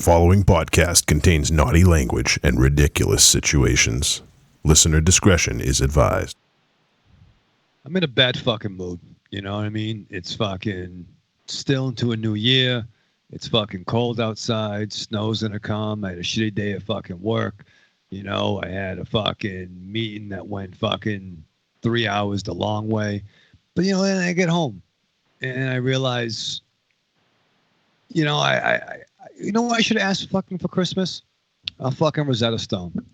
following podcast contains naughty language and ridiculous situations. Listener discretion is advised. I'm in a bad fucking mood. You know what I mean? It's fucking still into a new year. It's fucking cold outside. Snow's gonna come. I had a shitty day at fucking work. You know, I had a fucking meeting that went fucking 3 hours the long way. But, you know, then I get home and I realize, you know, you know what I should have asked fucking for Christmas? A fucking Rosetta Stone.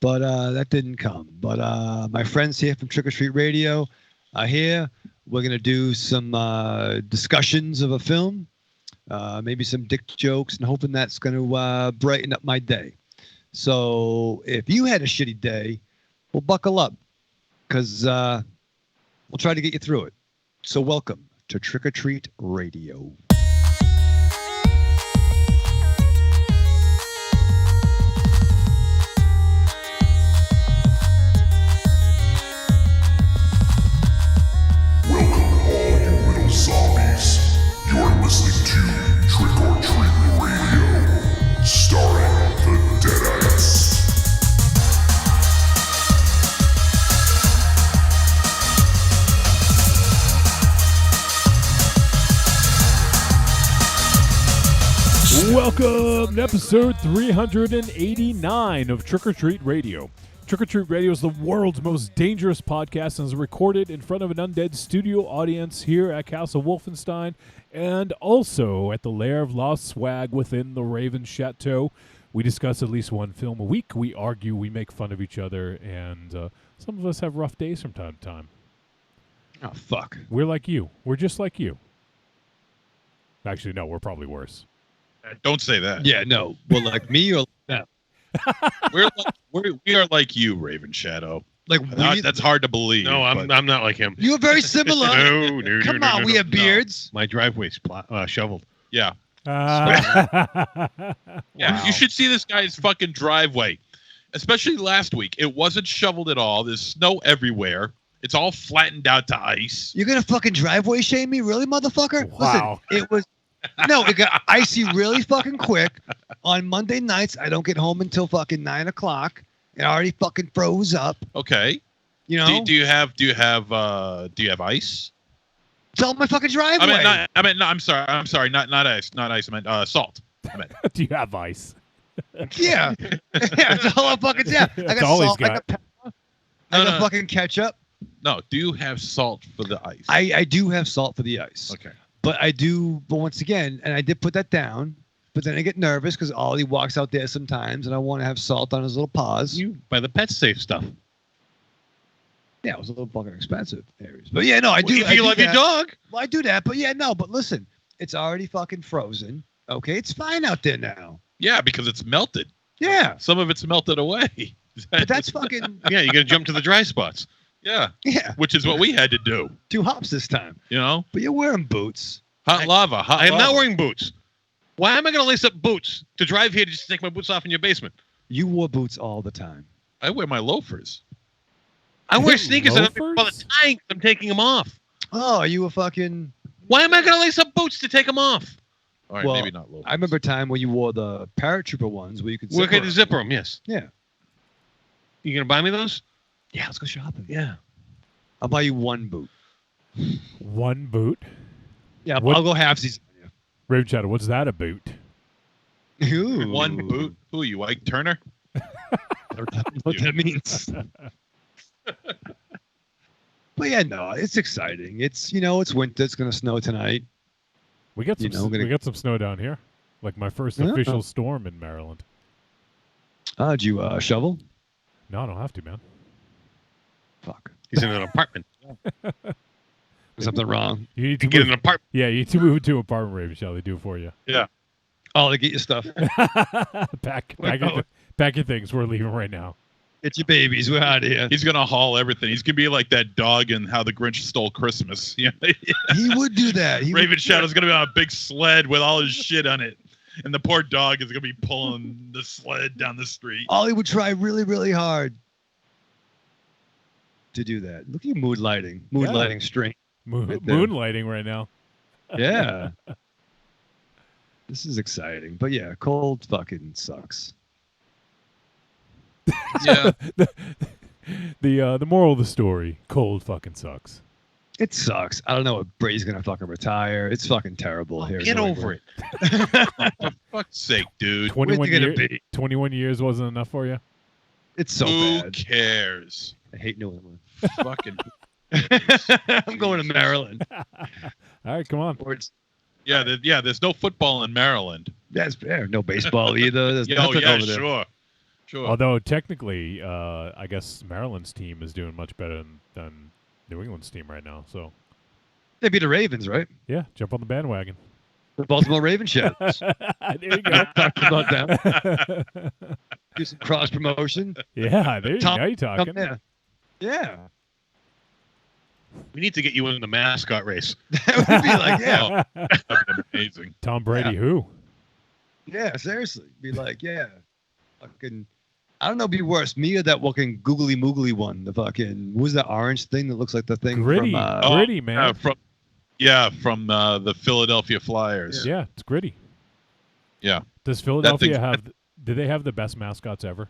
But that didn't come. But my friends here from Trick or Treat Radio are here. We're going to do some discussions of a film, maybe some dick jokes, and hoping that's going to brighten up my day. So if you had a shitty day, well, buckle up, because we'll try to get you through it. So welcome to Trick or Treat Radio. Zombies. You're listening to Trick or Treat Radio, starring the Deadites. Welcome to episode 389 of Trick or Treat Radio. Trick or Treat Radio is the world's most dangerous podcast and is recorded in front of an undead studio audience here at Castle Wolfenstein and also at the Lair of Lost Swag within the Raven Chateau. We discuss at least one film a week. We argue, we make fun of each other, and some of us have rough days from time to time. Oh, fuck. We're like you. We're just like you. Actually, no, we're probably worse. Don't say that. Yeah, no. Well, like me or like them? We are like you, Raven Shadow. Like That's hard to believe. No, I'm not like him. You're very similar. No, Come on, we have beards. My driveway's shoveled. Yeah. Wow. Yeah. You should see this guy's fucking driveway. Especially last week. It wasn't shoveled at all. There's snow everywhere. It's all flattened out to ice. You're gonna fucking driveway shame me, really, motherfucker? Wow. Listen, it was it got icy really fucking quick. On Monday nights, I don't get home until fucking 9 o'clock. It already fucking froze up. Okay. You know? Do you have ice? It's all my fucking driveway. I'm sorry. Not ice. Not ice. I meant salt. Do you have ice? Yeah. Yeah, it's all I fucking have. I That's got all he's salt. I got. got pepper. I got fucking ketchup. No. Do you have salt for the ice? I do have salt for the ice. Okay. But once again, and I did put that down, but then I get nervous because Ollie walks out there sometimes and I want to have salt on his little paws. You buy the pet safe stuff. Yeah, it was a little fucking expensive areas. But yeah, no, I do. If you love your dog. Well, I do that. But yeah, no, but listen, it's already fucking frozen. Okay, it's fine out there now. Yeah, because it's melted. Yeah. Some of it's melted away. But that's fucking... Yeah, you got to jump to the dry spots. Yeah. Yeah. Which is what we had to do. 2 hops this time. You know? But you're wearing boots. Hot lava. I am not wearing boots. Why am I going to lace up boots to drive here to just take my boots off in your basement? You wore boots all the time. I wear my loafers. I wear sneakers and Loafers? all the time I'm taking them off. Oh, are you a fucking... Why am I going to lace up boots to take them off? All right, Well, maybe not loafers. I remember a time when you wore the paratrooper ones where you could We're going to zip zipper them, yes. Yeah. You going to buy me those? Yeah, let's go shopping. Yeah. I'll buy you 1 boot. One boot. Yeah, What- I'll go halvesies. Raven Shadow, what's that a boot? Ooh. One boot. Who are you, Ike Turner? What that means. But yeah, no, it's exciting. It's, you know, it's winter. It's going to snow tonight. We got some. We got some snow down here. Like my first official storm in Maryland. Did you shovel? No, I don't have to, man. Fuck. He's in an apartment. There's something wrong. You need to Get move. an apartment. Yeah, you need to move to an apartment, Raven. Shall they do it for you? Oh, they get your stuff. pack your things. We're leaving right now. Get your babies. We're out of here. He's going to haul everything. He's going to be like that dog in How the Grinch Stole Christmas. You know? He would do that. Raven Shadow's going to be on a big sled with all his shit on it. And the poor dog is going to be pulling the sled down the street. Ollie would try really, really hard to do that. Look at you mood lighting. Mood lighting string. Right there. Moonlighting right now. Yeah. This is exciting, but yeah, cold fucking sucks. Yeah. The moral of the story: cold fucking sucks. It sucks. I don't know if Brady's gonna fucking retire. It's fucking terrible here. in Get New over England. it. For fuck's sake, dude. 21 gonna year- be? 21 years wasn't enough for you. It's so Who bad. cares? I hate New England. Fucking. I'm going to Maryland. All right, come on. Or it's, There's no football in Maryland. that's fair. No baseball either. There's Yeah, oh, nothing yeah, over there. sure. Although technically, I guess Maryland's team is doing much better than New England's team right now. So They beat the Ravens, right? yeah, jump on the bandwagon. The Baltimore Ravens Shadows. There you go. Talked about them. Do some cross promotion. Yeah, there you Tom- go. You're Come talking. there. Yeah. We need to get you in the mascot race. That would be like, yeah. That'd be amazing. Tom Brady, Yeah. who? Yeah, seriously. Be like, yeah. Fucking, I don't know, be worse. Me or that fucking googly moogly one. The fucking, what was that orange thing that looks like the thing Gritty, from, gritty, man. From the Philadelphia Flyers. Yeah, it's gritty. Yeah. Does Philadelphia thing's- have? Do they have the best mascots ever?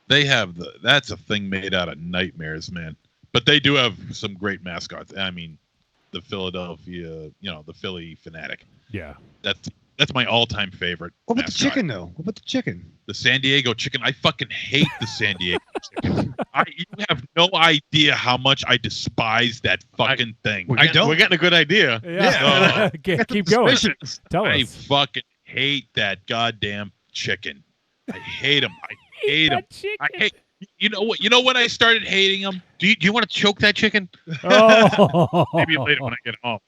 They have that's a thing made out of nightmares, man. But they do have some great mascots. I mean, the Philadelphia, the Philly Fanatic. Yeah. That's my all-time favorite. what about the mascot. chicken, though? What about the chicken? The San Diego Chicken. I fucking hate the San Diego Chicken. You have no idea how much I despise that fucking thing. We're getting a good idea. Yeah. Keep going. Suspicious. Tell I us. fucking hate that goddamn chicken. I hate him. I hate him. I hate. You know what? You know when I started hating him? Do you want to choke that chicken? Oh. Maybe later when I get home.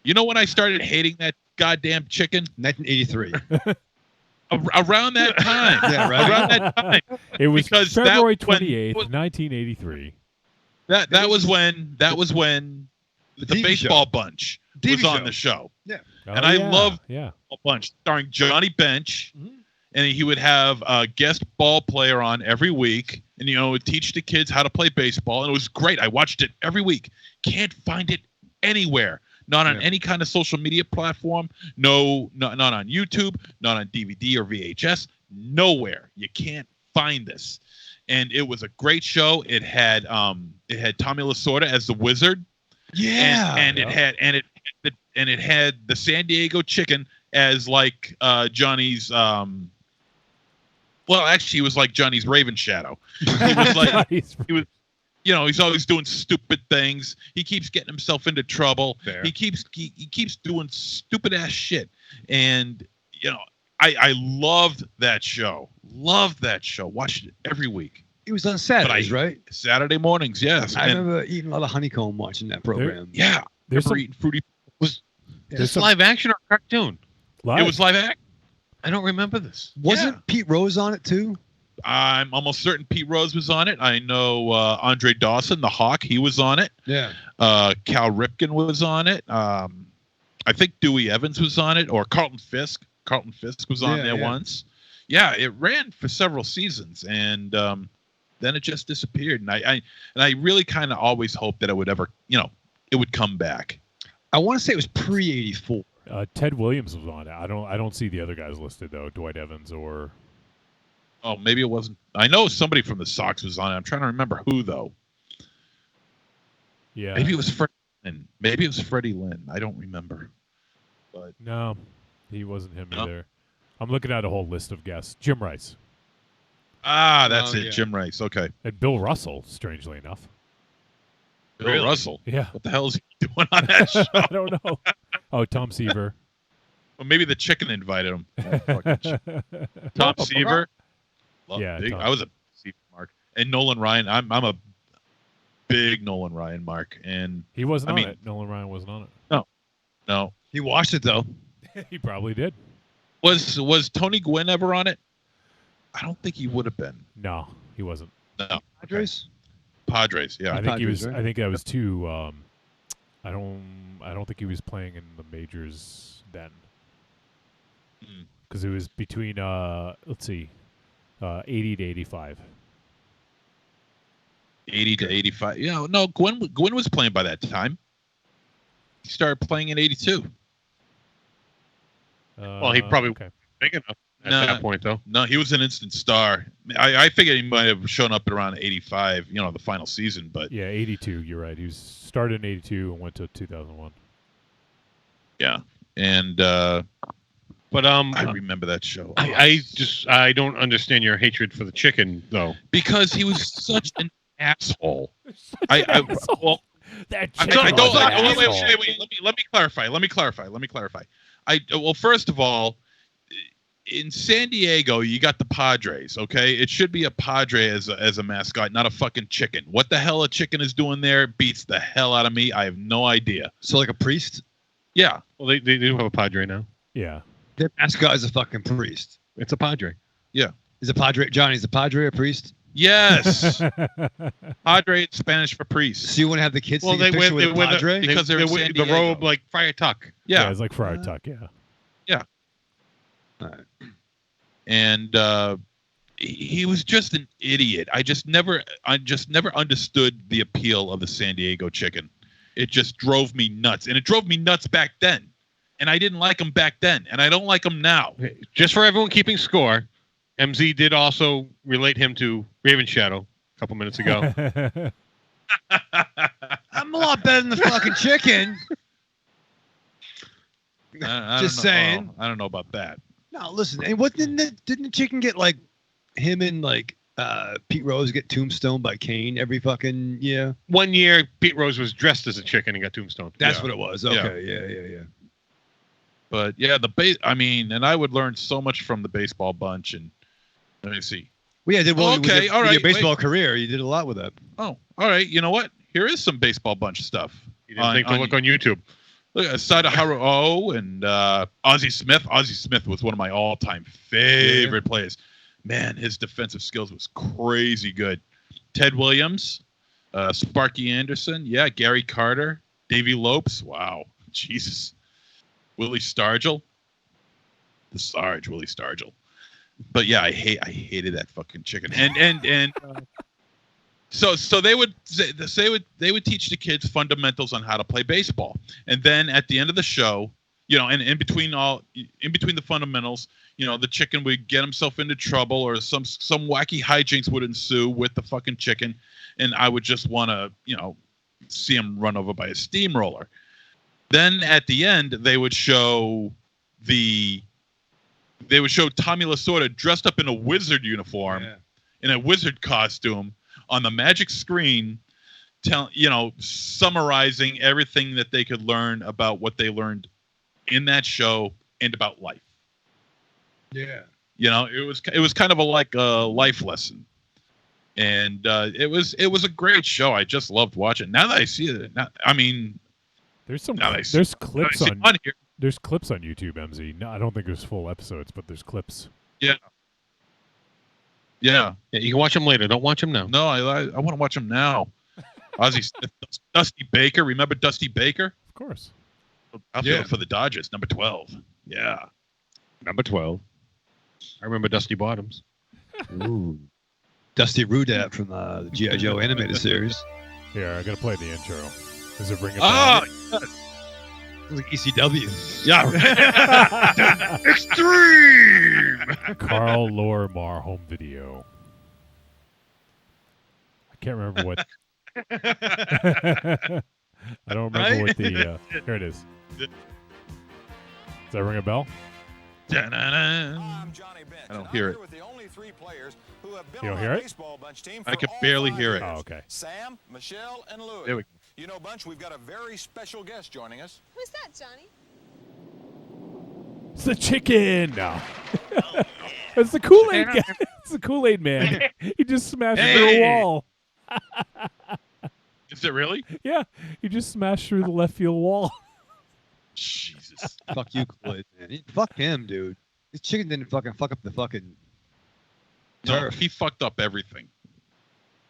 You know when I started hating that goddamn chicken? 1983. Around that time. Yeah, right. Around that time. It was Because that February was when- 28th, 1983. That was when the TV baseball show. bunch TV was on show. the show. Oh, And I love- Yeah. A bunch starring Johnny Bench. Mhm. And he would have a guest ball player on every week, and would teach the kids how to play baseball, and it was great. I watched it every week. Can't find it anywhere, not on Yeah. any kind of social media platform. No, not on YouTube, not on DVD or VHS. Nowhere. You can't find this. And it was a great show. It had Tommy Lasorda as the wizard. Yeah. and it had the San Diego Chicken as like Johnny's. Well, actually, he was like Johnny's Raven Shadow. He was like He's- he's always doing stupid things. He keeps getting himself into trouble. Fair. He keeps doing stupid ass shit. And I loved that show. Loved that show. Watched it every week. It was on Saturdays, right? Saturday mornings, yes. I And remember eating a lot of honeycomb watching that program. yeah, There's remember some eating fruity. Is There's this some- live action or cartoon? live. It was live act. I don't remember this. Wasn't Pete Rose on it too? I'm almost certain Pete Rose was on it. I know Andre Dawson, the Hawk, he was on it. Yeah. Cal Ripken was on it. I think Dewey Evans was on it, or Carlton Fisk. Carlton Fisk was on Yeah, there yeah. once. Yeah, it ran for several seasons, and then it just disappeared. And I really kind of always hoped that it would ever, it would come back. I want to say it was pre-'84. Ted Williams was on it. I don't see the other guys listed though. Dwight Evans or Oh, maybe it wasn't. I know somebody from the Sox was on it. I'm trying to remember who though. yeah. Maybe it was Freddie Lynn. Maybe it was Freddie Lynn. I don't remember. But No, he wasn't him No? either. I'm looking at a whole list of guests. Jim Rice that's Oh, it. yeah. Jim Rice. Okay. and Bill Russell. Strangely enough. Bill Really? Russell. Yeah. What the hell is he doing on that show? I don't know. Oh, Tom Seaver. Well, maybe the chicken invited him. That fucking Tom Seaver. Yeah, Tom. I was a Seaver mark. And Nolan Ryan. I'm a big Nolan Ryan mark. And He wasn't I on mean- it. Nolan Ryan wasn't on no, He watched it though. it. He probably did. was Tony Gwynn ever on it? I don't think he would have been. No, he wasn't. No, Padres? Padres. Yeah, I think he Padres, was. right? I think that was too. I don't think he was playing in the majors then. Hmm. Because it was between. Let's see, 80 to 85. 80 to 85. Yeah, no, Gwynn was playing by that time. He started playing in 82. Well, he probably okay. big enough at No. that point, though. No, he was an instant star. I figured he might have shown up at around 85, the final season, but Yeah, 82. You're right. He was started in 82 and went to 2001. yeah. And But I remember that show. I don't understand your hatred for the chicken, though. Because he was such an asshole. Asshole. That I chicken don't was an like. Wait. asshole. Let me clarify. Well, first of all, in San Diego, you got the Padres. Okay, it should be a Padre as a mascot, not a fucking chicken. What the hell a chicken is doing there beats the hell out of me. I have no idea. So like a priest? Yeah, Well, they do have a Padre now. Yeah. Their mascot is a fucking priest. It's a Padre. Is a Padre, Johnny, is a Padre a priest? yes. Padre is Spanish for priest. So you want to have the kids Well, take a they picture wear with a Padre? Because they they're in wear San the Diego. robe like Friar Tuck. Yeah, Yeah, it's like Friar Tuck. Yeah. and he was just an idiot. I just never understood the appeal of the San Diego chicken. It just drove me nuts, and it drove me nuts back then. And I didn't like him back then, and I don't like him now. Okay, just for everyone keeping score, MZ did also relate him to Raven Shadow a couple minutes ago. I'm a lot better than the fucking chicken. I Just don't know. saying. I don't know about that. No, listen. And what didn't the chicken get like him and like Pete Rose get tombstoned by Kane every fucking year? 1 year, Pete Rose was dressed as a chicken and got tombstoned. That's Yeah. what it was. Okay, yeah. But yeah, and I would learn so much from the baseball bunch. And let me see. Well, yeah, did well. Okay, with your, all with right, your baseball career, you did a lot with that. Oh, all right. You know what? Here is some baseball bunch stuff. You didn't think to look on YouTube. Look, aside of Haruo and Ozzie Smith. Ozzie Smith was one of my all-time favorite players. Man, his defensive skills was crazy good. Ted Williams, Sparky Anderson, yeah, Gary Carter, Davey Lopes. Wow, Jesus. Willie Stargell. The Sarge, Willie Stargell. But yeah, I hated that fucking chicken. And So they would teach the kids fundamentals on how to play baseball, and then at the end of the show, and in between the fundamentals, the chicken would get himself into trouble, or some wacky hijinks would ensue with the fucking chicken, and I would just want to see him run over by a steamroller. Then at the end, they would show Tommy Lasorda dressed up in a wizard uniform, in a wizard costume, on the magic screen, summarizing everything that they could learn about what they learned in that show and about life. Yeah. It was kind of like a life lesson, and it was a great show. I just loved watching. Now that I see it, There's clips on here. There's clips on YouTube, MZ. No, I don't think there's full episodes, but there's clips. Yeah. Yeah, you can watch them later. Don't watch them now. No, I want to watch them now. Ozzie Smith, Dusty Baker. Remember Dusty Baker? Of course. Outfielder for the Dodgers, number 12. Yeah. Number 12. I remember Dusty Bottoms. Ooh. Dusty Rudat from the G.I. Joe animated series. Here, I gotta play the intro. Does it ring a bell? Oh, Like ECW. yeah. Extreme! Carl Lormar home video. I can't remember what. I don't remember what the. Here it is. Does that ring a bell? I don't hear it. You don't hear it? I can barely hear it. Oh, okay. Sam, Michelle, and Louie. There we go. You know, Bunch, we've got a very special guest joining us. Who's that, Johnny? It's the chicken. No. It's the Kool-Aid guy. It's the Kool-Aid man. He just smashed through a wall. Is it really? Yeah, he just smashed through the left field wall. Jesus. Fuck you, Kool-Aid, man. Fuck him, dude. This chicken didn't fucking fuck up the fucking No, turf. he fucked up everything.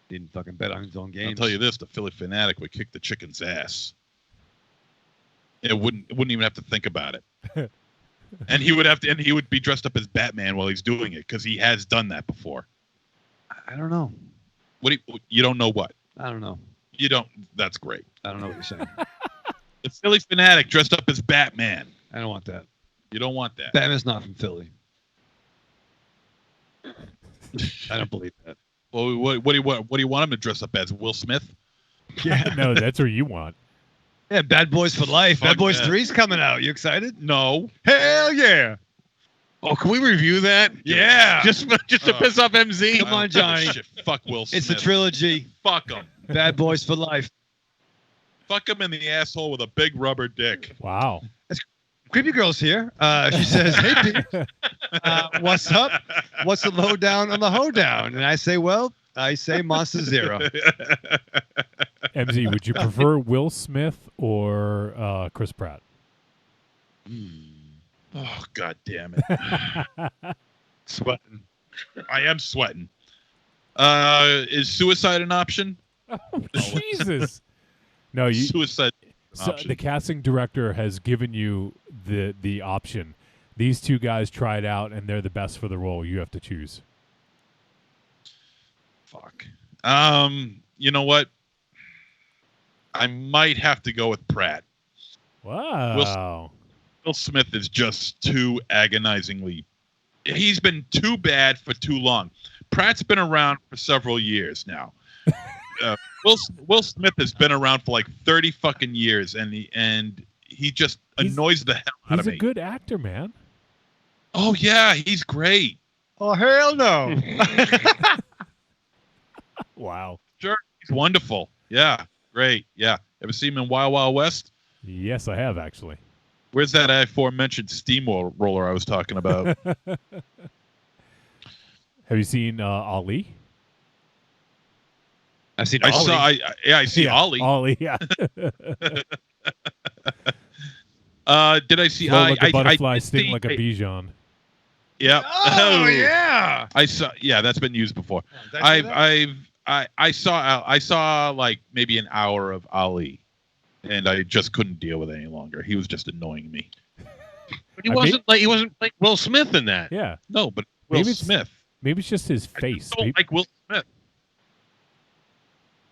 Didn't fucking bet on his own games. I'll tell you this: the Philly Fanatic would kick the chicken's ass. It wouldn't even have to think about it. And he would be dressed up as Batman while he's doing it, because he has done that before. I don't know. You don't know what? I don't know. You don't. That's great. I don't know what you're saying. The Philly Fanatic dressed up as Batman. I don't want that. You don't want that. Batman's not from Philly. I don't believe that. Well, what do you want? What do you want him to dress up as? Will Smith? Yeah. No, that's what you want. Yeah, Bad Boys for Life. Fuck Bad Boys that. 3's coming out. You excited? No. Hell yeah! Oh, can we review that? Yeah. Just to piss off MZ. Come on, I don't give a Johnny. shit. Fuck Will Smith. It's the trilogy. Fuck him. Bad Boys for Life. Fuck him in the asshole with a big rubber dick. Wow. Creepy Girl's here. She says, "Hey, Pete, what's up? What's the lowdown on the hoedown?" And I say, "Well, I say Monster Zero." MZ, would you prefer Will Smith or Chris Pratt? Oh, God damn it. Sweating. I am sweating. Is suicide an option? Oh, Jesus. No, you. Suicide an So option. the casting director has given you the option. These two guys tried out, and they're the best for the role. You have to choose. Fuck. You know what? I might have to go with Pratt. Wow. Will Smith is just too agonizingly. He's been too bad for too long. Pratt's been around for several years now. Will Smith has been around for like 30 fucking years, and he just annoys the hell out of He's me. a good actor, man. Oh yeah, he's great. Oh hell no! Wow. Sure, he's wonderful. Yeah, great. Yeah, ever seen him in Wild Wild West? Yes, I have actually. Where's that aforementioned steamroller I was talking about? Have you seen Ali? I've seen I Ollie. saw. I see Ollie. Ollie, yeah. Did I see? Flow like a butterfly, did sting see- like a Bichon. Yep. Oh yeah. I saw. Yeah, that's been used before. Did I say that? I saw like maybe an hour of Ali, and I just couldn't deal with it any longer. He was just annoying me. But he wasn't like Will Smith in that. Yeah. No, but Will Maybe it's- Smith. Maybe it's just his I face. just don't Maybe, like Will Smith.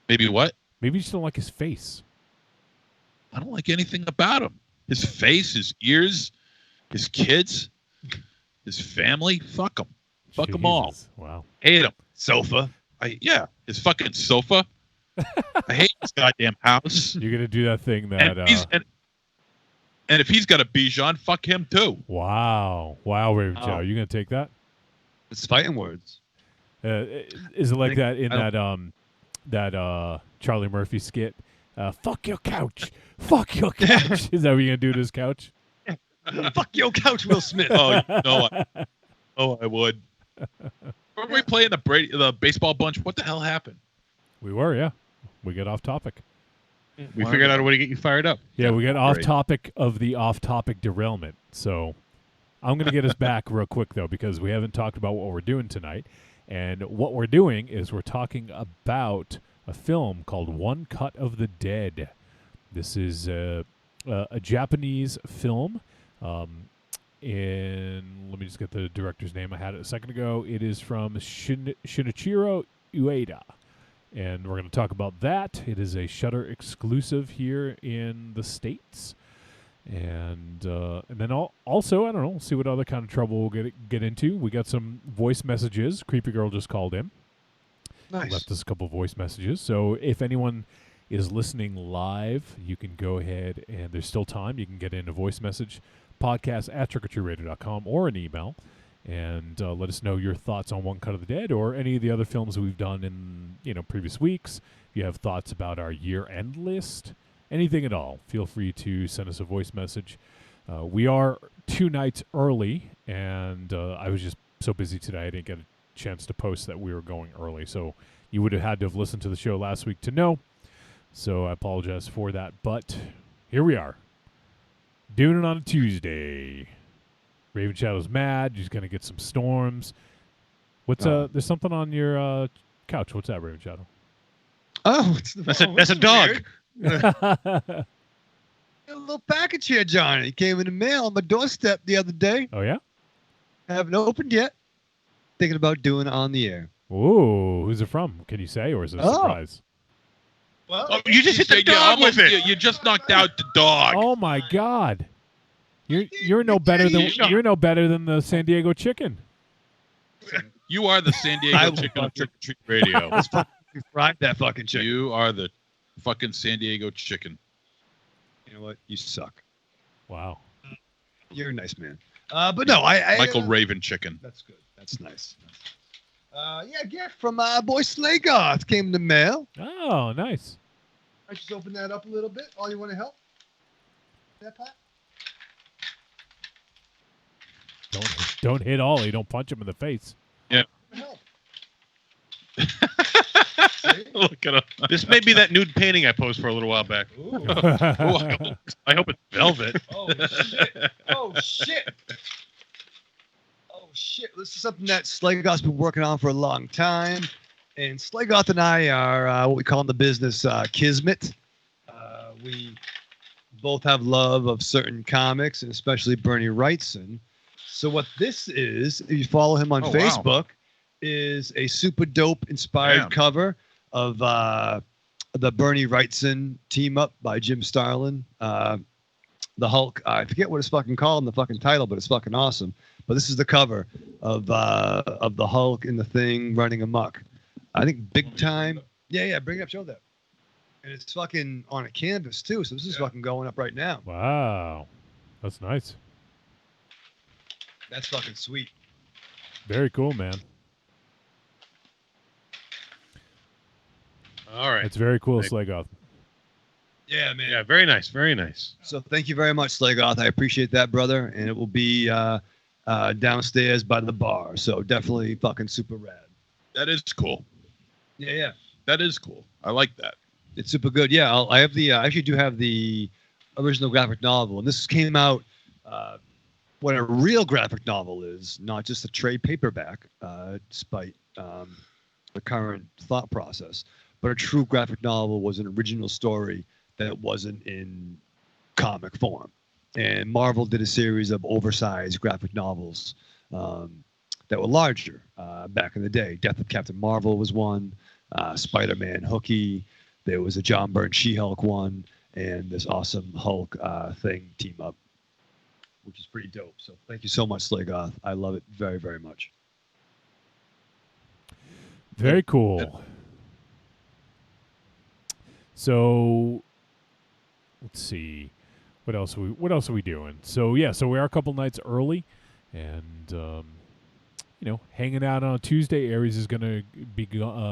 Maybe what? maybe you just don't like his face. I don't like anything about him. His face, his ears, his kids, his family. Fuck them. Fuck them all. Jesus. Wow. Hate him. Sofa. His fucking sofa. I hate his goddamn house. You're gonna do that thing that. And if he's got a Bichon, fuck him too. Wow. Raven Oh. Chow. You gonna take that? It's fighting words. Is it like think- that in I that Charlie Murphy skit? Fuck your couch. Fuck your couch. Is that what you're gonna do to his couch? Fuck your couch, Will Smith. Oh, you know I would. Were we playing the baseball bunch? What the hell happened? We were, yeah. We got off topic. We figured out a way to get you fired up. Yeah, we got off great. topic of the off topic derailment. So I'm going to get us back real quick, though, because we haven't talked about what we're doing tonight. And what we're doing is we're talking about a film called One Cut of the Dead. This is a Japanese film. Let me just get the director's name. I had it a second ago. It is from Shinichiro Ueda. And we're going to talk about that. It is a Shudder exclusive here in the States. And then also, I don't know, see what other kind of trouble we'll get into. We got some voice messages. Creepy Girl just called in. Nice. Left us a couple voice messages. So if anyone is listening live, you can go ahead and there's still time. You can get in a voice message, podcast@trickortreatradio.com, or an email. And let us know your thoughts on One Cut of the Dead or any of the other films we've done in previous weeks. If you have thoughts about our year-end list, anything at all, feel free to send us a voice message. We are 2 nights early, and I was just so busy today I didn't get a chance to post that we were going early. So you would have had to have listened to the show last week to know. So I apologize for that. But here we are, doing it on a Tuesday. Raven Shadow's mad. She's going to get some storms. What's there's something on your couch. What's that, Raven Shadow? Oh, it's the, That's a this is dog. weird. A little package here, Johnny. It came in the mail on my doorstep the other day. Oh, yeah? I haven't opened yet. Thinking about doing it on the air. Ooh, who's it from? Can you say, or is it a Oh. surprise? Well, Oh, you just hit the dog with it. You just knocked out the dog. Oh, my God. You're no better than the San Diego Chicken. You are the San I Diego will chicken of fucking- Trick or Treat Radio. We fried that fucking chicken. You are the fucking San Diego chicken. You know what? You suck. Wow. You're a nice man. But no, I Michael Raven chicken. That's good. That's nice. Yeah, gift from boy Slagoth came in the mail. Oh, nice. I just open that up a little bit. Oh, you want to help? That pot? Don't hit Ollie. Don't punch him in the face. Help. Look at him. This may be that nude painting I posed for a little while back. Ooh. I hope it's velvet. Oh shit! Oh shit! Oh shit! This is something that Slagoth's been working on for a long time, and Slagoth and I are what we call in the business kismet. We both have love of certain comics, and especially Bernie Wrightson. So what this is, if you follow him on Oh, wow. Facebook, is a super dope inspired Damn. cover of the Bernie Wrightson team up by Jim Starlin. The Hulk. I forget what it's fucking called in the fucking title, but it's fucking awesome. But this is the cover of the Hulk and the Thing running amok. I think big time. Yeah, bring it up, show that. And it's fucking on a canvas too, so this is fucking going up right now. Wow. That's nice. That's fucking sweet. Very cool, man. All right. It's very cool, Thank- Slagoth. Yeah, man. Yeah, very nice. Very nice. So thank you very much, Slagoth. I appreciate that, brother. And it will be downstairs by the bar. So definitely fucking super rad. That is cool. Yeah. That is cool. I like that. It's super good. Yeah, I have the. I actually do have the original graphic novel, and this came out. What a real graphic novel is, not just a trade paperback, despite the current thought process. But a true graphic novel was an original story that wasn't in comic form. And Marvel did a series of oversized graphic novels that were larger back in the day. Death of Captain Marvel was one. Spider-Man Hooky. There was a John Byrne She-Hulk one, and this awesome Hulk thing team up, which is pretty dope. So thank you so much, Slagoth. I love it very, very much. Very cool. So let's see. What else are we doing? So we are a couple nights early, and hanging out on Tuesday. Aries is gonna be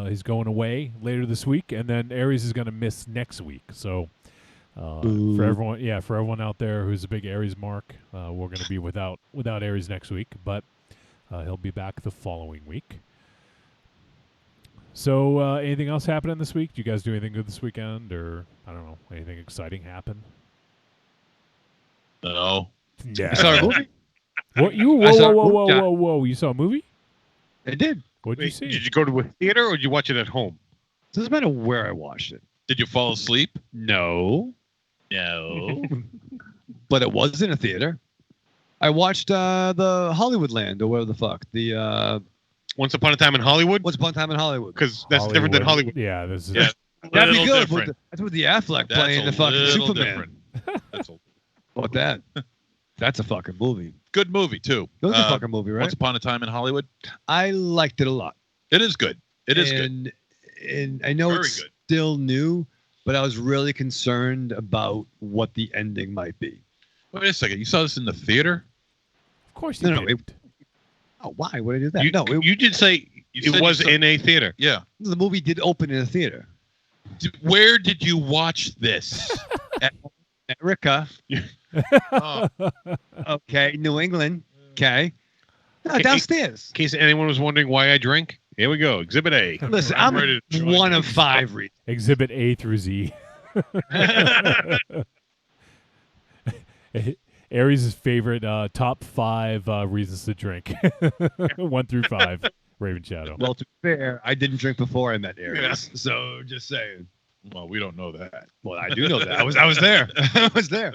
he's going away later this week, and then Aries is gonna miss next week. So for everyone out there who's a big Aries mark, we're gonna be without Aries next week, but he'll be back the following week. So anything else happening this week? Did you guys do anything good this weekend, or I don't know, anything exciting happen? No. Yeah. You saw a movie? What you? I saw a Whoa! You saw a movie? I did. What'd you Wait, see? did you go to a theater or did you watch it at home? Doesn't matter where I watched it. Did you fall asleep? No. No. But it was in a theater. I watched the Hollywoodland, or whatever the fuck. The Once Upon a Time in Hollywood? Once Upon a Time in Hollywood. Because that's different than Hollywood. Yeah, this is. Yeah. That'd be Little good. different. That's with the Affleck That's playing a the fucking little Superman. different. That's a What that? That's a fucking movie. good movie too. That was a fucking movie, right? Once Upon a Time in Hollywood. I liked it a lot. It is good. It is good. And I know Very it's good. still new, but I was really concerned about what the ending might be. Wait a second. You saw this in the theater? Of course you No, did. Oh, why would I do that? You did say You it said was you saw- in a theater. Yeah. The movie did open in a theater. Where did you watch this? America. Oh, Okay. New England. Okay. No, Okay. downstairs. In case anyone was wondering why I drink, here we go. Exhibit A. Listen, I'm I'm ready to join one you. of 5 reasons. Exhibit A through Z. Aries' favorite top 5 reasons to drink. 1 through 5. Raven Shadow. Well, to be fair, I didn't drink before I met Aries. So just saying. well, we don't know that. Well, I do know that. I was there. I was there.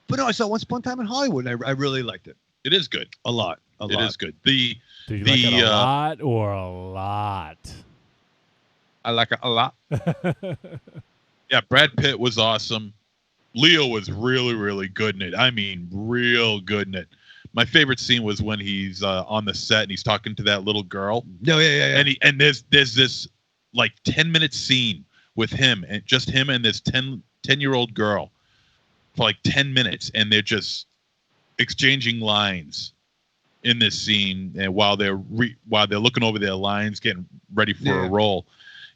But no, I saw Once Upon a Time in Hollywood, and I really liked it. It is good. A lot. A It lot. is good. The Did you like it the, a lot or a lot? I like it a lot. yeah, Brad Pitt was awesome. Leo was really, really good in it. I mean, real good in it. My favorite scene was when he's on the set and he's talking to that little girl. No, yeah. And there's this like 10-minute scene with him and just him and this 10-year-old girl for like 10 minutes, and they're just exchanging lines in this scene, and while they're looking over their lines, getting ready for a role.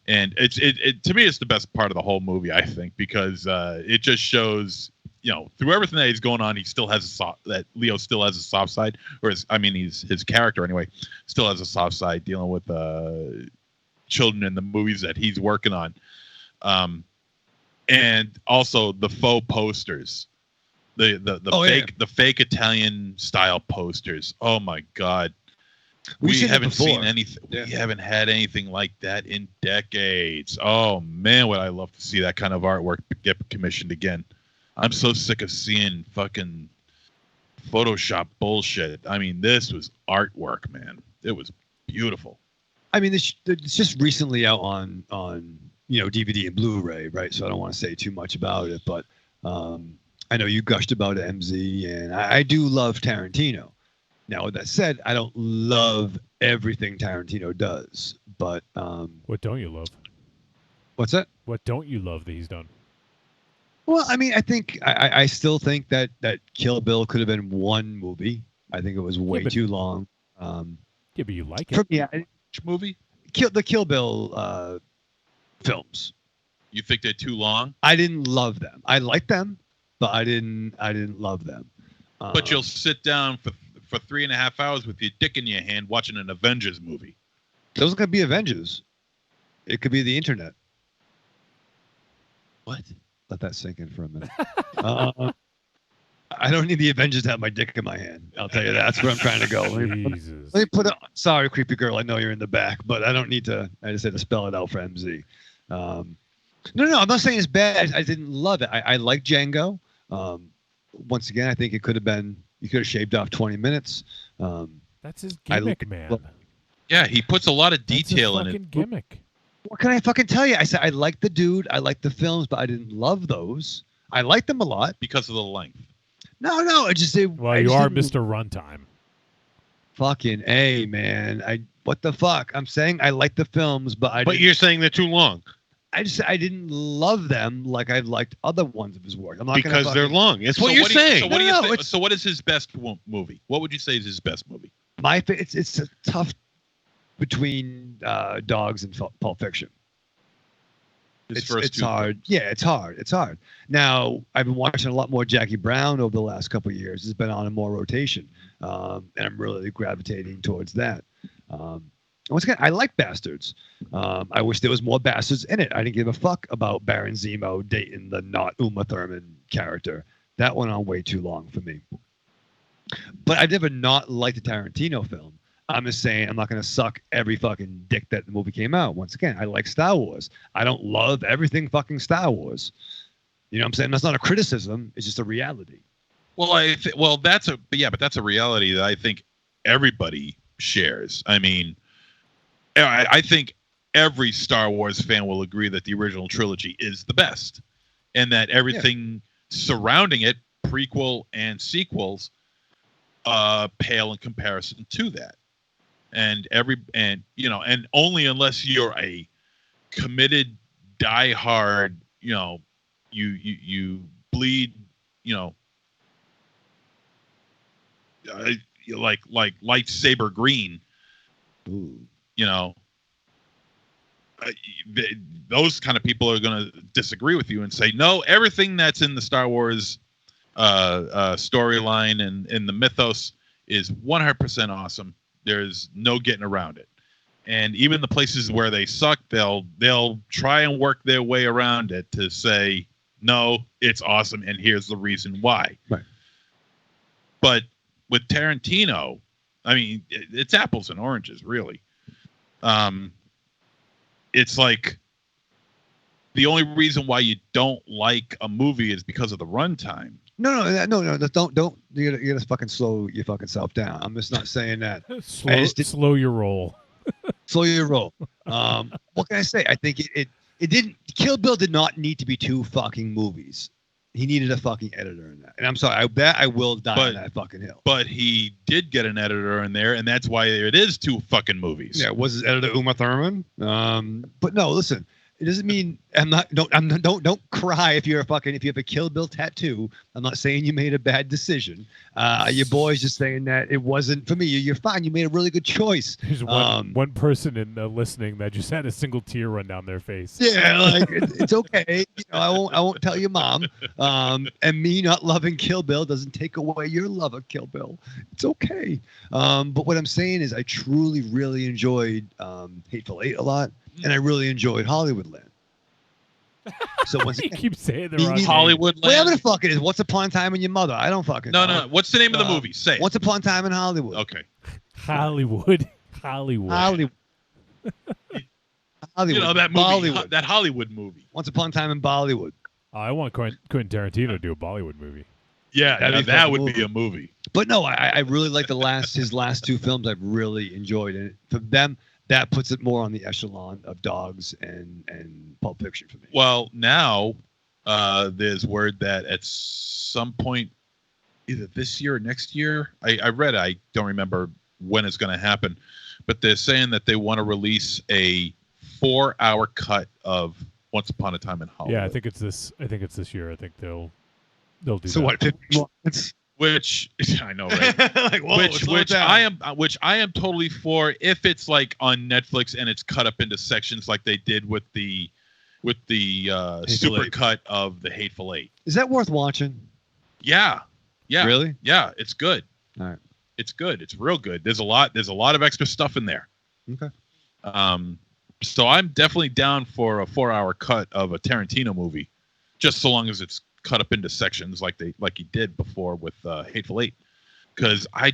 And it to me, it's the best part of the whole movie, I think, because it just shows, through everything that he's going on, he still has Leo still has a soft side, or his character anyway still has a soft side dealing with children in the movies that he's working on, and also the faux posters, the fake Italian style posters. Oh my God. We haven't seen anything. Yeah. We haven't had anything like that in decades. Oh man, would I love to see that kind of artwork get commissioned again. I'm so sick of seeing fucking Photoshop bullshit. I mean, this was artwork, man. It was beautiful. I mean, it's just recently out on DVD and Blu-ray, right? So I don't want to say too much about it, but I know you gushed about it, MZ, and I do love Tarantino. Now, with that said, I don't love everything Tarantino does, but what don't you love? What's that? What don't you love that he's done? Well, I mean, I think I still think that Kill Bill could have been one movie. I think it was way too long. Yeah, but you like it. Which movie? The Kill Bill films. You think they're too long? I didn't love them. I liked them, but I didn't love them. But you'll sit down for 3.5 hours with your dick in your hand watching an Avengers movie. Those could be Avengers. It could be the internet. What? Let that sink in for a minute. I don't need the Avengers to have my dick in my hand. I'll tell you that. That's where I'm trying to go. Let me put it. Sorry, creepy girl. I know you're in the back, but I don't need to. I just had to spell it out for MZ. No, I'm not saying it's bad. I didn't love it. I like Django. Once again, I think it could have been. You could have shaved off 20 minutes. That's his gimmick, man. Yeah, he puts a lot of detail in it. Gimmick. What can I fucking tell you? I said I like the dude. I like the films, but I didn't love those. I liked them a lot because of the length. No. I just say. Well, you are Mr. Runtime. Fucking A, man. What the fuck? I'm saying I like the films, but you're saying they're too long. I didn't love them like I liked other ones of his work. I'm not because they're long. It's what you're saying. So what do you think? So what is his best movie? What would you say is his best movie? It's a tough between Dogs and Pulp Fiction. It's hard. Yeah, it's hard. Now, I've been watching a lot more Jackie Brown over the last couple of years. It's been on a more rotation, and I'm really gravitating towards that. Once again, I like Bastards. I wish there was more Bastards in it. I didn't give a fuck about Baron Zemo dating the not Uma Thurman character. That went on way too long for me. But I never not liked the Tarantino film. I'm just saying I'm not going to suck every fucking dick that the movie came out. Once again, I like Star Wars. I don't love everything fucking Star Wars. You know what I'm saying? That's not a criticism. It's just a reality. Well, that's a reality that I think everybody shares. I mean, I think every Star Wars fan will agree that the original trilogy is the best, and that everything surrounding it, prequel and sequels, pale in comparison to that. And only unless you're a committed, diehard, you bleed, like lightsaber green. Ooh. Those kind of people are going to disagree with you and say, no, everything that's in the Star Wars storyline and in the mythos is 100% awesome. There's no getting around it. And even the places where they suck, they'll try and work their way around it to say, no, it's awesome, and here's the reason why. Right. But with Tarantino, I mean, it's apples and oranges, really. It's like the only reason why you don't like a movie is because of the runtime. No. Don't. You gotta fucking slow your fucking self down. I'm just not saying that. Slow your roll. Slow your roll. What can I say? I think it didn't. Kill Bill did not need to be 2 fucking movies. He needed a fucking editor in that. And I'm sorry, I bet I will die But- on that fucking hill. But he did get an editor in there, and that's why it is 2 fucking movies. Yeah, was his editor Uma Thurman? But no, listen, it doesn't mean don't cry if you have a Kill Bill tattoo. I'm not saying you made a bad decision. Your boy's just saying that it wasn't for me. You're fine. You made a really good choice. There's one person in listening that just had a single tear run down their face. Yeah, like it's okay. You know, I won't tell your mom. And me not loving Kill Bill doesn't take away your love of Kill Bill. It's okay. But what I'm saying is, I truly, really enjoyed Hateful Eight a lot, and I really enjoyed Hollywoodland. So once You again, keep saying the You wrong need- name. Hollywood whatever the Land. fuck it is, Once Upon a Time in Your Mother. I don't fucking No, know. no. What's the name of the Uh, movie? Say it. Once Upon a Time in Hollywood. Okay. Hollywood. Hollywood. Hollywood. You know that movie, Bollywood. that Hollywood movie. Once Upon a Time in Bollywood. I want Quentin Tarantino to do a Bollywood movie. Yeah, That'd be that fucking would be movie. a movie. But no, I really like his last 2 films. I've really enjoyed it. For them, that puts it more on the echelon of Dogs and Pulp Fiction for me. Well, now there's word that at some point, either this year or next year, I read it, I don't remember when it's going to happen, but they're saying that they want to release a 4-hour cut of Once Upon a Time in Hollywood. Yeah, I think it's this year. I think they'll do So that. what? 50 more minutes? Which I know, right? Like, whoa, slow it down. I am totally for if it's like on Netflix and it's cut up into sections like they did with the super Eight. cut of the Hateful Eight. Is that worth watching? Yeah. Really? Yeah, it's good. All right. It's good. It's real good. There's a lot of extra stuff in there. Okay. So I'm definitely down for a 4-hour cut of a Tarantino movie, just so long as it's cut up into sections like he did before with Hateful Eight. Because I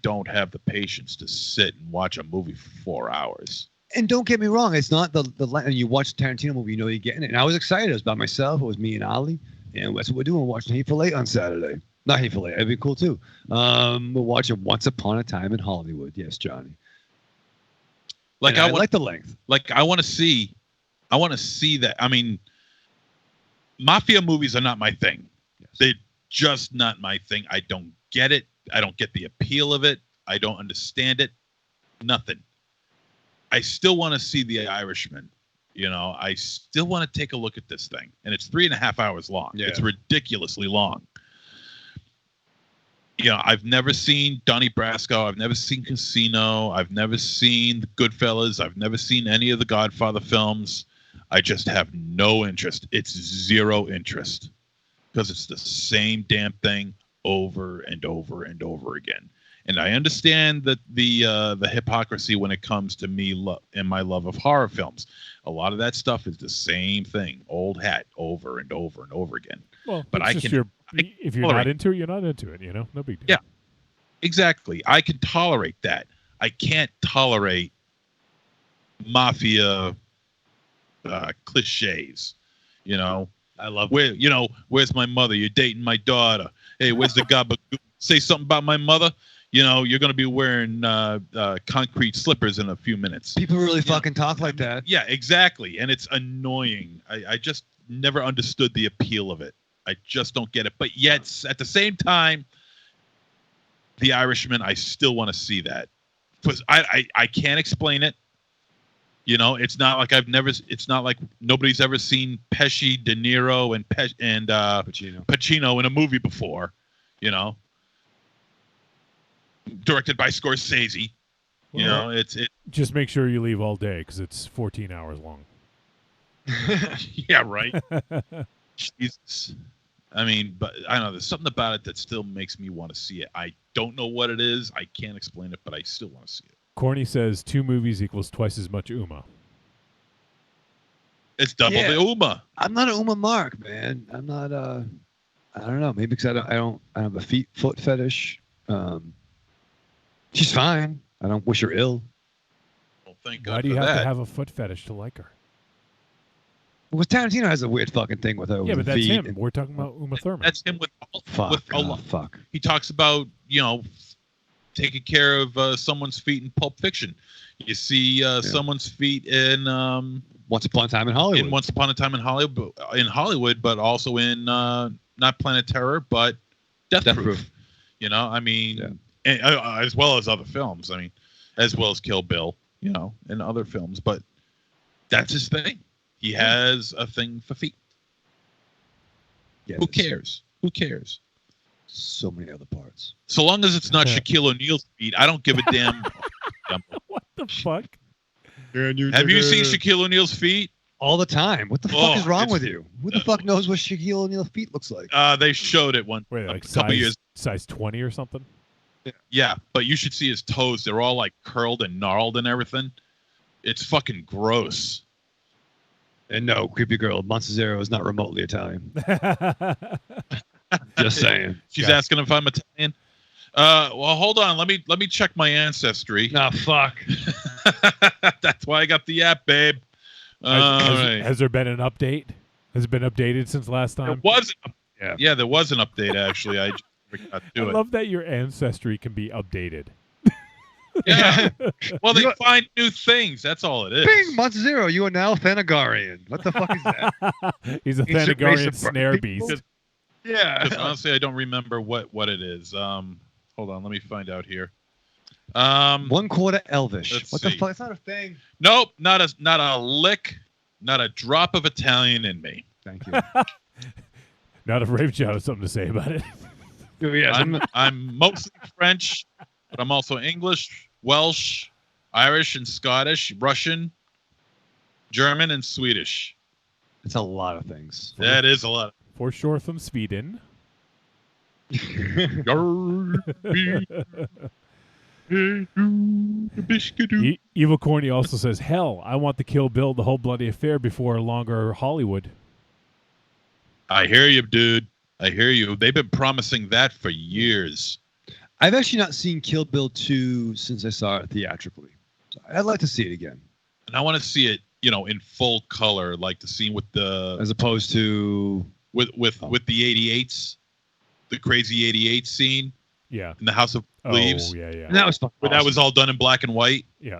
don't have the patience to sit and watch a movie for 4 hours. And don't get me wrong, it's not the when you watch a Tarantino movie, you know you're getting it. And I was excited. It was by myself. It was me and Ali, and that's what we're doing. We're watching Hateful Eight on Saturday. Not Hateful Eight. That'd be cool too. We're watching Once Upon a Time in Hollywood. Yes, Johnny. Like And I I want, like the length. like I want to see that. I mean, mafia movies are not my thing. Yes. They're just not my thing. I don't get it. I don't get the appeal of it. I don't understand it. Nothing. I still want to see The Irishman. You know, I still want to take a look at this thing. And it's 3.5 hours long. Yeah. It's ridiculously long. You know, I've never seen Donnie Brasco. I've never seen Casino. I've never seen Goodfellas. I've never seen any of the Godfather films. I just have no interest. It's zero interest because it's the same damn thing over and over and over again. And I understand that the hypocrisy when it comes to me and my love of horror films. A lot of that stuff is the same thing, old hat, over and over and over again. Well, But it's I just can- if you're not tolerate- into it, you're not into it. You know, no big deal. Yeah. Exactly. I can tolerate that. I can't tolerate mafia cliches. You know, I love where's my mother? You're dating my daughter. Hey, where's the gabagool? Say something about my mother. You know, you're going to be wearing concrete slippers in a few minutes. people really fucking talk like that. Yeah, exactly. And it's annoying. I just never understood the appeal of it. I just don't get it. But yet, at the same time, The Irishman, I still want to see that. Because I can't explain it. You know, it's not like nobody's ever seen Pesci, De Niro, and Pacino in a movie before. You know, directed by Scorsese. You know, it Just make sure you leave all day because it's 14 hours long. yeah, right. Jesus. I mean, but I don't know. There's something about it that still makes me want to see it. I don't know what it is. I can't explain it, but I still want to see it. Corny says 2 movies equals twice as much Uma. It's double Yeah. the Uma. I'm not an Uma Mark, man. I'm not. I don't know. Maybe because I don't have a foot fetish. She's fine. I don't wish her ill. Well, thank God Why do you for have that. to have a foot fetish to like her? Because Tarantino has a weird fucking thing with her. Yeah, with but the that's feet him. and- We're talking about Uma Thurman. That's him with Fuck. with a Oh, lot. fuck. He talks about, you know, taking care of someone's feet in Pulp Fiction. You see someone's feet in Once Upon a Time in Hollywood. In Once Upon a Time in Hollywood, but also in not Planet Terror, but Death Proof. You know, I mean, and, as well as other films. I mean, as well as Kill Bill, you know, and other films. But that's his thing. He has a thing for feet. Yeah, Who cares? Who cares? So many other parts. So long as it's not Shaquille O'Neal's feet, I don't give a damn. What the fuck? Have you seen Shaquille O'Neal's feet? All the time. What the fuck is wrong it's- with you? Who the fuck knows what Shaquille O'Neal's feet looks like? They showed it one Wait, like a couple years. size 20 or something? Yeah, but you should see his toes. They're all like curled and gnarled and everything. It's fucking gross. And no, creepy girl, Monstezero is not remotely Italian. Just saying. She's Gotcha. asking if I'm Italian. Well, hold on. Let me check my ancestry. Nah, fuck. That's why I got the app, babe. Has there been an update? Has it been updated since last There time? was, Yeah. there was an update actually. I just forgot to do I it. love that your ancestry can be updated. Yeah. Well, they find new things. That's all it is. Bing, Monstezero, you are now Thanagarian. What the fuck is that? He's a He's a race Thanagarian of snare people? beast. Yeah. Because honestly, I don't remember what it is. Hold on, let me find out here. 1/4 Elvish. Let's What the see. fuck? It's not a thing. Nope, not a lick, not a drop of Italian in me. Thank you. Not if Raven Shadow has something to say about it. Yes, I'm mostly French, but I'm also English, Welsh, Irish, and Scottish, Russian, German, and Swedish. it's a lot of things. That is a lot. For sure from Sweden. Evil Corny also says, hell, I want to kill Bill the whole bloody affair before longer Hollywood. I hear you, dude. I hear you. They've been promising that for years. I've actually not seen Kill Bill 2 since I saw it theatrically. I'd like to see it again. And I want to see it, you know, in full color, like the scene with the As opposed to... with the 88s, the crazy 88 scene Yeah. in the House of Leaves. Oh, yeah, yeah. And that was fucking Where that was all done in black and white. Yeah.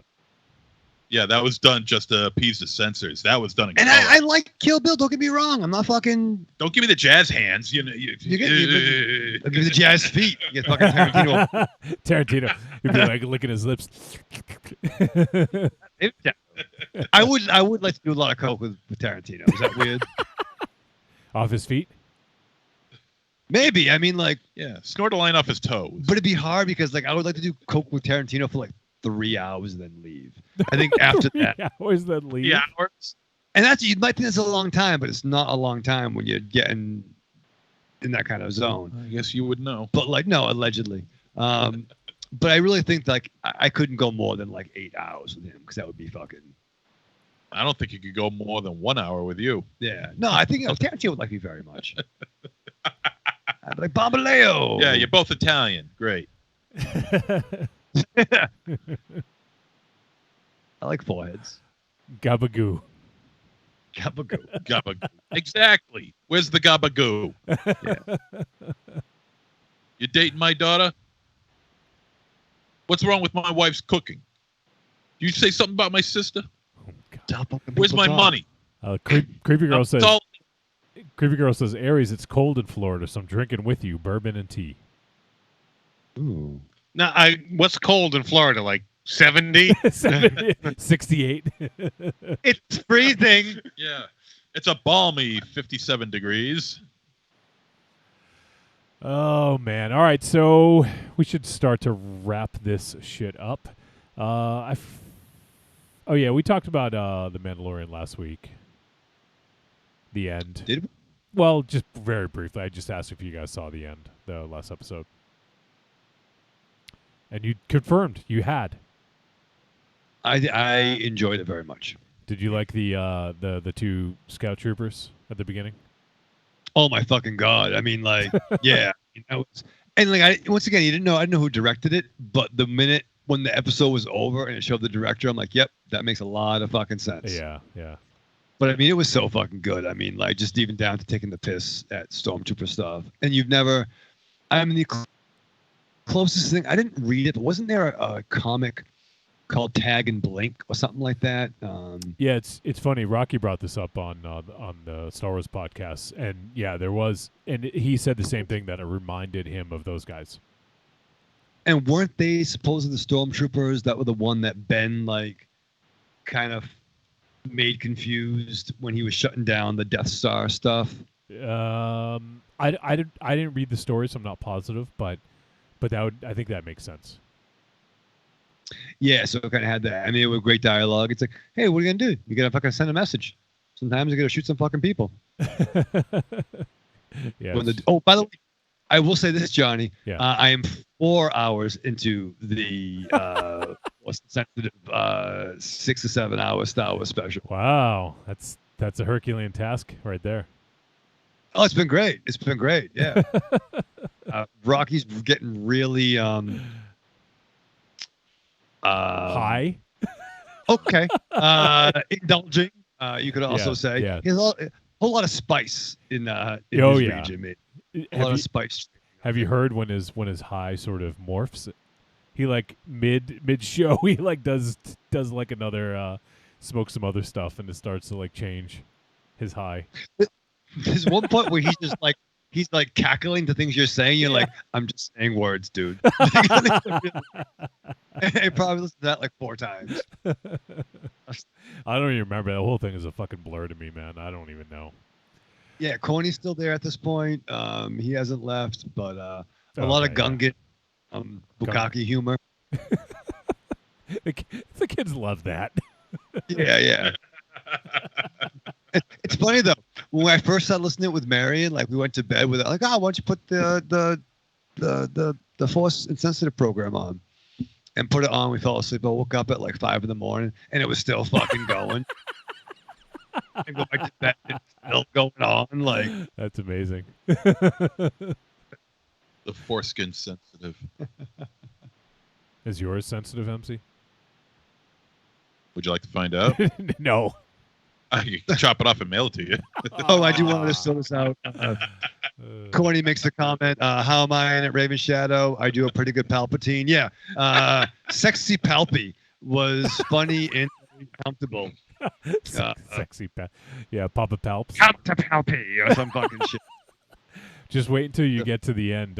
Yeah, that was done just to appease the censors. That was done in And color. I like Kill Bill. Don't get me wrong. I'm not fucking... Don't give me the jazz hands. You know, I'll give you the jazz feet. You get fucking Tarantino. Tarantino. He'd be like licking his lips. I would like to do a lot of coke with Tarantino. Is that weird? Off his feet? Maybe. I mean, like, yeah, snort a line off his toes. but it'd be hard because, like, I would like to do coke with Tarantino for like 3 hours and then leave. I think after that, Hours that leave. Yeah, hours. and that's, you might think that's a long time, but it's not a long time when you're getting in that kind of zone. I guess you would know. But like, no, allegedly. But I really think like I couldn't go more than like 8 hours with him because that would be fucking. I don't think you could go more than 1 hour with you. Yeah. No, I think Tarantino would like me very much. I'd be like Bambaleo. Yeah, you're both Italian. Great. I like foreheads. Gabagoo. Gabagoo. Gabagoo. Exactly. Where's the gabagoo? You dating my daughter? What's wrong with my wife's cooking? Do you say something about my sister? Oh, God. Stop fucking Where's people my talk. money? Creepy Girl says, All- Creepy Girl says, Aries, it's cold in Florida, so I'm drinking with you bourbon and tea. Ooh. Now, what's cold in Florida? Like 70? 68. It's freezing. Yeah. It's a balmy 57 degrees. Oh, man. All right, so we should start to wrap this shit up. Oh, yeah, we talked about The Mandalorian last week. The end. Did we? Well, just very briefly. I just asked if you guys saw the end, the last episode. And you confirmed you had. I enjoyed it very much. Did you like the two scout troopers at the beginning? Oh my fucking god! I mean, like, yeah, you know, and like, once again, I didn't know who directed it, but the minute when the episode was over and it showed the director, I'm like, yep, that makes a lot of fucking sense. Yeah, yeah. But I mean, it was so fucking good. I mean, like, just even down to taking the piss at Stormtrooper stuff, and I mean, the closest thing, I didn't read it, but wasn't there a comic called Tag and Blink or something like that. Yeah, it's funny. Rocky brought this up on the Star Wars podcast, and yeah, there was, and he said the same thing, that it reminded him of those guys. And weren't they supposedly the stormtroopers that were the one that Ben like kind of made confused when he was shutting down the Death Star stuff? I didn't read the story, so I'm not positive, but I think that makes sense. Yeah, so it kind of had that. I mean, it was great dialogue. It's like, hey, what are you gonna do? You gotta fucking send a message. Sometimes you gotta shoot some fucking people. Yeah. By the way, I will say this, Johnny. Yeah. I am 4 hours into the what's the sensitive 6 to 7 hour Star Wars special. Wow, that's a Herculean task right there. Oh, it's been great. It's been great. Yeah. Rocky's getting really high. Okay. Indulging. You could also say. Yeah. He has a whole lot of spice in his region, mate. A lot of spice. Have you heard when his high sort of morphs? He like mid show he like does like another smoke some other stuff, and it starts to like change his high. There's one point where he's like cackling to things you're saying. You're like, I'm just saying words, dude. I probably listened to that like 4 times. I don't even remember. The whole thing is a fucking blur to me, man. I don't even know. Yeah, Corny's still there at this point. He hasn't left, but a lot of Gungan, Bukkake humor. The kids love that. Yeah. It's funny though. When I first started listening to it with Marion, like we went to bed with it, like, why don't you put the Force Insensitive program on? And put it on. We fell asleep. I woke up at like 5 in the morning, and it was still fucking going. I go back to bed. It's still going on. Like, that's amazing. The foreskin sensitive. Is yours sensitive, MC? Would you like to find out? No. You can chop it off and mail it to you. Oh, I do want to fill this out. Corny makes a comment. How am I in at Raven Shadow? I do a pretty good Palpatine. Yeah. Sexy Palpy was funny and comfortable. Sexy yeah, Papa Palps. Come to Palpy or some fucking shit. Just wait until you get to the end.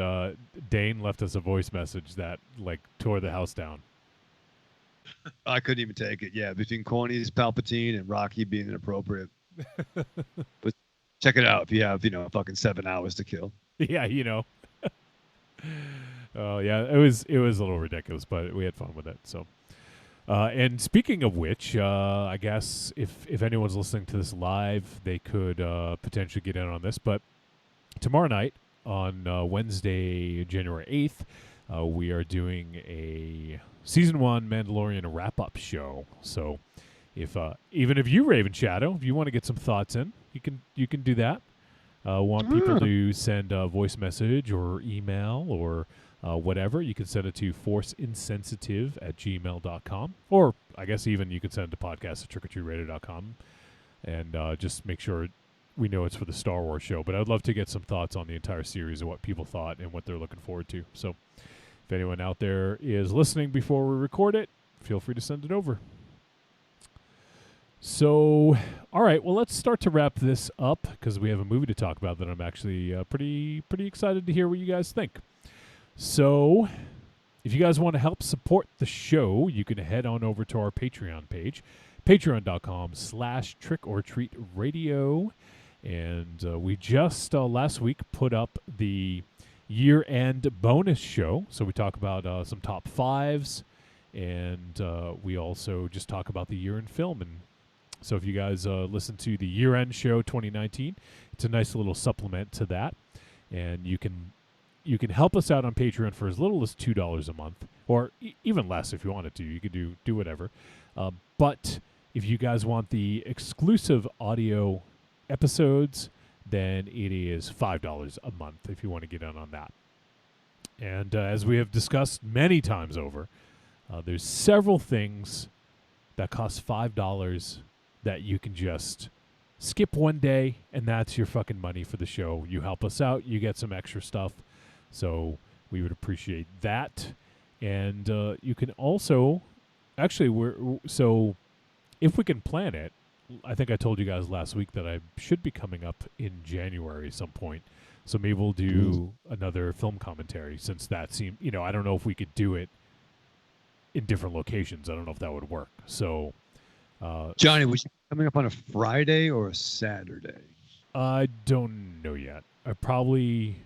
Dane left us a voice message that like tore the house down. I couldn't even take it. Yeah, between Corny's Palpatine and Rocky being inappropriate. But check it out if you have, fucking 7 hours to kill. Yeah, Oh yeah, it was a little ridiculous, but we had fun with it. So, and speaking of which, I guess if anyone's listening to this live, they could potentially get in on this. But tomorrow night on Wednesday, January 8th, we are doing a Season 1 Mandalorian wrap-up show. So even if you, Raven Shadow, if you want to get some thoughts in, you can do that. Want people to send a voice message or email or whatever, you can send it to forceinsensitive@gmail.com. Or I guess even you can send it to podcast@trickortreatradio.com. And just make sure we know it's for the Star Wars show. But I'd love to get some thoughts on the entire series and what people thought and what they're looking forward to. So if anyone out there is listening before we record it, feel free to send it over. So, all right, well, let's start to wrap this up because we have a movie to talk about that I'm actually pretty excited to hear what you guys think. So, if you guys want to help support the show, you can head on over to our Patreon page, patreon.com/trickortreatradio. And we just last week put up the year-end bonus show. So we talk about some top fives, and we also just talk about the year in film. And so if you guys listen to the year-end show 2019, it's a nice little supplement to that. And you can help us out on Patreon for as little as $2 a month, or even less if you wanted to. You could do whatever. But if you guys want the exclusive audio episodes, then it is $5 a month if you want to get in on that. And as we have discussed many times over, there's several things that cost $5 that you can just skip one day, and that's your fucking money for the show. You help us out, you get some extra stuff, so we would appreciate that. And you can also Actually, so if we can plan it, I think I told you guys last week that I should be coming up in January at some point. So maybe we'll do another film commentary since that seemed, I don't know if we could do it in different locations. I don't know if that would work. So, Johnny, was you coming up on a Friday or a Saturday? I don't know yet. Probably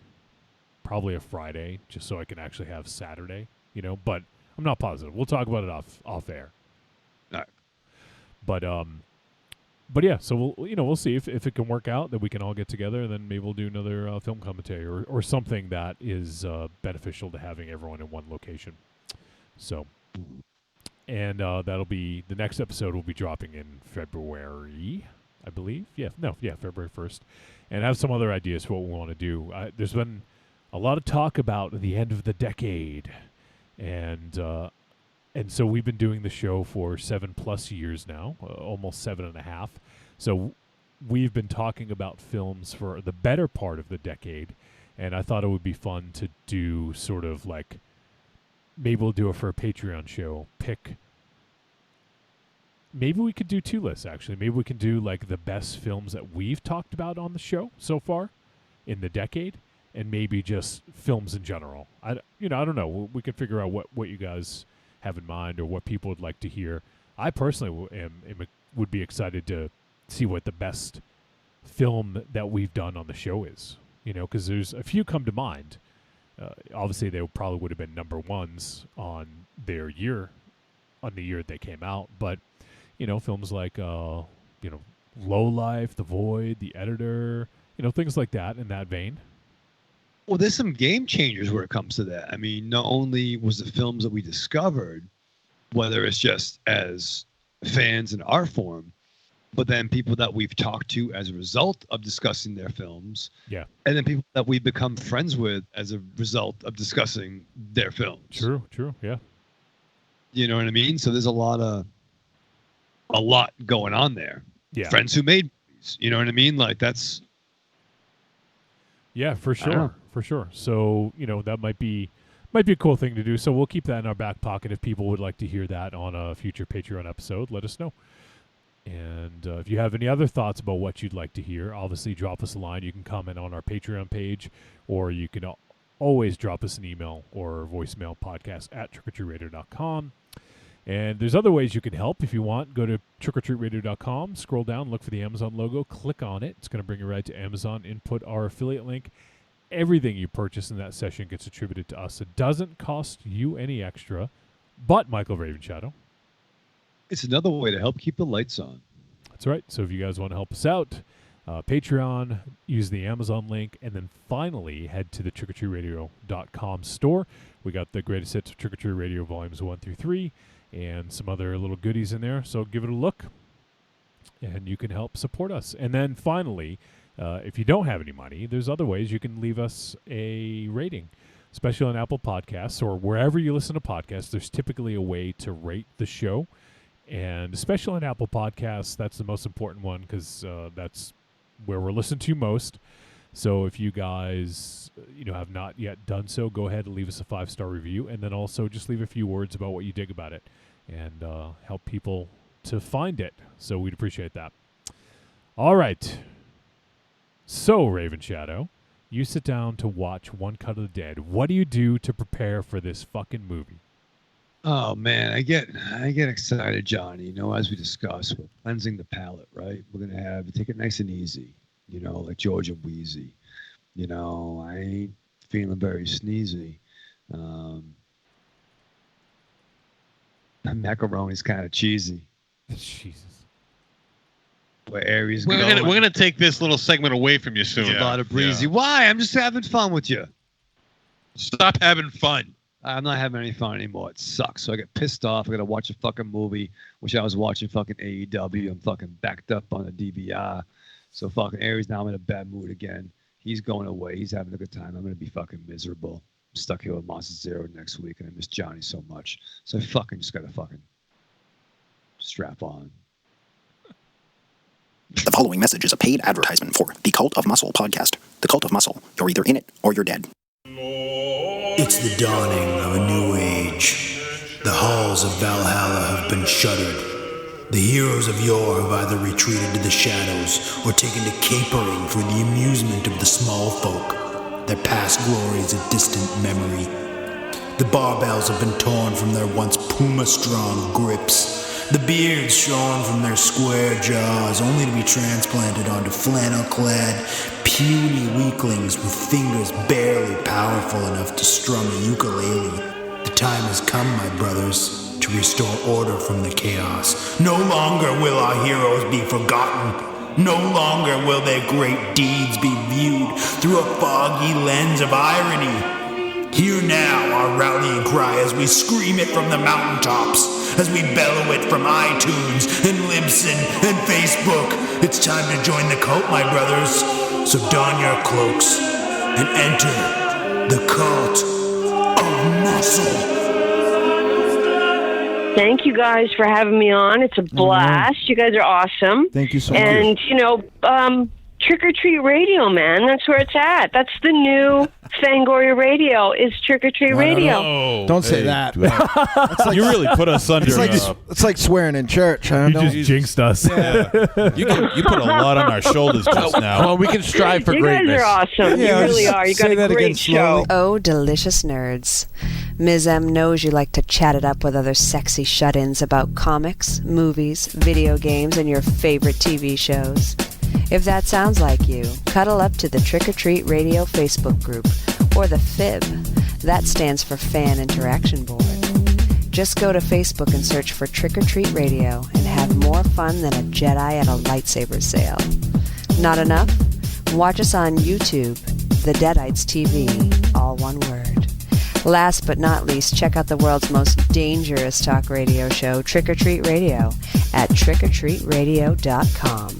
a Friday, just so I can actually have Saturday, but I'm not positive. We'll talk about it off air. All right. But yeah, so we'll see if it can work out that we can all get together, and then maybe we'll do another film commentary or something that is beneficial to having everyone in one location. So, and that'll be the next episode will be dropping in February, I believe. February 1st, and have some other ideas for what we want to do. There's been a lot of talk about the end of the decade, and so we've been doing the show for 7+ years now, almost 7.5. So we've been talking about films for the better part of the decade, and I thought it would be fun to do sort of like, maybe we'll do it for a Patreon show. Maybe we could do 2 lists, actually. Maybe we can do like the best films that we've talked about on the show so far in the decade, and maybe just films in general. I don't know. We can figure out what you guys have in mind or what people would like to hear. I personally would be excited to see what the best film that we've done on the show is, because there's a few come to mind. Obviously, they probably would have been number ones on their year, on the year they came out. But, films like, Low Life, The Void, The Editor, things like that in that vein. Well, there's some game changers where it comes to that. I mean, not only was the films that we discovered, whether it's just as fans in our form, but then people that we've talked to as a result of discussing their films. Yeah. And then people that we've become friends with as a result of discussing their films. True, yeah. You know what I mean? So there's a lot going on there. Yeah. Friends who made movies. You know what I mean? Like that's... Yeah, for sure. So, that might be a cool thing to do. So we'll keep that in our back pocket. If people would like to hear that on a future Patreon episode, let us know. And if you have any other thoughts about what you'd like to hear, obviously drop us a line. You can comment on our Patreon page, or you can always drop us an email or voicemail, podcast@trickortreatradio.com. And there's other ways you can help if you want. Go to trickortreatradio.com, scroll down, look for the Amazon logo, click on it. It's going to bring you right to Amazon. Input our affiliate link. Everything you purchase in that session gets attributed to us. It doesn't cost you any extra, but Michael Ravenshadow. It's another way to help keep the lights on. That's right. So if you guys want to help us out, Patreon, use the Amazon link, and then finally head to the trickortreatradio.com store. We got the greatest hits of Trick or Treat Radio volumes 1 through 3 and some other little goodies in there. So give it a look, and you can help support us. And then finally, if you don't have any money, there's other ways you can leave us a rating, especially on Apple Podcasts or wherever you listen to podcasts. There's typically a way to rate the show, and especially on Apple Podcasts, that's the most important one because that's where we're listened to most. So if you guys have not yet done so, go ahead and leave us a 5-star review, and then also just leave a few words about what you dig about it and help people to find it. So we'd appreciate that. All right. So, Raven Shadow, you sit down to watch One Cut of the Dead. What do you do to prepare for this fucking movie? Oh man, I get excited, Johnny. As we discussed, we're cleansing the palate, right? We're gonna take it nice and easy, like Georgia Wheezy. I ain't feeling very sneezy. Macaroni's kind of cheesy. Jesus. Where Aries We're gonna take this little segment away from you soon. A lot of breezy. Why? I'm just having fun with you. Stop having fun. I'm not having any fun anymore. It sucks. So I get pissed off. I got to watch a fucking movie. Wish I was watching fucking AEW. I'm fucking backed up on a DVR. So fucking Aries now I'm in a bad mood again. He's going away. He's having a good time. I'm going to be fucking miserable. I'm stuck here with Monster Zero next week, and I miss Johnny so much. So I fucking just got to fucking strap on. The following message is a paid advertisement for The Cult of Muscle podcast. The Cult of Muscle. You're either in it or you're dead. It's the dawning of a new age. The halls of Valhalla have been shuttered. The heroes of yore have either retreated to the shadows or taken to capering for the amusement of the small folk, their past glories a distant memory. The barbells have been torn from their once puma-strong grips, the beards shorn from their square jaws, only to be transplanted onto flannel-clad, puny weaklings with fingers barely powerful enough to strum a ukulele. The time has come, my brothers, to restore order from the chaos. No longer will our heroes be forgotten. No longer will their great deeds be viewed through a foggy lens of irony. Hear now our rallying cry as we scream it from the mountaintops, as we bellow it from iTunes and Libsyn and Facebook. It's time to join the cult, my brothers. So don your cloaks and enter the cult of muscle. Thank you guys for having me on. It's a blast. You guys are awesome. Thank you so much. And, Trick or Treat Radio, man. That's where it's at. That's the new Fangoria Radio is Trick or Treat Radio. No. Don't say that. It's like, you really put us under. It's like swearing in church. I don't know. You just jinxed us. Yeah. you put a lot on our shoulders just now. Well, we can strive for you greatness. You guys are awesome. Yeah, you really are. You got a great show. Oh, delicious nerds. Ms. M knows you like to chat it up with other sexy shut-ins about comics, movies, video games, and your favorite TV shows. If that sounds like you, cuddle up to the Trick or Treat Radio Facebook group, or the FIB. That stands for Fan Interaction Board. Just go to Facebook and search for Trick or Treat Radio and have more fun than a Jedi at a lightsaber sale. Not enough? Watch us on YouTube, The Deadites TV, all one word. Last but not least, check out the world's most dangerous talk radio show, Trick or Treat Radio, at trickortreatradio.com.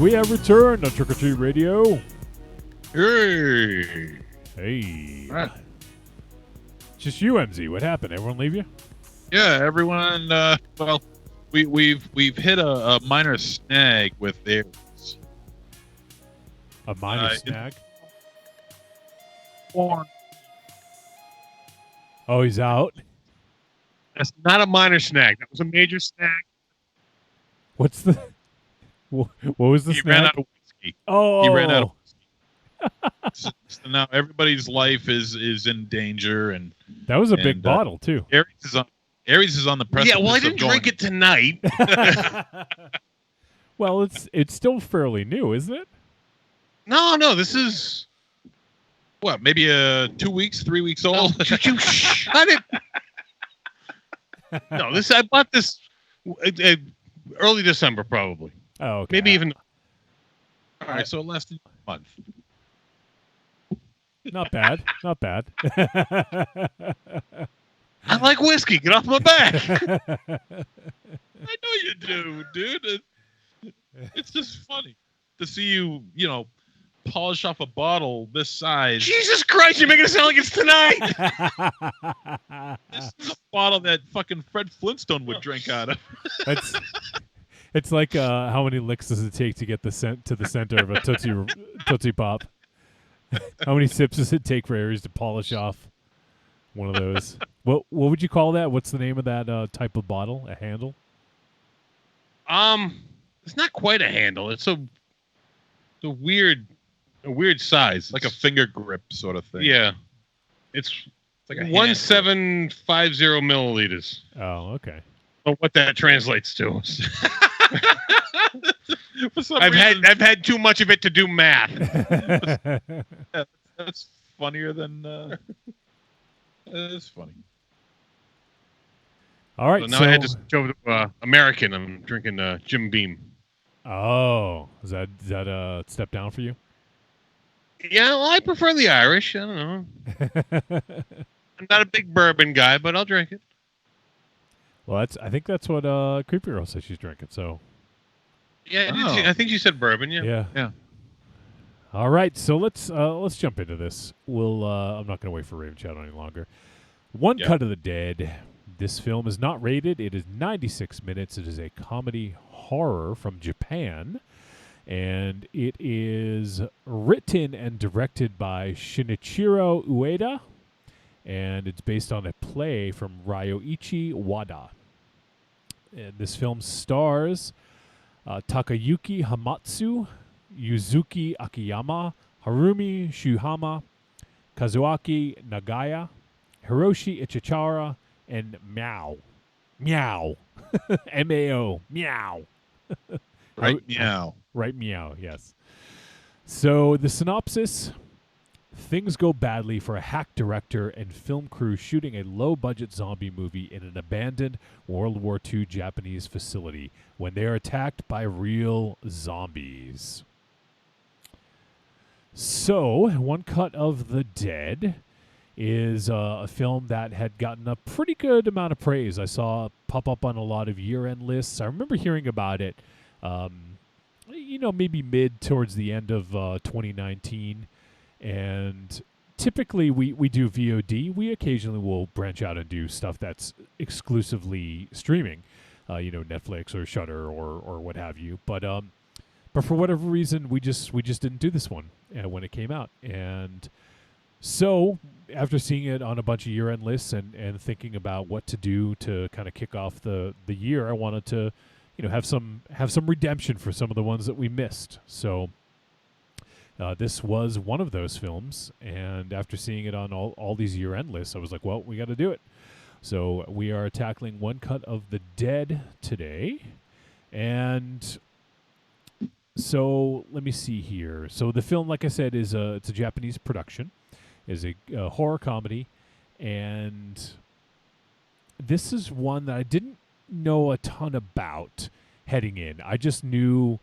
We have returned on Trick or Treat Radio. Hey. Hey. Right. Just you, MZ. What happened? Everyone leave you? Yeah, everyone. We've hit a minor snag with theirs. A minor snag? Oh, he's out? That's not a minor snag. That was a major snag. What's the... What was the snag? He ran out of whiskey. Oh. He ran out of whiskey. So now everybody's life is in danger. And that was a big bottle, too. Aries is on the precipice. Yeah, well, I didn't drink it tonight. Well, it's still fairly new, isn't it? No, this is what, maybe 2 weeks, 3 weeks old. Oh, you shut it. No, I bought this early December, probably. Oh, okay. Maybe even. All right, so less than a month. Not bad. Not bad. I like whiskey. Get off my back. I know you do, dude. It's just funny to see you, polish off a bottle this size. Jesus Christ, you're making it sound like it's tonight. This is a bottle that fucking Fred Flintstone would drink out of. It's like how many licks does it take to get the center of a Tootsie Pop? How many sips does it take for Aries to polish off one of those? What would you call that? What's the name of that type of bottle? A handle? It's not quite a handle. It's a weird size. Like a finger grip sort of thing. Yeah. It's like a 1750 milliliters. Oh, okay. But what that translates to. I've had too much of it to do math. That's funnier than. It's funny. All right. So now I had to go to American. I'm drinking Jim Beam. Oh, is that a step down for you? Yeah, well, I prefer the Irish. I don't know. I'm not a big bourbon guy, but I'll drink it. Well, I think that's what Creepy Girl says she's drinking. So. Yeah, I think she said bourbon. Yeah. Yeah. All right, so let's jump into this. I'm not going to wait for Raven Shadow any longer. One Cut of the Dead. This film is not rated. It is 96 minutes. It is a comedy horror from Japan, and it is written and directed by Shinichiro Ueda, and it's based on a play from Ryoichi Wada. And this film stars Takayuki Hamatsu, Yuzuki Akiyama, Harumi Shuhama, Kazuaki Nagaya, Hiroshi Ichichara, and Meow. M-A-O. Meow. Right, meow. Right, meow, yes. So the synopsis: things go badly for a hack director and film crew shooting a low-budget zombie movie in an abandoned World War II Japanese facility when they are attacked by real zombies. So, One Cut of the Dead is a film that had gotten a pretty good amount of praise. I saw it pop up on a lot of year-end lists. I remember hearing about it, maybe mid towards the end of 2019. And typically we do VOD. We occasionally will branch out and do stuff that's exclusively streaming, Netflix or Shudder or what have you. But for whatever reason, we just didn't do this one when it came out. And so after seeing it on a bunch of year-end lists and thinking about what to do to kind of kick off the year, I wanted to, have some redemption for some of the ones that we missed. So this was one of those films, and after seeing it on all these year-end lists, I was like, well, we got to do it. So we are tackling One Cut of the Dead today, and so let me see here. So the film, like I said, it's a Japanese production, is a horror comedy, and this is one that I didn't know a ton about heading in. I just knew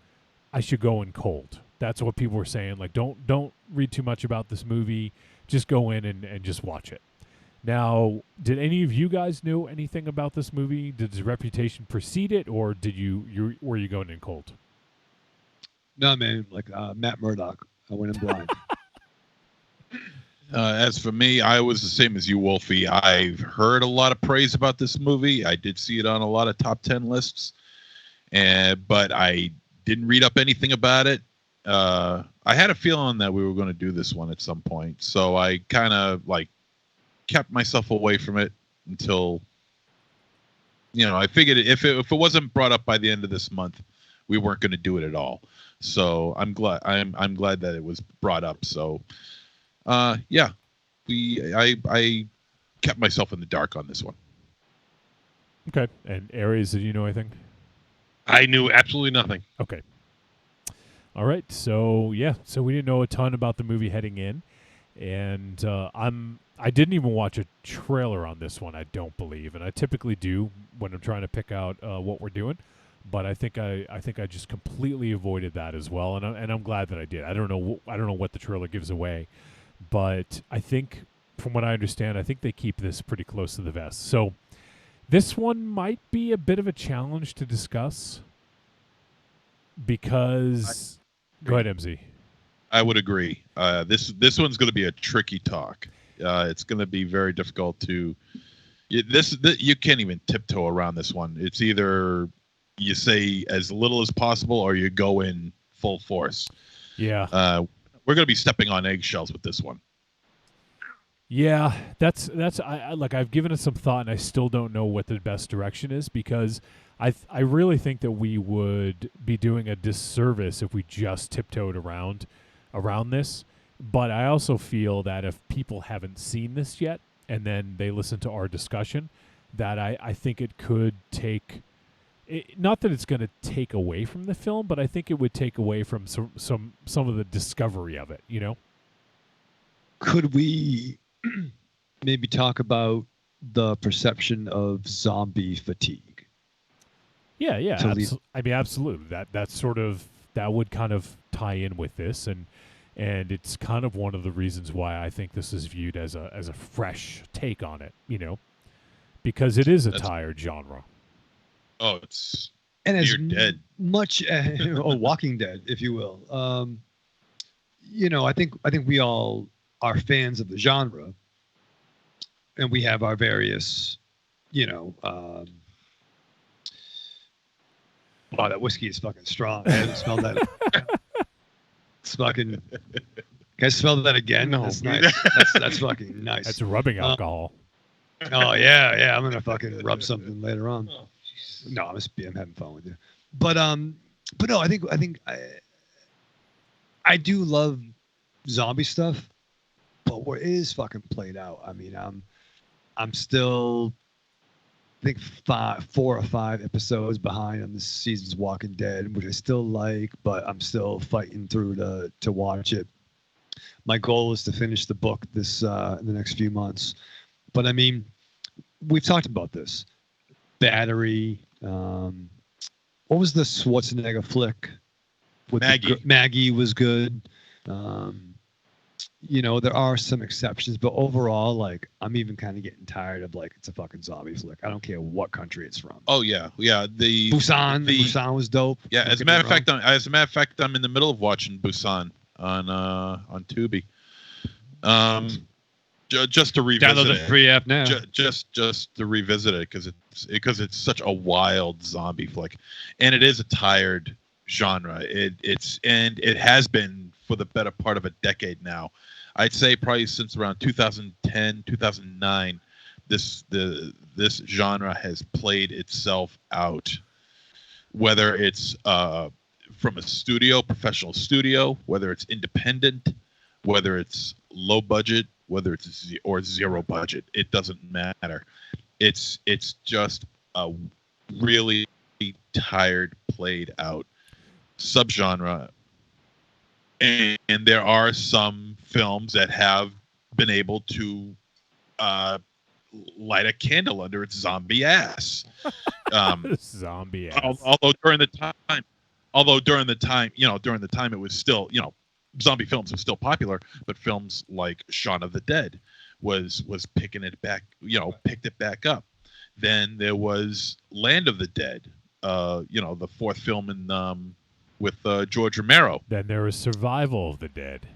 I should go in cold. That's what people were saying. Like, don't read too much about this movie. Just go in and just watch it. Now, did any of you guys know anything about this movie? Did its reputation precede it, or were you going in cold? No, man. Like Matt Murdock. I went in blind. As for me, I was the same as you, Wolfie. I've heard a lot of praise about this movie. I did see it on a lot of top 10 lists, but I didn't read up anything about it. I had a feeling that we were going to do this one at some point, so I kind of kept myself away from it until I figured if it wasn't brought up by the end of this month, we weren't going to do it at all. So I'm glad that it was brought up. So I kept myself in the dark on this one. Okay. And Aries, did you know anything? I knew absolutely nothing. Okay. All right. So we didn't know a ton about the movie heading in, and I didn't even watch a trailer on this one, I don't believe, and I typically do when I'm trying to pick out what we're doing. But I think I just completely avoided that as well, and I'm glad that I did. I don't know what the trailer gives away, but I think, from what I understand, I think they keep this pretty close to the vest. So this one might be a bit of a challenge to discuss because... Go ahead, MZ. I would agree. This one's going to be a tricky talk. It's going to be very difficult to... You can't even tiptoe around this one. It's either you say as little as possible or you go in full force. Yeah. We're going to be stepping on eggshells with this one. Yeah, that's I've given it some thought, and I still don't know what the best direction is, because I really think that we would be doing a disservice if we just tiptoed around this. But I also feel that if people haven't seen this yet and then they listen to our discussion, that I think it could take not that it's going to take away from the film, but I think it would take away from some of the discovery of it, you know? Could we maybe talk about the perception of zombie fatigue? Yeah. I mean, absolutely. That would kind of tie in with this, and it's kind of one of the reasons why I think this is viewed as a fresh take on it, you know, because it is a tired genre. Oh, it's and you're dead. Much Walking Dead, if you will. You know, I think we all are fans of the genre, and we have our various, you know. Wow, that whiskey is fucking strong. I haven't smelled that. It's fucking. Can I smell that again? No, that's nice. That's fucking nice. That's rubbing alcohol. Oh yeah. I'm gonna fucking rub something later on. No, I'm having fun with you. But no, I think I do love zombie stuff, but where it is fucking played out. I mean, I'm still, I think 4 or 5 episodes behind on this season's Walking Dead, which I still like, but I'm still fighting through to watch it. My goal is to finish the book this in the next few months. But I mean, we've talked about this. Battery. What was the Schwarzenegger flick? With Maggie. Maggie was good. You know, there are some exceptions, but overall, like, I'm even kind of getting tired of, like, it's a fucking zombie flick. I don't care what country it's from. Oh yeah. The Busan was dope. Yeah, as a matter of fact, I'm in the middle of watching Busan on Tubi. Just to revisit download the free app now. Just to revisit it because it's such a wild zombie flick, and it is a tired genre. It has been for the better part of a decade now. I'd say probably since around 2010, 2009, this genre has played itself out. Whether it's from a professional studio, whether it's independent, whether it's low budget, whether it's or zero budget, it doesn't matter. It's just a really tired, played out subgenre. And there are some films that have been able to light a candle under its zombie ass. Zombie ass. Although during the time, it was still, zombie films were still popular, but films like Shaun of the Dead was picking it back, picked it back up. Then there was Land of the Dead, the 4th film with George Romero. Then there was Survival of the Dead.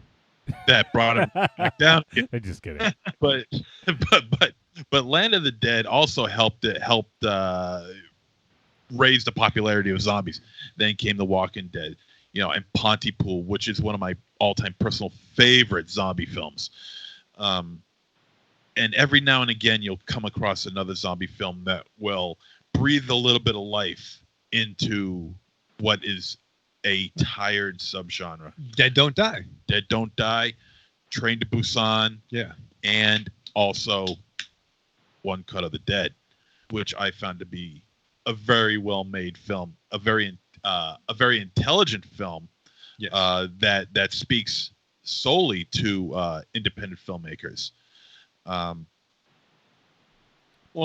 That brought him back down. I'm just kidding. But Land of the Dead also helped raise the popularity of zombies. Then came The Walking Dead, and Pontypool, which is one of my all-time personal favorite zombie films. And every now and again, you'll come across another zombie film that will breathe a little bit of life into what is a tired subgenre. Dead Don't Die. Dead Don't Die, Train to Busan. Yeah. And also One Cut of the Dead, which I found to be a very well-made film, a very intelligent film. Yes. That speaks solely to independent filmmakers. Well,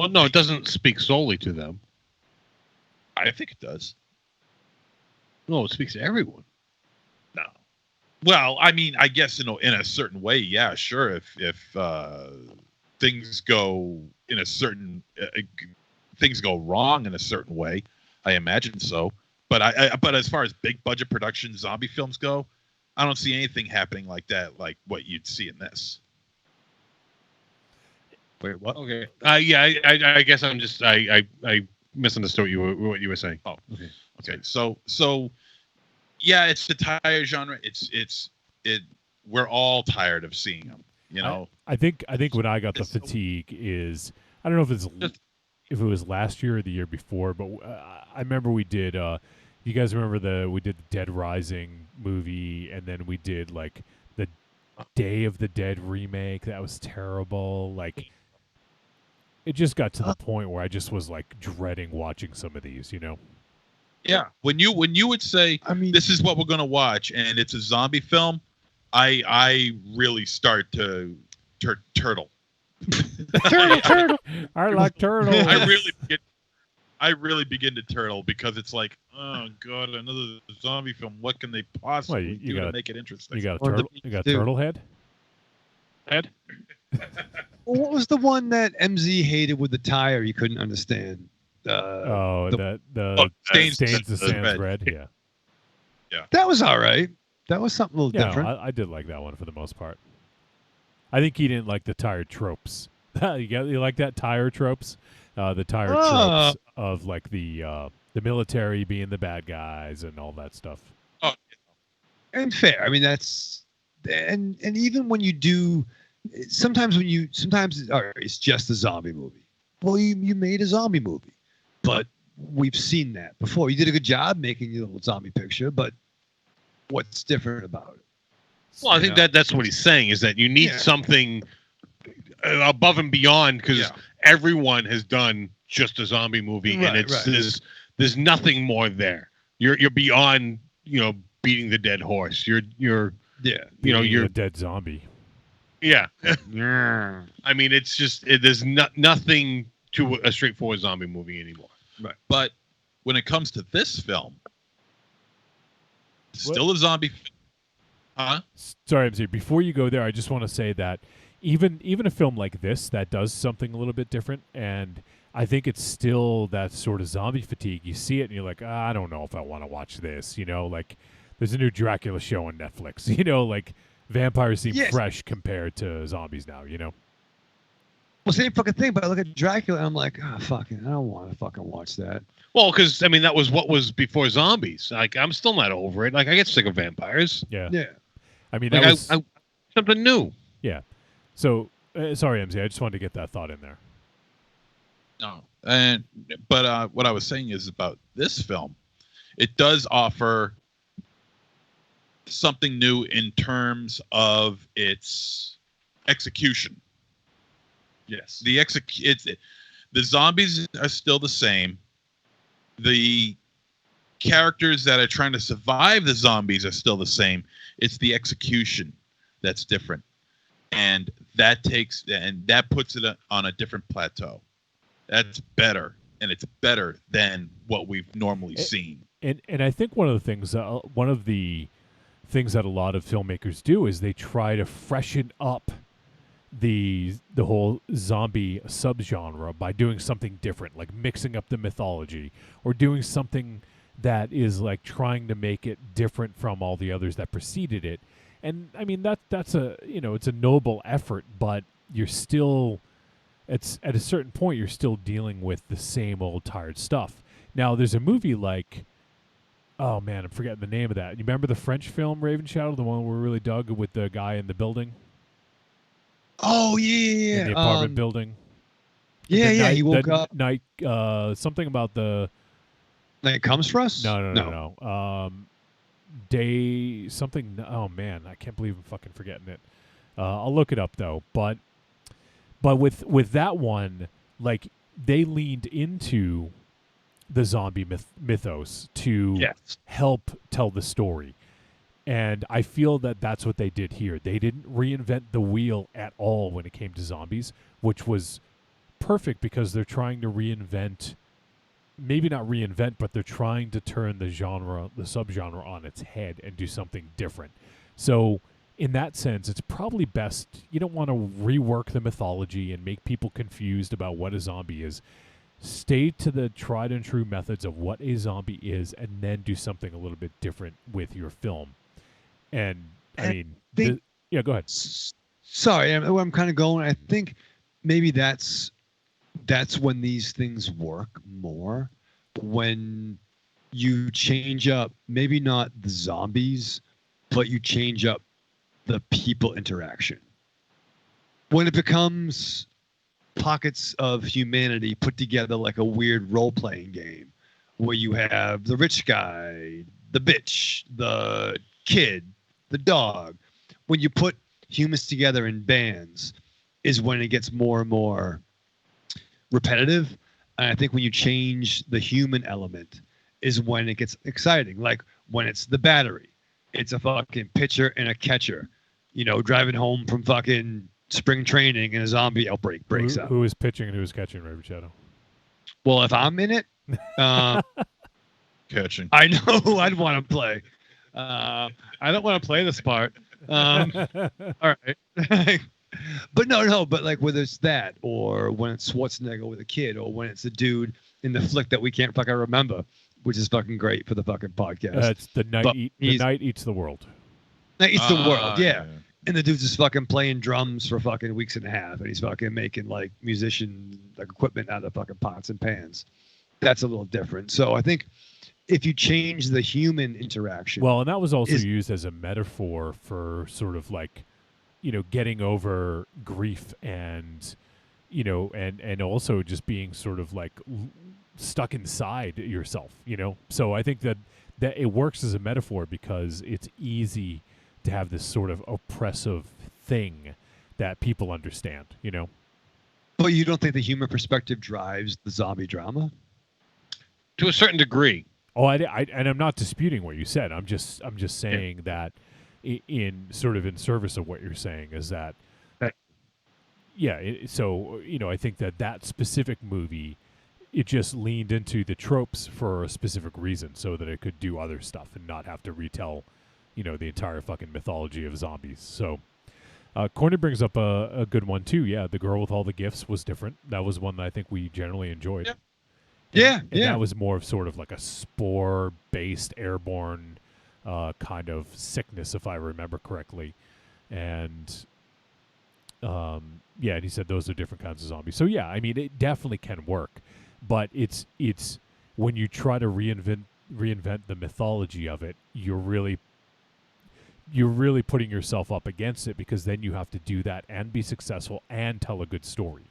no, it doesn't speak solely to them. I think it does. No, it speaks to everyone. No. Well, I mean, I guess in a certain way, yeah, sure. If things go in a certain things go wrong in a certain way, I imagine so. But but as far as big budget production zombie films go, I don't see anything happening like that, like what you'd see in this. Wait, what? Okay. Yeah, I guess I'm just I misunderstood what you were saying. Oh, okay. So yeah, it's the tire genre. It. We're all tired of seeing them. You know. I think when I got the fatigue is, I don't know if it was last year or the year before, but I remember we did. You guys remember we did the Dead Rising movie, and then we did like the Day of the Dead remake. That was terrible. Like, it just got to the point where I just was like dreading watching some of these. You know. Yeah. When you would say, I mean, this is what we're gonna watch, and it's a zombie film, I really start to turtle. turtle. I like turtle. I really begin to turtle because it's like, oh god, another zombie film. What can they possibly do to make it interesting? You got a turtle. You got turtle head. Head. What was the one that MZ hated with the tire? He couldn't understand. The stains the sands red. Yeah. Yeah. That was all right. That was something a little different. I did like that one for the most part. I think he didn't like the tire tropes. You like that tire tropes? The tire tropes of like the military being the bad guys and all that stuff. Oh, and fair. I mean, that's and even when you do, sometimes all right, it's just a zombie movie. Well, you made a zombie movie, but we've seen that before. You did a good job making your little zombie picture, but what's different about it? Well, I think that's what he's saying, is that you need something above and beyond, because everyone has done just a zombie movie, and it's there's nothing more there. You're beyond, beating the dead horse. You're you're a dead zombie. Yeah. I mean, it's just there's nothing to a straightforward zombie movie anymore. Right. But when it comes to this film, still a zombie. Huh? Sorry, MZ. Before you go there, I just want to say that even a film like this that does something a little bit different, and I think it's still that sort of zombie fatigue. You see it and you're like, I don't know if I want to watch this. Like there's a new Dracula show on Netflix. Like vampires seem fresh compared to zombies now. Well, same fucking thing. But I look at Dracula and I'm like, fucking, I don't want to fucking watch that. Well, because I mean that was what was before zombies. Like I'm still not over it. Like I get sick of vampires. Yeah. Yeah. I mean, like, that was something new. Yeah. So sorry, MZ. I just wanted to get that thought in there. No, but what I was saying is about this film, it does offer something new in terms of its execution. Yes, the zombies are still the same. The characters that are trying to survive the zombies are still the same. It's the execution that's different, and that puts it on a different plateau. That's better, and it's better than what we've normally seen. And I think one of the things that a lot of filmmakers do is they try to freshen up the whole zombie subgenre by doing something different, like mixing up the mythology or doing something that is like trying to make it different from all the others that preceded it. And I mean that's a it's a noble effort, but you're still at a certain point you're still dealing with the same old tired stuff. Now there's a movie like, oh man, I'm forgetting the name of that. You remember the French film Raven Shadow, the one we really dug with the guy in the building? Oh yeah, in the apartment building. Yeah, he woke up. Night, something about the night comes for us. No. Day something. Oh man, I can't believe I'm fucking forgetting it. I'll look it up though. But with that one, like they leaned into the zombie mythos to help tell the story. And I feel that that's what they did here. They didn't reinvent the wheel at all when it came to zombies, which was perfect because they're trying to reinvent, maybe not reinvent, but they're trying to turn the subgenre on its head and do something different. So in that sense, it's probably best, you don't want to rework the mythology and make people confused about what a zombie is. Stay to the tried and true methods of what a zombie is, and then do something a little bit different with your film. And I mean, yeah, go ahead. Sorry, I'm kind of going. I think maybe that's when these things work more, when you change up, maybe not the zombies, but you change up the people interaction. When it becomes pockets of humanity put together like a weird role-playing game, where you have the rich guy, the bitch, the kid, the dog. When you put humans together in bands is when it gets more and more repetitive. And I think when you change the human element is when it gets exciting. Like when it's the battery, it's a fucking pitcher and a catcher, driving home from fucking spring training and a zombie outbreak breaks out. Who is pitching and who is catching, Raven Shadow? Well, if I'm in it, catching. I know I'd want to play. I don't want to play this part. All right. But but like whether it's that, or when it's Schwarzenegger with a kid, or when it's a dude in the flick that we can't fucking remember, which is fucking great for the fucking podcast. It's the night eats the world. Night eats the world, yeah. And the dude's just fucking playing drums for fucking weeks and a half, and he's fucking making like musician like equipment out of fucking pots and pans. That's a little different. So I think if you change the human interaction, well, and that was also used as a metaphor for sort of like, getting over grief and, and also just being sort of like stuck inside yourself, So I think that it works as a metaphor because it's easy to have this sort of oppressive thing that people understand, But you don't think the human perspective drives the zombie drama? To a certain degree. Oh, and I'm not disputing what you said. I'm just saying that in sort of in service of what you're saying is that, so I think that specific movie, it just leaned into the tropes for a specific reason, so that it could do other stuff and not have to retell, the entire fucking mythology of zombies. So, Corny brings up a good one too. Yeah, the girl with all the gifts was different. That was one that I think we generally enjoyed. Yep. And that was more of sort of like a spore-based airborne kind of sickness, if I remember correctly. And and he said those are different kinds of zombies. So yeah, I mean, it definitely can work, but it's when you try to reinvent the mythology of it, you're really putting yourself up against it, because then you have to do that and be successful and tell a good story.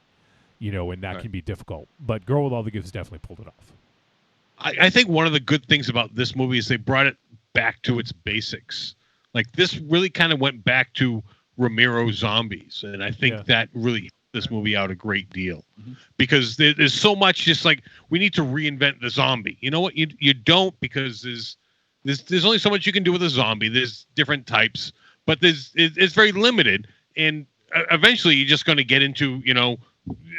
And that can be difficult. But Girl with All the Gifts definitely pulled it off. I think one of the good things about this movie is they brought it back to its basics. Like, this really kind of went back to Romero zombies. And I think that really helped this movie out a great deal. Mm-hmm. Because there's so much just like, we need to reinvent the zombie. You know what? You don't, because there's only so much you can do with a zombie. There's different types. But it's very limited. And eventually you're just going to get into,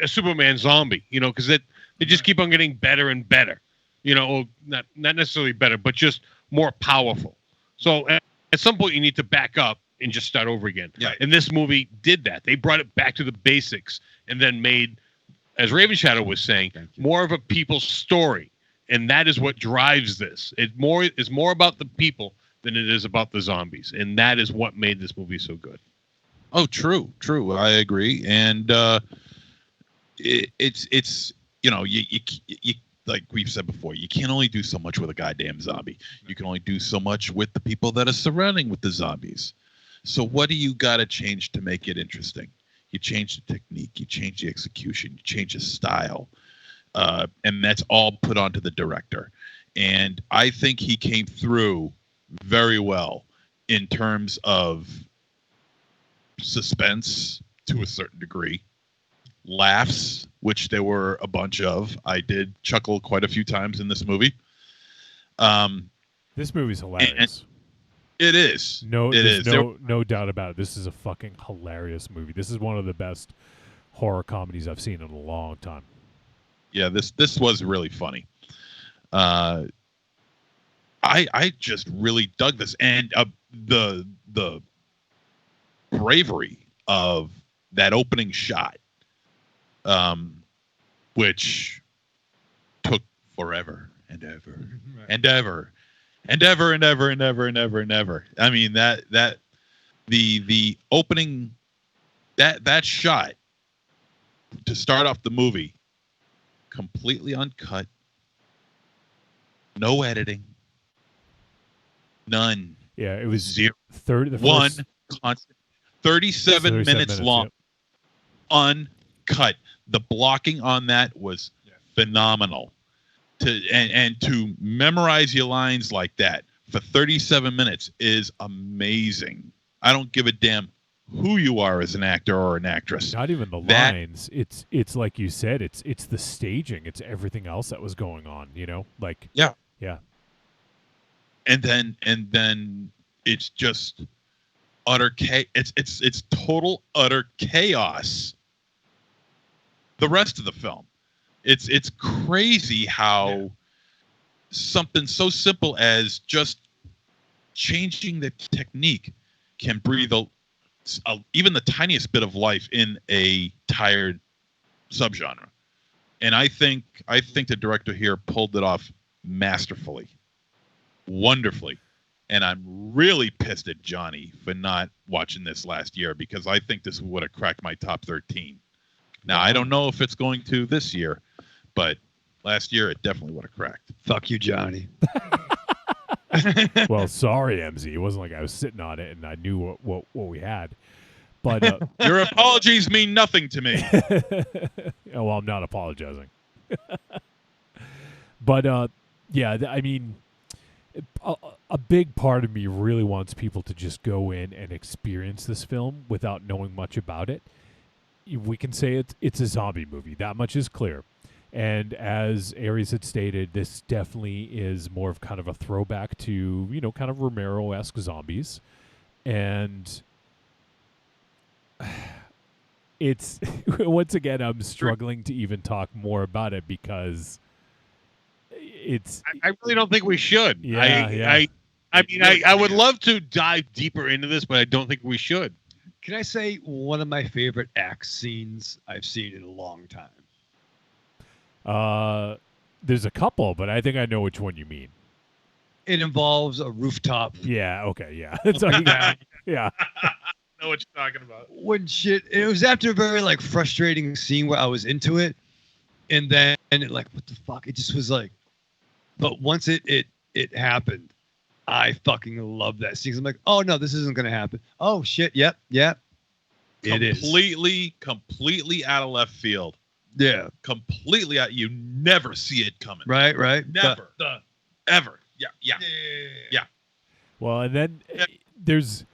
a Superman zombie, because they just keep on getting better and better, not necessarily better, but just more powerful. So at some point you need to back up and just start over again. Yeah. And this movie did that. They brought it back to the basics and then made, as Raven Shadow was saying, more of a people's story. And that is what drives this. It's more about the people than it is about the zombies. And that is what made this movie so good. Oh, true. I agree. And, it's you like we've said before, you can't only do so much with a goddamn zombie. You can only do so much with the people that are surrounding with the zombies. So what do you got to change to make it interesting? You change the technique, you change the execution, you change the style, and that's all put onto the director. And I think he came through very well in terms of suspense to a certain degree. Laughs, which there were a bunch of. I did chuckle quite a few times in this movie. This movie's hilarious. It is. No doubt about it. This is a fucking hilarious movie. This is one of the best horror comedies I've seen in a long time. Yeah, this was really funny. I just really dug this, and the bravery of that opening shot, which took forever and ever and ever and ever and ever and ever and ever and ever. I mean that the opening that shot to start off the movie, completely uncut, no editing, none. Yeah, it was zero. 37 minutes long, yep. uncut. The blocking on that was phenomenal. To memorize your lines like that for 37 minutes is amazing. I don't give a damn who you are as an actor or an actress. Not even the lines. It's like you said. It's the staging. It's everything else that was going on. Like yeah. And then it's just utter it's total utter chaos. The rest of the film, it's crazy how something so simple as just changing the technique can breathe even the tiniest bit of life in a tired subgenre. And I think the director here pulled it off masterfully, wonderfully. And I'm really pissed at Johnny for not watching this last year, because I think this would have cracked my top 13. Now, I don't know if it's going to this year, but last year it definitely would have cracked. Fuck you, Johnny. Well, sorry, MZ. It wasn't like I was sitting on it and I knew what we had. But your apologies mean nothing to me. Oh, well, I'm not apologizing. But yeah, I mean, a big part of me really wants people to just go in and experience this film without knowing much about it. We can say it's a zombie movie. That much is clear. And as Aries had stated, this definitely is more of kind of a throwback to, kind of Romero-esque zombies. And it's, once again, I'm struggling to even talk more about it because it's... I really don't think we should. Yeah, I would love to dive deeper into this, but I don't think we should. Can I say one of my favorite act scenes I've seen in a long time? There's a couple, but I think I know which one you mean. It involves a rooftop. Yeah. Okay. Yeah. It's like, yeah. I know what you're talking about. It was after a very frustrating scene where I was into it, and then what the fuck? It just was like, but once it happened, I fucking love that scene. I'm like, oh no, this isn't gonna happen. Oh shit, yep. It is completely out of left field. Yeah, completely out. You never see it coming. Right. Never, ever. Yeah. Well, and then there's,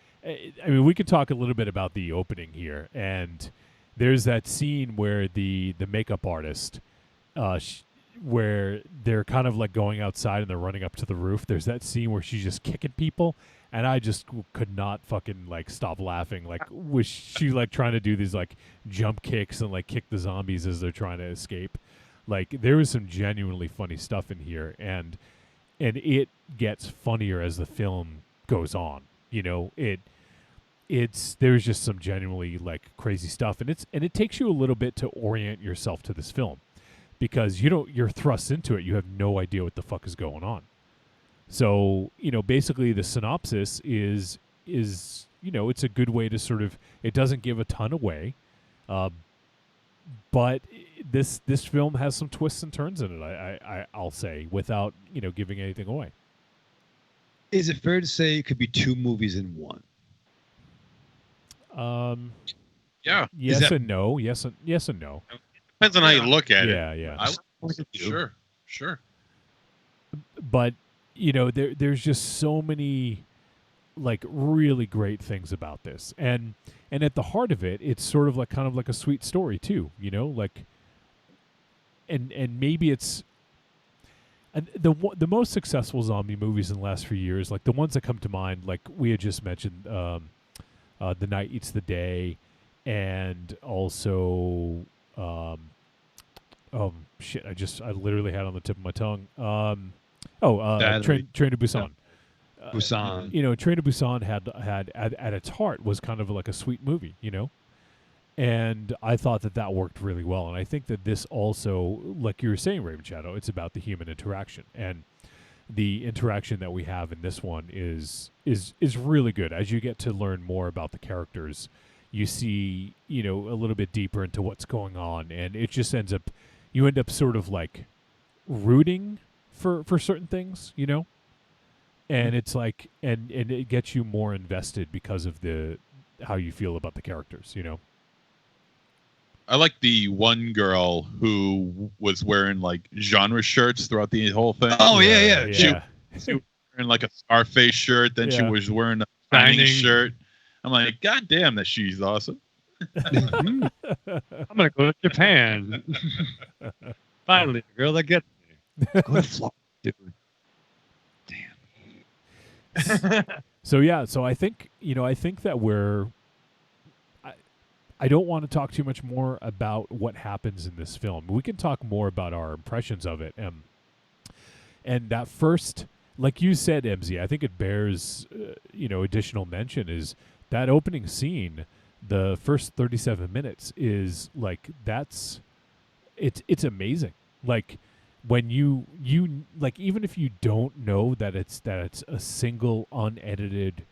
we could talk a little bit about the opening here, and there's that scene where the makeup artist, where they're kind of going outside and they're running up to the roof. There's that scene where she's just kicking people, and I just could not fucking stop laughing. Was she trying to do these jump kicks and kick the zombies as they're trying to escape? There was some genuinely funny stuff in here, and it gets funnier as the film goes on. There's just some genuinely crazy stuff, and it takes you a little bit to orient yourself to this film, because you're thrust into it. You have no idea what the fuck is going on. So, basically the synopsis is it's a good way to sort of, it doesn't give a ton away, but this film has some twists and turns in it, I'll say, without, giving anything away. Is it fair to say it could be two movies in one? Yeah. Yes and no. Yes and no. Depends on how you look at it. Yeah. Sure. But there's just so many really great things about this, and at the heart of it, it's sort of kind of a sweet story too. And maybe it's the most successful zombie movies in the last few years, the ones that come to mind, we had just mentioned, The Night Eats the Day, and also oh shit, I literally had it on the tip of my tongue. Train to Busan. Busan. Train to Busan had at its heart was kind of like a sweet movie, and I thought that worked really well. And I think that this also, like you were saying, Raven Shadow, it's about the human interaction, and the interaction that we have in this one is really good. As you get to learn more about the characters, you see, a little bit deeper into what's going on, and it just you end up sort of like rooting for certain things, and it's like, and it gets you more invested because of how you feel about the characters, I like the one girl who was wearing like genre shirts throughout the whole thing. Oh yeah. She was wearing like a Scarface shirt, then she was wearing a Shining shirt. I'm like, God damn, that she's awesome. I'm gonna go to Japan. Finally, a girl that gets me. Go to Florida, dude. Damn. So I think that I don't want to talk too much more about what happens in this film. We can talk more about our impressions of it. And that first, like you said, MZ, I think it bears, additional mention is that opening scene, the first 37 minutes is like, it's amazing. Like when you like, even if you don't know that it's a single unedited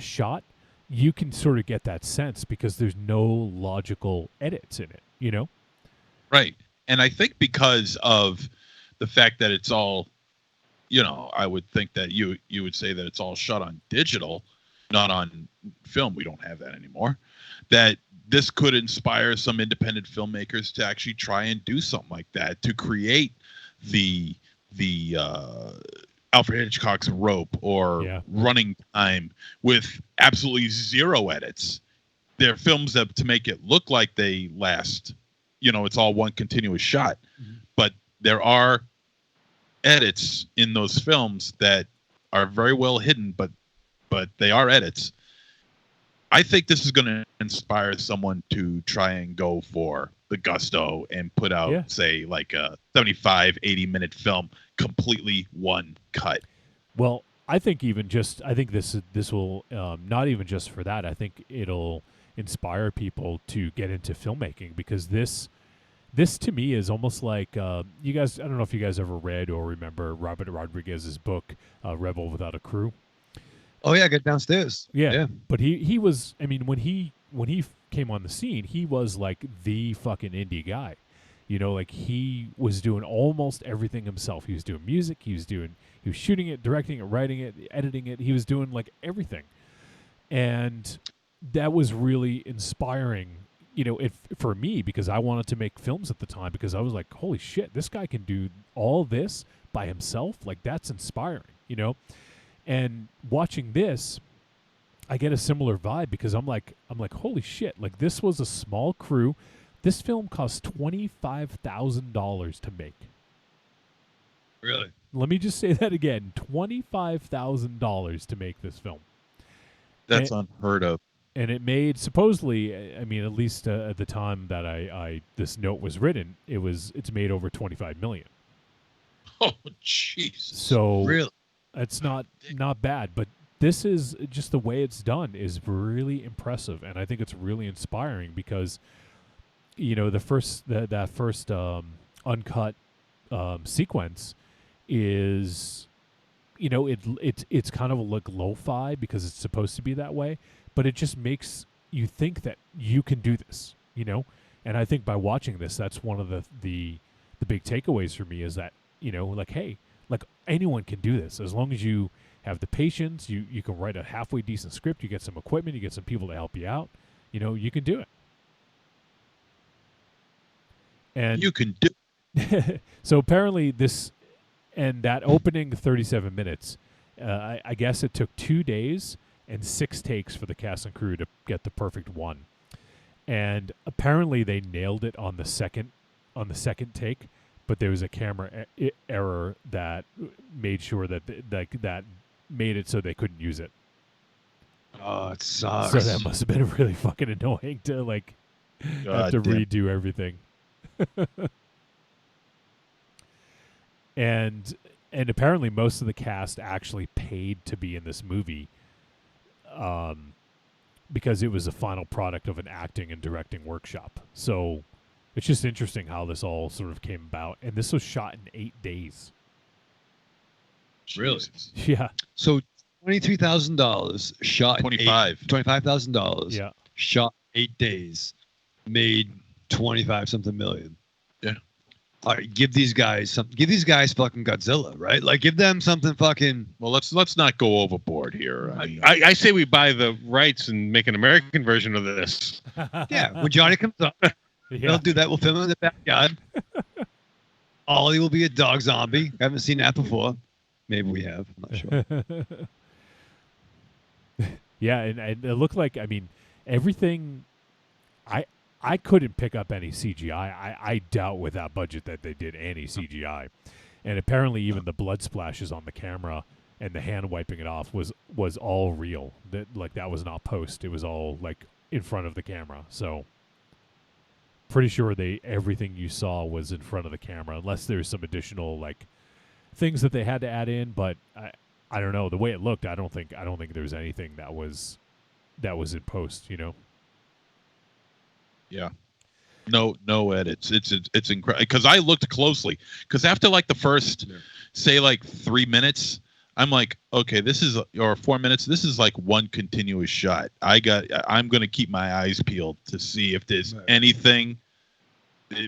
shot, you can sort of get that sense because there's no logical edits in it, Right. And I think because of the fact that it's all, I would think that you would say that it's all shot on digital, not on film. We don't have that anymore. That this could inspire some independent filmmakers to actually try and do something like that, to create the Alfred Hitchcock's Rope or Running Time with absolutely zero edits. They're films that to make it look like they last, it's all one continuous shot. Mm-hmm. But there are edits in those films that are very well hidden, but they are edits. I think this is going to inspire someone to try and go for the gusto and put out, say, like a 75, 80-minute film, completely one cut. Well, I think this will not even just for that. I think it'll inspire people to get into filmmaking, because this to me is almost like you guys. I don't know if you guys ever read or remember Robert Rodriguez's book Rebel Without a Crew. Oh yeah, get downstairs. Yeah. But he was. I mean, when he came on the scene, he was like the fucking indie guy. Like he was doing almost everything himself. He was doing music. He was shooting it, directing it, writing it, editing it. He was doing like everything, and that was really inspiring. For me, because I wanted to make films at the time, because I was like, holy shit, this guy can do all this by himself. Like, that's inspiring. And watching this, I get a similar vibe, because I'm like, holy shit! Like, this was a small crew. This film cost $25,000 to make. Really? Let me just say that again: $25,000 to make this film. That's unheard of. And it made, supposedly, I mean, at least at the time that this note was written, it's made over $25 million. Oh, Jesus! So really, it's not bad, but this is just the way it's done is really impressive, and I think it's really inspiring, because that first uncut sequence is it's kind of like lo-fi, because it's supposed to be that way, but it just makes you think that you can do this, and I think by watching this, that's one of the big takeaways for me, is that like, hey, like, anyone can do this as long as you have the patience. You can write a halfway decent script, you get some equipment, you get some people to help you out, you can do it. And you can do. So apparently that opening 37 minutes, I guess it took 2 days and 6 takes for the cast and crew to get the perfect one. And apparently they nailed it on the second take, but there was a camera error that made sure that that made it so they couldn't use it. Oh, it sucks. So that must have been really fucking annoying to have to redo everything. And And apparently most of the cast actually paid to be in this movie because it was a final product of an acting and directing workshop. So it's just interesting how this all sort of came about. And this was shot in 8 days. Really? Yeah. So $23,000 shot. $25,000. Yeah. Shot 8 days, made 25 something million. Yeah. All right, give these guys fucking Godzilla, right? Like, give them something fucking. Well, let's not go overboard here. I say we buy the rights and make an American version of this. Yeah, when Johnny comes up, they'll do that. We'll film him in the backyard. Ollie will be a dog zombie. Haven't seen that before. Maybe we have. I'm not sure. Yeah, and it looked like, I mean, everything. I couldn't pick up any CGI. I doubt with that budget that they did any CGI. And apparently even the blood splashes on the camera and the hand wiping it off was all real. That was not post. It was all like in front of the camera. So pretty sure everything you saw was in front of the camera, unless there's some additional like things that they had to add in, but I don't know. The way it looked, I don't think there's anything that was in post, you know. Yeah. No edits. It's incredible because I looked closely because after like the first say like 3 minutes, I'm like, okay, or 4 minutes. This is like one continuous shot. I'm going to keep my eyes peeled to see if there's anything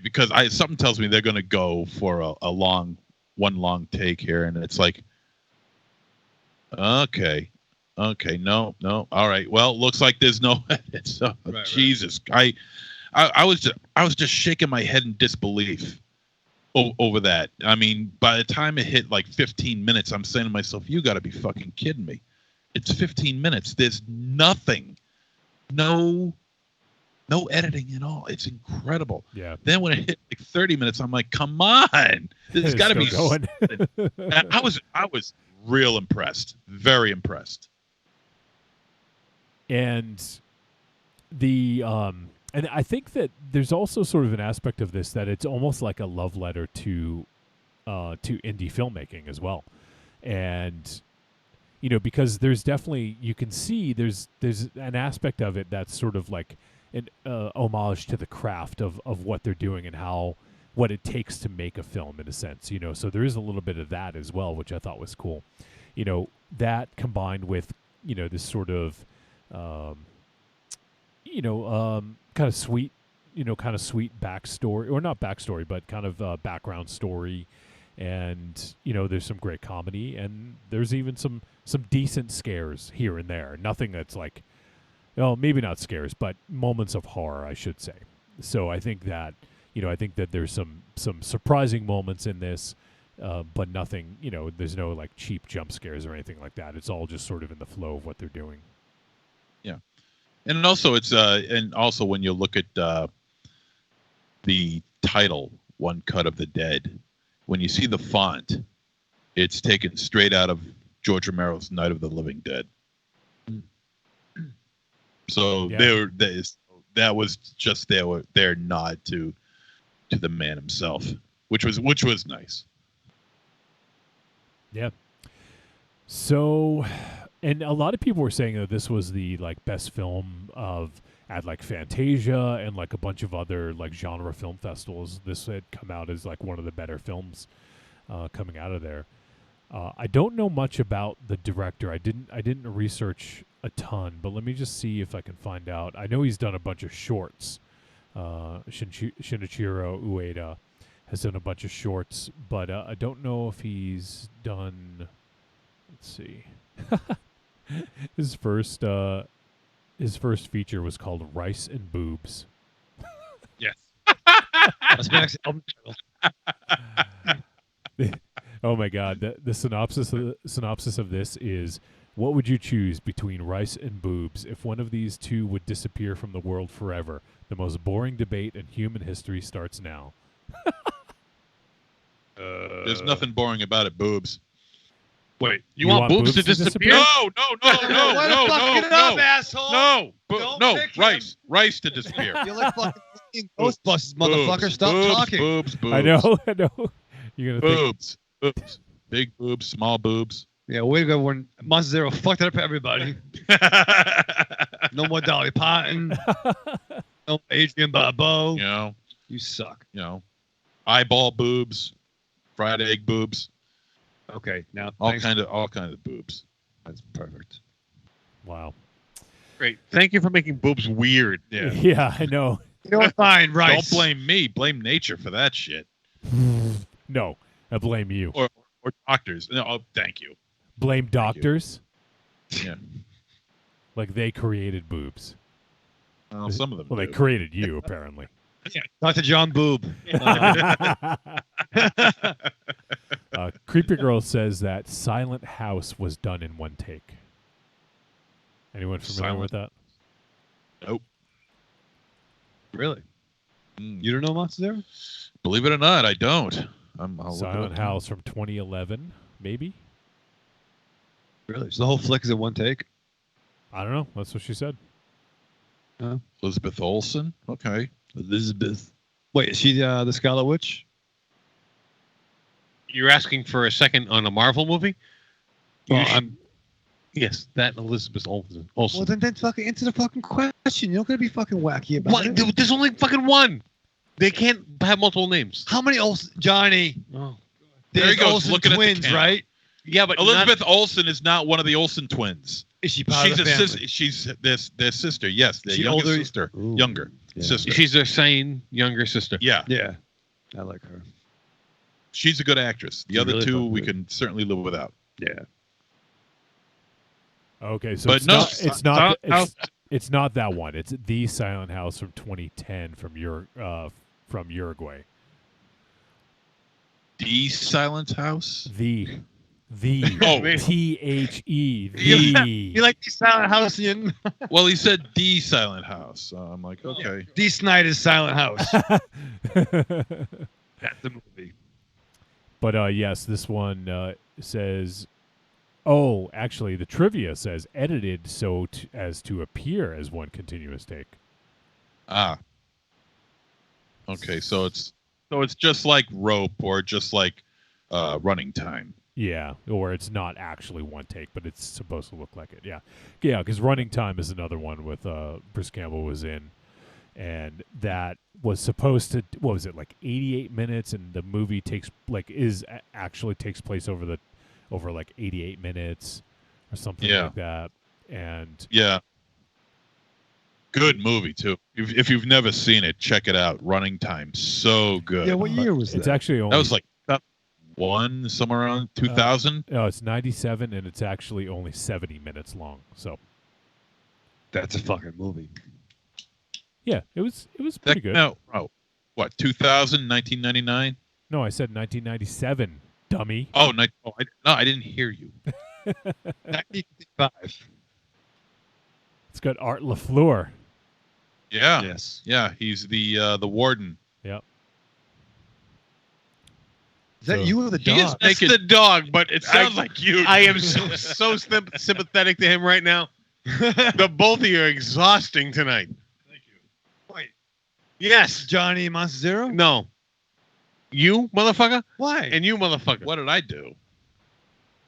because something tells me they're going to go for one long take here. And it's like, okay. No. All right. Well, looks like there's no edits. Oh, Jesus. Right. I was just shaking my head in disbelief over that. I mean, by the time it hit like 15 minutes, I'm saying to myself, you got to be fucking kidding me. It's 15 minutes. There's nothing. No editing at all. It's incredible. Yeah. Then when it hit like 30 minutes, I'm like, come on. There's got to be going. I was real impressed. Very impressed. And and I think that there's also sort of an aspect of this that it's almost like a love letter to indie filmmaking as well. And you know, because there's definitely, you can see there's an aspect of it that's sort of like an homage to the craft of what they're doing and what it takes to make a film in a sense, you know. So there is a little bit of that as well, which I thought was cool. You know, that combined with, you know, this sort of kind of sweet backstory, or not backstory, but kind of background story. And, you know, there's some great comedy, and there's even some decent scares here and there. Nothing that's like, well, maybe not scares, but moments of horror, I should say. So I think that, you know, there's some surprising moments in this, but nothing, you know, there's no like cheap jump scares or anything like that. It's all just sort of in the flow of what they're doing. Yeah. And also when you look at the title, One Cut of the Dead, when you see the font, it's taken straight out of George Romero's Night of the Living Dead. So that was just their nod to the man himself, which was nice. Yeah. So, and a lot of people were saying that this was the like best film at like Fantasia and like a bunch of other like genre film festivals. This had come out as like one of the better films coming out of there. I don't know much about the director. I didn't research a ton, but let me just see if I can find out. I know he's done a bunch of shorts. Shinichiro Ueda has done a bunch of shorts, but I don't know if he's done. Let's see. His first feature was called Rice and Boobs. Yes. That's my next album title. Oh my God! The synopsis of this is: what would you choose between rice and boobs? If one of these two would disappear from the world forever, the most boring debate in human history starts now. There's nothing boring about it, boobs. Wait, you want boobs to disappear? No, asshole. No, rice to disappear. You're like fucking Ghostbusters, motherfucker. Stop talking. Boobs. I know. You're gonna boobs. Big boobs, small boobs. Yeah, way to go when Monster Zero fucked it up for everybody. No more Dolly Parton. No Adrian Barbeau. You know, You suck. you know, eyeball boobs, fried egg boobs, Okay, now all thanks. kind of boobs. That's perfect. Wow. Great. Thank you for making boobs weird. Yeah. Yeah, I know. You know what? Fine, right. Don't blame me. Blame nature for that shit. No, I blame you. Or doctors. No, oh, thank you. Blame doctors. Yeah. Like they created boobs. Well, some of them. Well, they do. created you, apparently. Yeah, Dr. John Boob. Creepy Girl says that Silent House was done in one take. Anyone familiar with that? Nope. Really? You don't know Monster Zero? Believe it or not, I don't. I'll look it Silent up. House from 2011, maybe? Really? So the whole flick is in one take? I don't know. That's what she said. Elizabeth Olsen. Okay. Elizabeth. Wait, is she the Scarlet Witch? You're asking for a second on a Marvel movie? Well, Yes, that Elizabeth Olsen. Well, then fucking answer the fucking question. You're not gonna be fucking wacky about What? it. There's only fucking one. They can't have multiple names. How many Olsen? Johnny. Oh. There he There's goes, Olsen looking at the twins, camera. right? Yeah, but Elizabeth Olsen is not one of the Olsen twins. Is she part She's of the a family? sister. She's their sister. Yes, their She younger older? sister. Ooh. Younger sister. she's their sane younger sister. Yeah, Yeah. I like her. she's a good actress. The She's other really two fucking we good. can certainly live without. Yeah. Okay, so But it's no, not. It's not. Silent It's, House- it's not that one. It's the Silent House from 2010 from Uruguay. The Silent House. The Oh. THE. You The. like the Silent Houseian? Well, he said the Silent House. So I'm like, okay. D. Snyder's Silent House. That's the movie. But yes, this one says. Oh, actually, the trivia says edited as to appear as one continuous take. Ah. Okay, so it's just like rope or just like running time. Yeah, or it's not actually one take, but it's supposed to look like it. Yeah, yeah, because Running Time is another one with Bruce Campbell was in, and that was supposed to. What was it, like 88 minutes? And the movie takes place over like 88 minutes or something like that. And Yeah. Good movie too. If you've never seen it, check it out. Running Time, so good. Yeah, what year was that? it's actually only That was like one somewhere around 2000. no, it's 97, and it's actually only 70 minutes long. So That's a fucking movie. yeah, it was pretty good. No, what 2000, 1999? No, I said 1997, dummy. Oh, I didn't hear you. 1955. It's got Art LaFleur. Yeah. Yes. Yeah, he's the warden. Yep. Is that So- you or the He is dog? That's the dog, but It sounds like you. I am so sympathetic to him right now. The both of you are exhausting tonight. Thank you. Wait, Yes. Johnny Monster Zero? No. You, motherfucker? Why? And you, motherfucker. What did I do?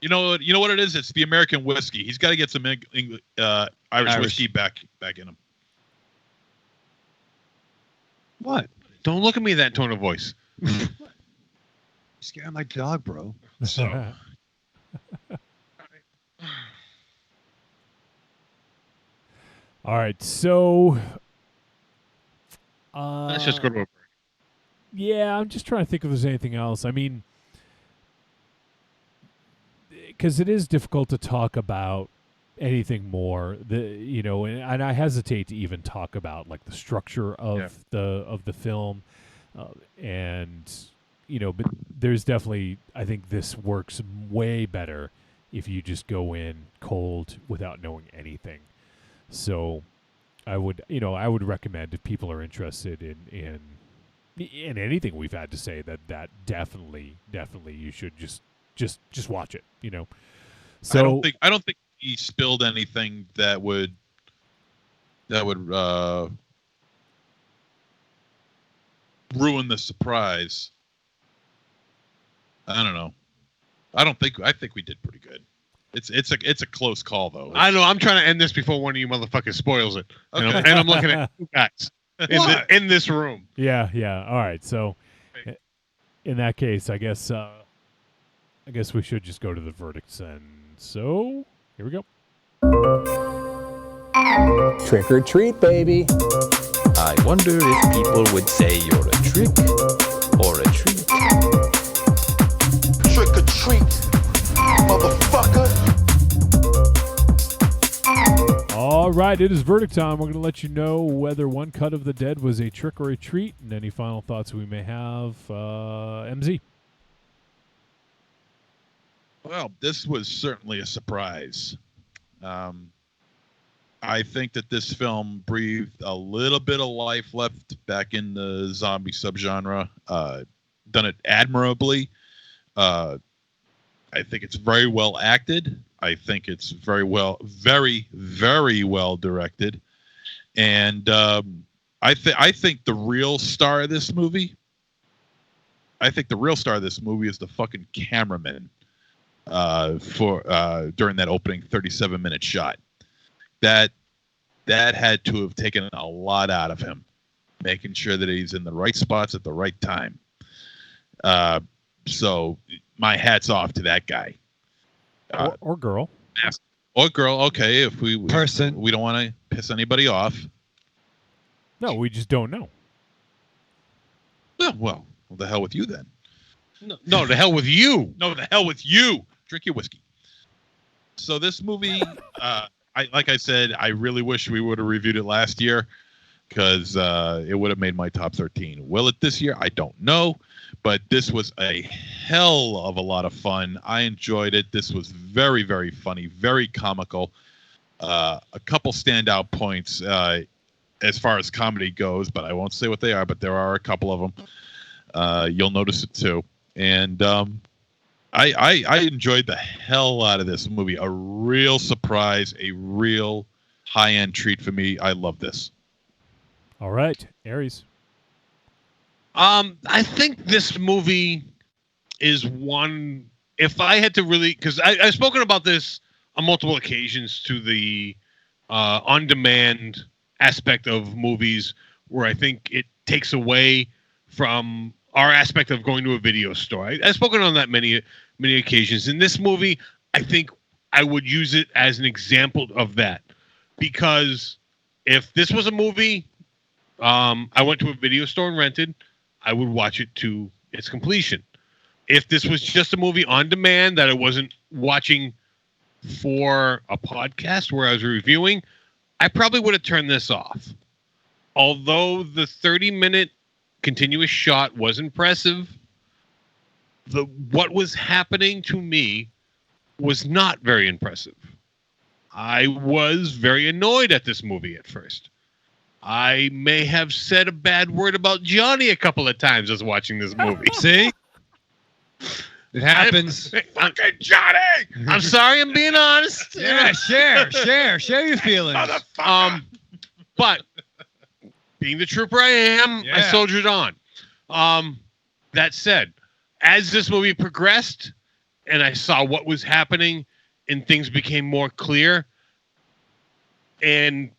You know what it is? It's the American whiskey. He's got to get some Irish whiskey back in him. What? Don't look at me that tone of voice. You're scaring my dog, bro. So All right, so Let's just go to a break. yeah, I'm just trying to think if there's anything else. I mean, because it is difficult to talk about anything more. And I hesitate to even talk about like the structure of the film, and but there's definitely, I think this works way better if you just go in cold without knowing anything. So I would recommend, if people are interested in anything we've had to say, that definitely you should just watch it, So I don't think he spilled anything that would ruin the surprise. I don't know. I think we did pretty good. It's a close call though. I know. I'm trying to end this before one of you motherfuckers spoils it. Okay. And I'm looking at you guys in this room. Yeah. All right. So, in that case, I guess we should just go to the verdicts then. So here we go. Trick or treat, baby. I wonder if people would say you're a trick or a treat. Trick or treat, motherfucker. All right, it is verdict time. We're going to let you know whether one cut of the dead was a trick or a treat, and any final thoughts we may have. MZ. Well, this was certainly a surprise. I think that this film breathed a little bit of life left back in the zombie subgenre. Done it admirably. I think it's very well acted. I think it's very, very well directed. And I think the real star of this movie, is the fucking cameraman during that opening 37-minute shot. That had to have taken a lot out of him, making sure that he's in the right spots at the right time. So my hat's off to that guy. Or girl. Or girl, okay, if we don't want to piss anybody off. No, we just don't know. Well, the hell with you then. No, the hell with you. No, the hell with you. Drink your whiskey. So this movie, like I said, I really wish we would have reviewed it last year because it would have made my top 13. Will it this year? I don't know. But this was a hell of a lot of fun. I enjoyed it. This was very, very funny, very comical. A couple standout points as far as comedy goes, but I won't say what they are, but there are a couple of them. You'll notice it too. And I enjoyed the hell out of this movie. A real surprise, a real high-end treat for me. I love this. All right, Aries. I think this movie is one. If I had to really, because I've spoken about this on multiple occasions to the on-demand aspect of movies, where I think it takes away from our aspect of going to a video store. I've spoken on that many occasions. In this movie, I think I would use it as an example of that, because if this was a movie I went to a video store and rented, I would watch it to its completion. If this was just a movie on demand that I wasn't watching for a podcast where I was reviewing, I probably would have turned this off. Although the 30-minute continuous shot was impressive, what was happening to me was not very impressive. I was very annoyed at this movie at first. I may have said a bad word about Johnny a couple of times as watching this movie. See? It happens. Fucking Johnny! I'm sorry, I'm being honest. Yeah, share your feelings. But being the trooper I am, I soldiered on. That said, as this movie progressed and I saw what was happening and things became more clear and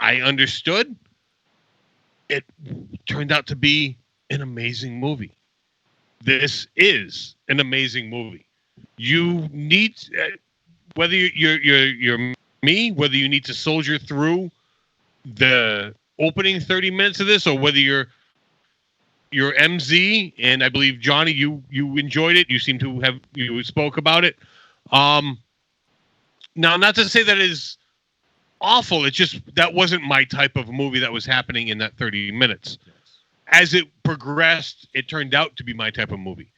I understood, it turned out to be an amazing movie. This is an amazing movie. You need, whether you're me, whether you need to soldier through the opening 30 minutes of this, or whether you're MZ, and I believe Johnny, you enjoyed it. You seem to have, you spoke about it. Now, not to say that is awful. It's just that wasn't my type of movie that was happening in that 30 minutes. As it progressed, it turned out to be my type of movie.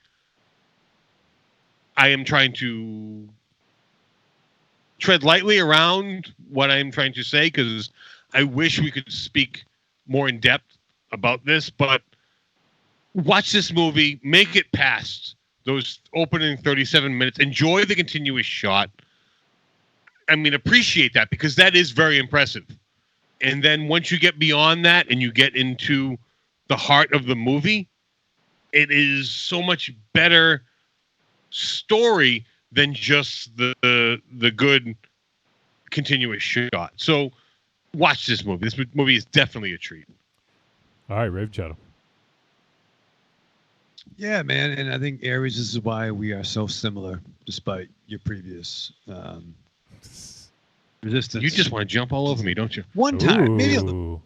I am trying to tread lightly around what I'm trying to say, because I wish we could speak more in depth about this, but watch this movie, make it past those opening 37 minutes, enjoy the continuous shot. I mean, appreciate that, because that is very impressive. And then once you get beyond that and you get into the heart of the movie, it is so much better story than just the good continuous shot. So watch this movie. This movie is definitely a treat. All right, Rave Shadow. Yeah, man, and I think Aries, this is why we are so similar, despite your previous resistance. You just want to jump all over me, don't you? One time, maybe a little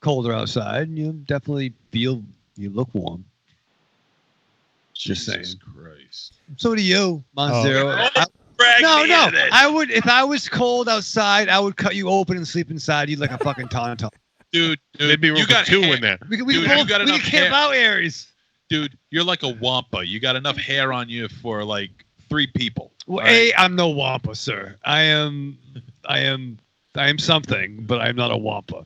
colder outside, and you definitely feel you look warm. Just Jesus saying. Christ. So do you, Monzero. Drag No, me no. in it. I would, if I was cold outside, I would cut you open and sleep inside you like a fucking tauntaun. Dude, There'd be room you for got two hair. in there. We can Dude, you got we enough can camp hair. out, Aries. Dude, you're like a wampa. You got enough hair on you for like 3 people. Well, all right? I'm no wampa, sir. I am something, but I'm not a wampa.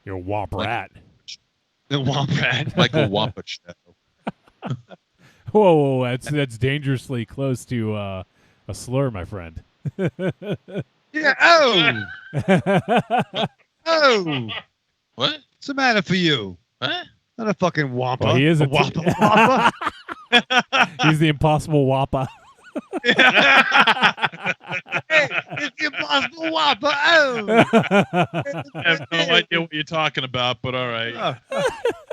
You're a womp rat. The wamp rat. Like a wampa shadow. Whoa, that's dangerously close to a slur, my friend. Yeah. Oh. Oh. What? What's the matter for you? What? Not a fucking wampa. Well, he is a wampa. Wampa. He's the impossible wappa. Hey, it's the impossible wampa. Oh. I have no idea what you're talking about, but all right.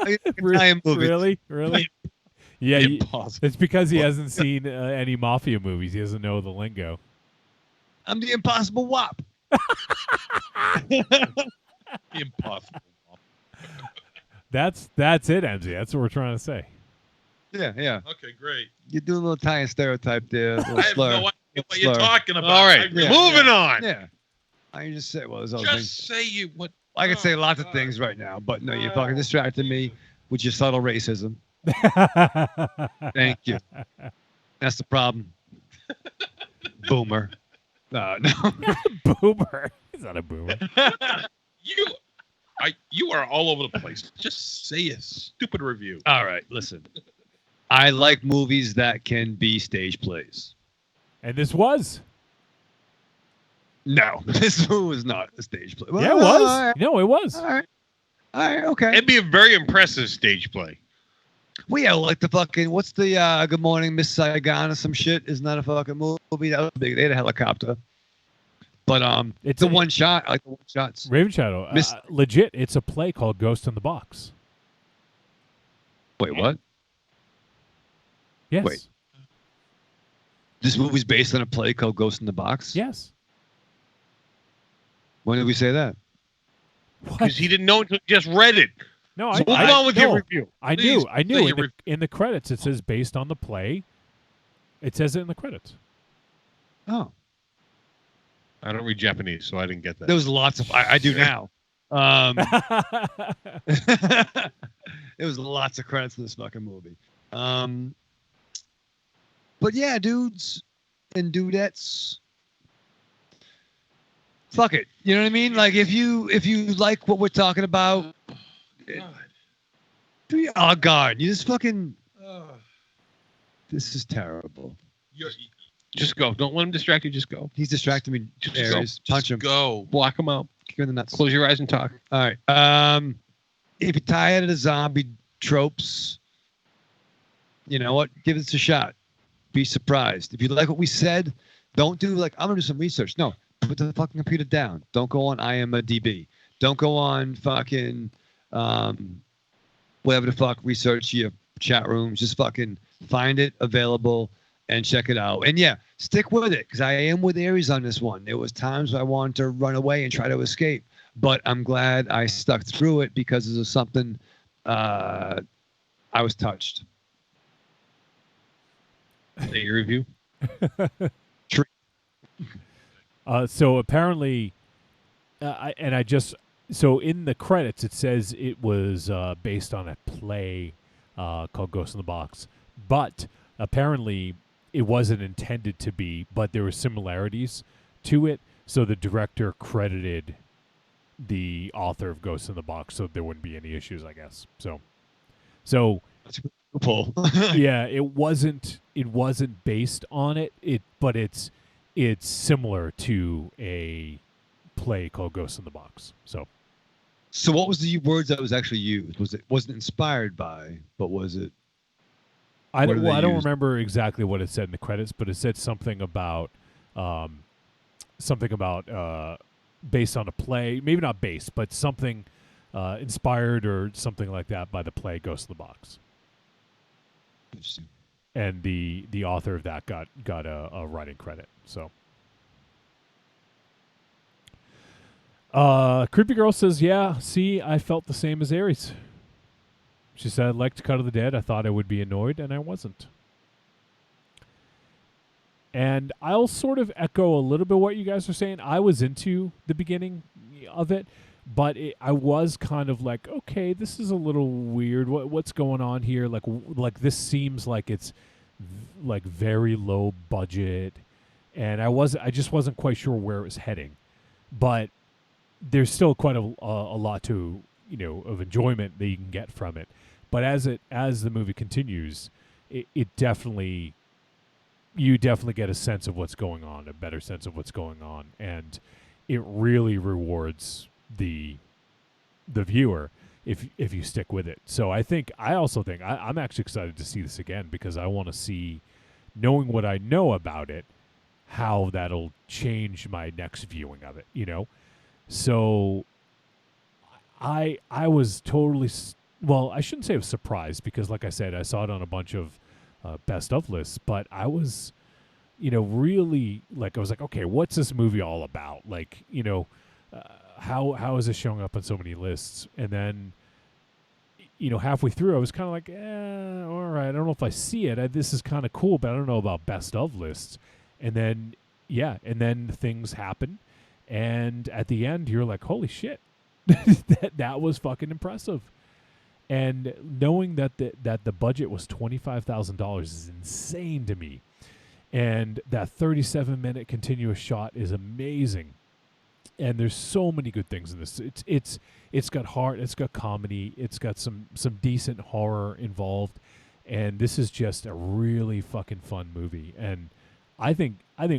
Italian movies. Really? Yeah, Impossible. it's because he hasn't seen any mafia movies. He doesn't know the lingo. I'm the impossible wop. Impossible. That's it, MZ. That's what we're trying to say. Yeah, yeah. Okay, great. You do a little Italian stereotype there. A little I have slur. no idea what Slur. you're talking about. All right, I really- moving on. Yeah. I just say, well, there's other Just things. say you what. I could say lots of things right now, but no, you fucking distracted me with your subtle racism. Thank you. That's the problem. Boomer. No. Boomer. He's not a boomer. You are all over the place. Just say a stupid review. All right, listen. I like movies that can be stage plays. And this was. No, this was not a stage play. Yeah, it was. All right. No, it was. All right. All right, okay. It'd be a very impressive stage play. Well, yeah, like the fucking, what's the Good Morning Miss Saigon or some shit? Isn't that a fucking movie? That was big. They had a helicopter. But it's a one shot. I like the one shots. Raven Shadow. Legit, it's a play called Ghost in the Box. Wait, what? Yes. Wait. This movie's based on a play called Ghost in the Box? Yes. When did we say that? Because he didn't know until he just read it. No, So move on with your review. I Please, knew. In the credits, it says based on the play. It says it in the credits. Oh. I don't read Japanese, so I didn't get that. There was lots of. I do now. There was lots of credits in this fucking movie. But yeah, dudes and dudettes. Fuck it. You know what I mean? Like if you like what we're talking about. Oh God! You just fucking. This is terrible. Just go. Don't let him distract you. Just go. He's distracting me. Just Aries. go. Punch him. Go. Block him out. Kick him in the nuts. Close your eyes and talk. All right. If you're tired of the zombie tropes, you know what? Give this a shot. Be surprised. If you like what we said, don't do like, I'm going to do some research. No, put the fucking computer down. Don't go on IMDb. Don't go on fucking whatever the fuck, research your chat rooms. Just fucking find it available and check it out. And yeah, stick with it because I am with Aries on this one. There was times I wanted to run away and try to escape, but I'm glad I stuck through it because this is something I was touched. Is that your review? So apparently, so in the credits it says it was based on a play called Ghost in the Box, but apparently it wasn't intended to be, but there were similarities to it, so the director credited the author of Ghost in the Box so there wouldn't be any issues, I guess. So That's a good pull. yeah, it wasn't based on it, but it's similar to a play called Ghost in the Box. So what was the words that was actually used? Wasn't inspired by, but was it? I don't remember exactly what it said in the credits, but it said something about based on a play, maybe not based, but something inspired or something like that by the play Ghost in the Box. Interesting. And the author of that got a writing credit. So, Creepy Girl says, "Yeah, see, I felt the same as Aries." She said, "I liked Cut of the Dead. I thought I would be annoyed, and I wasn't." And I'll sort of echo a little bit what you guys are saying. I was into the beginning of it, but I was kind of like, okay, this is a little weird. What's going on here? Like this seems like it's like very low budget, and I just wasn't quite sure where it was heading. But there's still quite a lot to of enjoyment that you can get from it. But as the movie continues, it definitely. You definitely get a sense of what's going on, a better sense of what's going on, and it really rewards the viewer if you stick with it. So I also think I'm actually excited to see this again because I want to see, knowing what I know about it, how that'll change my next viewing of it. So I was totally I shouldn't say I was surprised because, like I said, I saw it on a bunch of best of lists, but I was, really I was like, okay, what's this movie all about? How is this showing up on so many lists? And then, halfway through, I was kind of like, all right, I don't know if I see it. This is kind of cool, but I don't know about best of lists. And then, things happen, and at the end, you're like, holy shit, that was fucking impressive. And knowing that the budget was $25,000 is insane to me, and that 37-minute continuous shot is amazing. And there's so many good things in this. It's got heart, it's got comedy, it's got some decent horror involved, and this is just a really fucking fun movie. And I think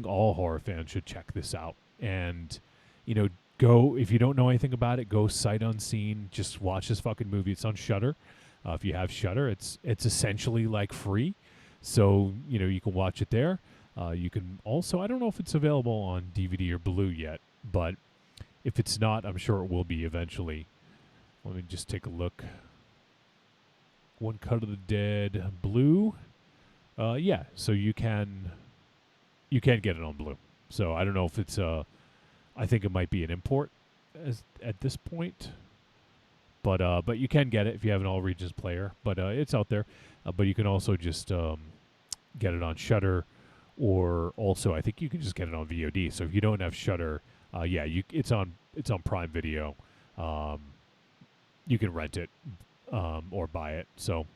all horror fans should check this out. And go, if you don't know anything about it, go sight unseen. Just watch this fucking movie. It's on Shudder. If you have Shudder, it's essentially like free, so you can watch it there. You can also, I don't know if it's available on DVD or Blu yet, but if it's not, I'm sure it will be eventually. Let me just take a look. One Cut of the Dead Blu. Yeah, so you can get it on Blu. So I don't know if it's I think it might be an import at this point, but you can get it if you have an all regions player. But it's out there. But you can also just get it on Shudder, or also I think you can just get it on VOD. So if you don't have Shudder, it's on Prime Video. You can rent it or buy it. So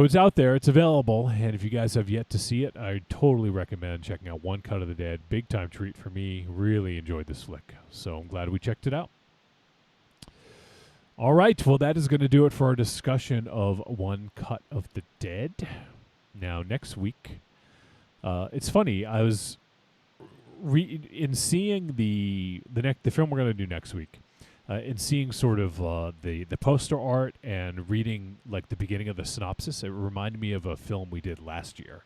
it's out there, it's available, and if you guys have yet to see it, I totally recommend checking out One Cut of the Dead. Big time treat for me. Really enjoyed this flick, so I'm glad we checked it out. All right, well, that is going to do it for our discussion of One Cut of the Dead. Now, next week, it's funny, I was in seeing the film we're going to do next week, and seeing sort of the poster art and reading like the beginning of the synopsis, it reminded me of a film we did last year.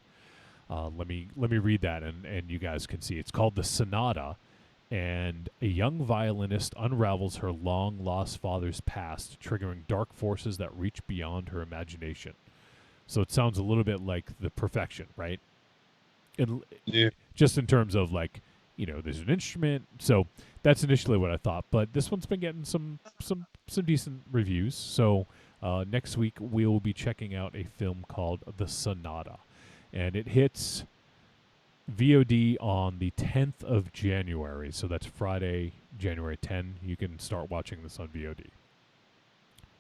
Let me read that, and you guys can see. It's called The Sonata, and a young violinist unravels her long-lost father's past, triggering dark forces that reach beyond her imagination. So it sounds a little bit like The Perfection, right? And just in terms of like, there's an instrument. So that's initially what I thought. But this one's been getting some decent reviews. So next week we will be checking out a film called The Sonata. And it hits VOD on the 10th of January. So that's Friday, January 10. You can start watching this on VOD.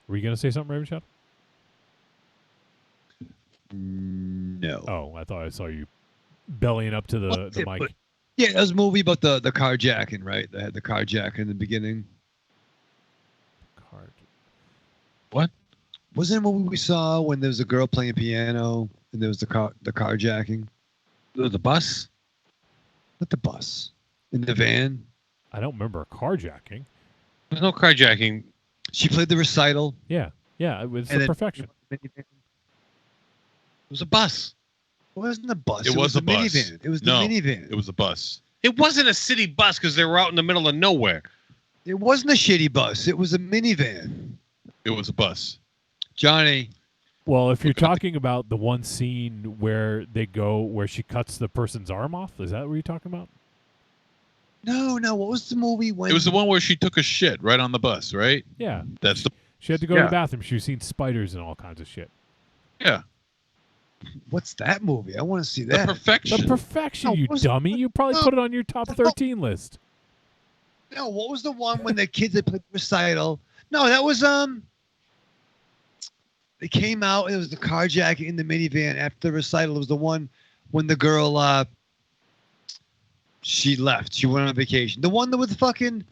Were you going to say something, Raven Shadow? No. Oh, I thought I saw you bellying up to the mic. Yeah, that was a movie about the carjacking, right? They had the carjacking in the beginning. What? Wasn't it a movie we saw when there was a girl playing piano and there was the carjacking? The bus? Not the bus. In the van? I don't remember carjacking. There's no carjacking. She played the recital. Yeah, it was The Perfection. was a bus. It wasn't a bus. It was the a bus. minivan. It was the No, minivan. It was a bus. It wasn't a city bus because they were out in the middle of nowhere. It wasn't a shitty bus. It was a minivan. It was a bus. Johnny. Well, if you're talking about the one scene where she cuts the person's arm off, is that what you're talking about? No. What was the movie when? It was the one where she took a shit right on the bus, right? Yeah. That's the. She had to go to the bathroom. She was seeing spiders and all kinds of shit. Yeah. What's that movie? I want to see The that. Perfection. The Perfection, No, you what was- dummy. You probably put it on your top 13 list. No, what was the one when the kids they played recital? No, that was They came out and it was the carjacking in the minivan after the recital. It was the one when the girl she left. She went on vacation. The one that was fucking.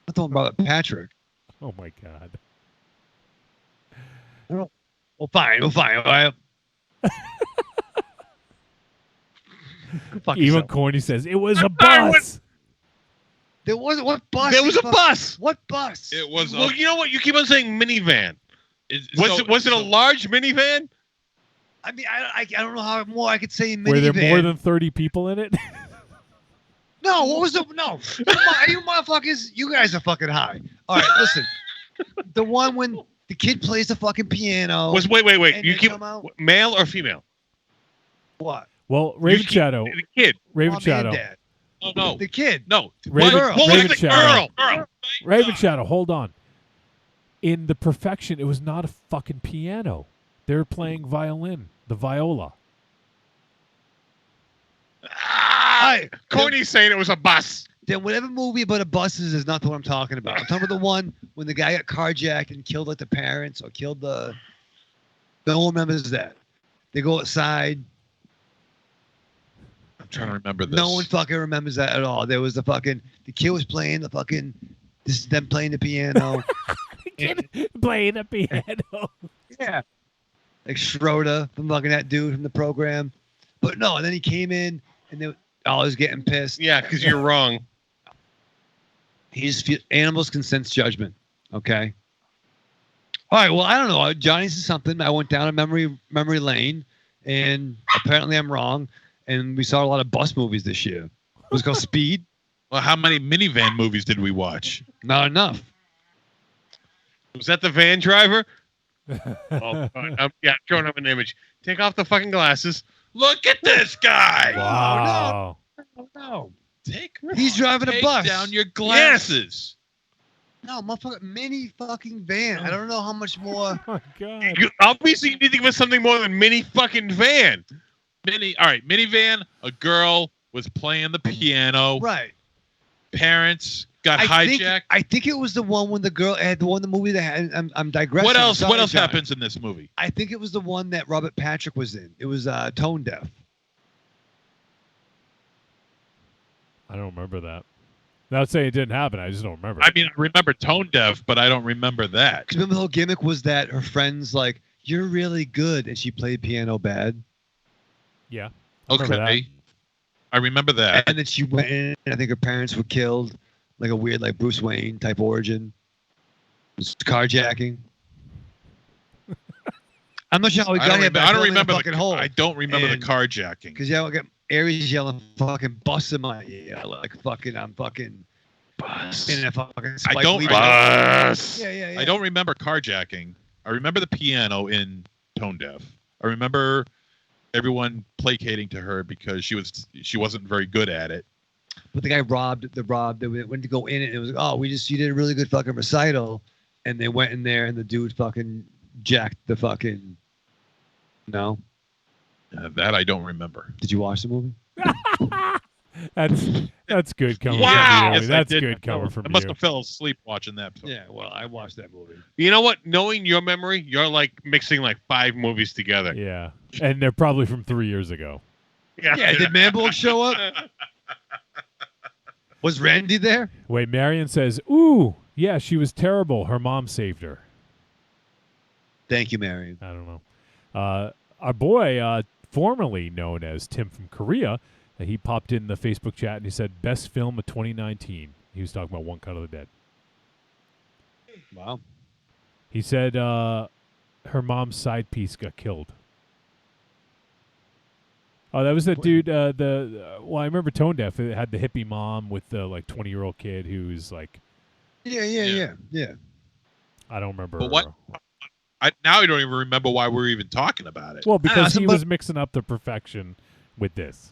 Not the one about Patrick. Oh my God. Well, fine. All right. Fuck Even yourself. Corny says it was a bus. There wasn't. What bus? There was a bus. What bus? It was. Well, you know what? You keep on saying minivan. Was it a so- large minivan? I mean, I don't know how more I could say minivan. Were there more than 30 people in it? No, what was the no? You motherfuckers, you guys are fucking high. All right, listen. The one when the kid plays the fucking piano. Wait. and You they keep come out- male or female? What? Well, Raven Shadow. The kid. Raven Mom and Shadow. Dad. No. The kid. No. Raven, Girl. What was Raven the Shadow. girl? Raven Shadow, hold on. In The Perfection, it was not a fucking piano. They were playing violin, the viola. Corny's saying it was a bus. Then whatever movie about a buses is not the one I'm talking about. I'm talking about the one when the guy got carjacked and killed like the parents or killed the. No one remembers that. They go outside. I'm trying to remember this. No one fucking remembers that at all. There was the kid was playing the fucking. This is them playing the piano. Playing the piano. Yeah. Like Schroeder from fucking that dude from the program. But no, and then he came in and they was getting pissed. Yeah, because you're wrong. Animals can sense judgment. Okay. All right. Well, I don't know. Johnny said something. I went down a memory lane, and apparently I'm wrong. And we saw a lot of bus movies this year. Was it called Speed? Well, how many minivan movies did we watch? Not enough. Was that the van driver? Oh, yeah, showing up an image. Take off the fucking glasses. Look at this guy. Wow. No. He's driving a bus. Down your glasses. No, motherfucker, mini fucking van. I don't know how much more. Oh my God. Obviously, you need to give us something more than mini fucking van. All right, minivan. A girl was playing the piano. Right. Parents got hijacked. I think it was the one when the girl had the movie that had. I'm digressing. What else? Sorry, What else John. happens in this movie? I think it was the one that Robert Patrick was in. It was Tone Deaf. I don't remember that. Not saying it didn't happen. I just don't remember. I mean, I remember Tone Deaf, but I don't remember that. Because remember the whole gimmick was that her friend's like, "You're really good," and she played piano bad. Yeah. I remember that. Okay. I remember that. And then she went in, and I think her parents were killed, like a weird, like Bruce Wayne type origin. It was carjacking. I'm not sure how we got here, but I don't fell in a remember fucking hole. I don't remember the carjacking. Because I get Aries yelling fucking bus in my ear, like I'm fucking bus in a fucking I Spike don't Lee bus. Yeah. I don't remember carjacking. I remember the piano in Tone Deaf. I remember everyone placating to her because she wasn't very good at it. But the guy robbed. They went to go in it, and it was like, oh, you did a really good fucking recital, and they went in there, and the dude fucking jacked the fucking. No. That I don't remember. Did you watch the movie? That's good coming Wow. from you. Yes, That's I did. good coming from I must you. have fell asleep watching that. Yeah, well, I watched that movie. You know what? Knowing your memory, you're like mixing like 5 movies together. Yeah. And they're probably from 3 years ago. Yeah, did Manbull show up? Was Randy there? Wait, Marion says, ooh, yeah, she was terrible. Her mom saved her. Thank you, Marion. I don't know. Our boy, formerly known as Tim from Korea, he popped in the Facebook chat and he said, best film of 2019. He was talking about One Cut of the Dead. Wow. He said her mom's side piece got killed. Oh, that was that dude. Well, I remember Tone Deaf. It had the hippie mom with the 20-year-old kid who's like. Yeah. I don't remember. But what? Now I don't even remember why we're even talking about it. Well, because he was mixing up the perfection with this.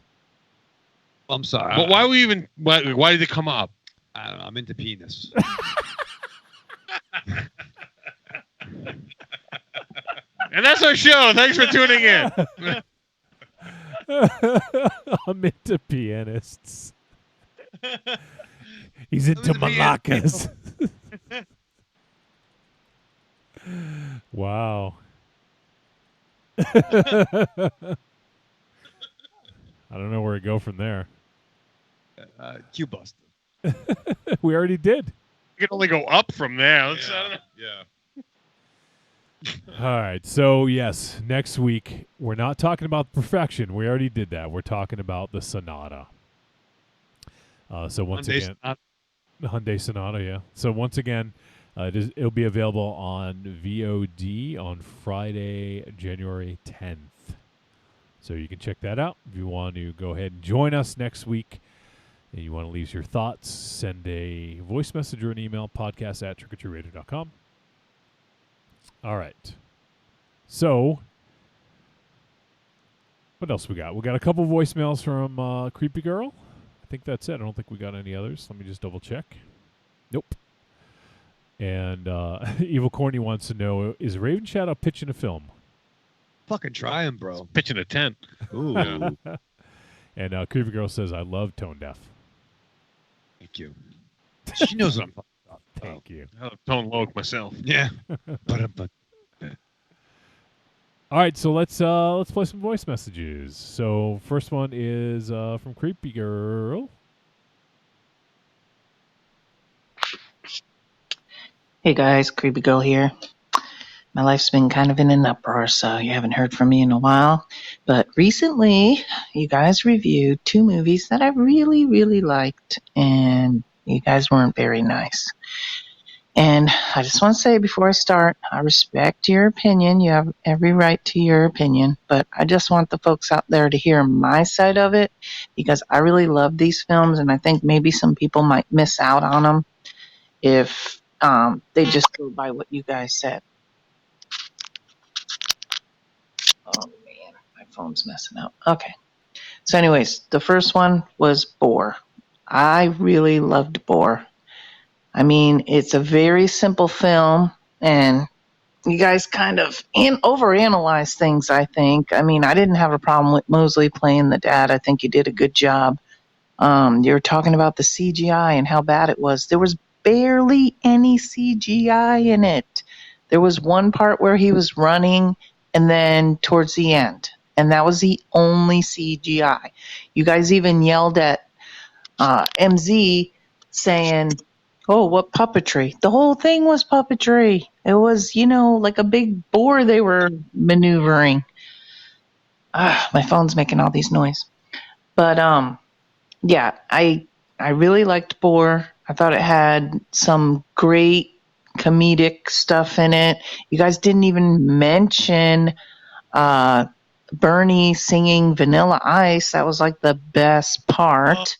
I'm sorry. But why were we even? Why did it come up? I don't know. I'm into penis. And that's our show. Thanks for tuning in. I'm into pianists. He's into malacas. Wow. I don't know where to go from there. Q Buster. We already did. You can only go up from there. Yeah. All right. So, yes, next week, we're not talking about perfection. We already did that. We're talking about the Sonata. So, once again, the Hyundai Sonata, yeah. So, once again, it'll be available on VOD on Friday, January 10th. So, you can check that out. If you want to go ahead and join us next week and you want to leave your thoughts, send a voice message or an email, podcast@trickortreatradio.com. All right. So, what else we got? We got a couple voicemails from Creepy Girl. I think that's it. I don't think we got any others. Let me just double check. Nope. And Evil Corny wants to know, is Raven Shadow pitching a film? Fucking trying, bro. Pitching a tent. Ooh. And Creepy Girl says, I love Tone Deaf. Thank you. She knows what I'm talking about. Thank you. I love Tone Loc myself. Yeah. But. All right, so let's play some voice messages. So first one is from Creepy Girl. Hey guys, Creepy Girl here. My life's been kind of in an uproar, so you haven't heard from me in a while. But recently, you guys reviewed 2 movies that I really, really liked, and you guys weren't very nice. And I just want to say before I start, I respect your opinion. You have every right to your opinion, but I just want the folks out there to hear my side of it, because I really love these films, and I think maybe some people might miss out on them if they just go by what you guys said. Oh man, my phone's messing up. Okay. So anyways, the first one was Boar. I really loved Boar. I mean, it's a very simple film, and you guys kind of overanalyze things, I think. I mean, I didn't have a problem with Mosley playing the dad. I think he did a good job. You were talking about the CGI and how bad it was. There was barely any CGI in it. There was one part where he was running, and then towards the end, and that was the only CGI. You guys even yelled at MZ saying, oh, what puppetry? The whole thing was puppetry. It was, like a big boar they were maneuvering. My phone's making all these noise. But, yeah, I really liked Boar. I thought it had some great comedic stuff in it. You guys didn't even mention Bernie singing Vanilla Ice. That was like the best part.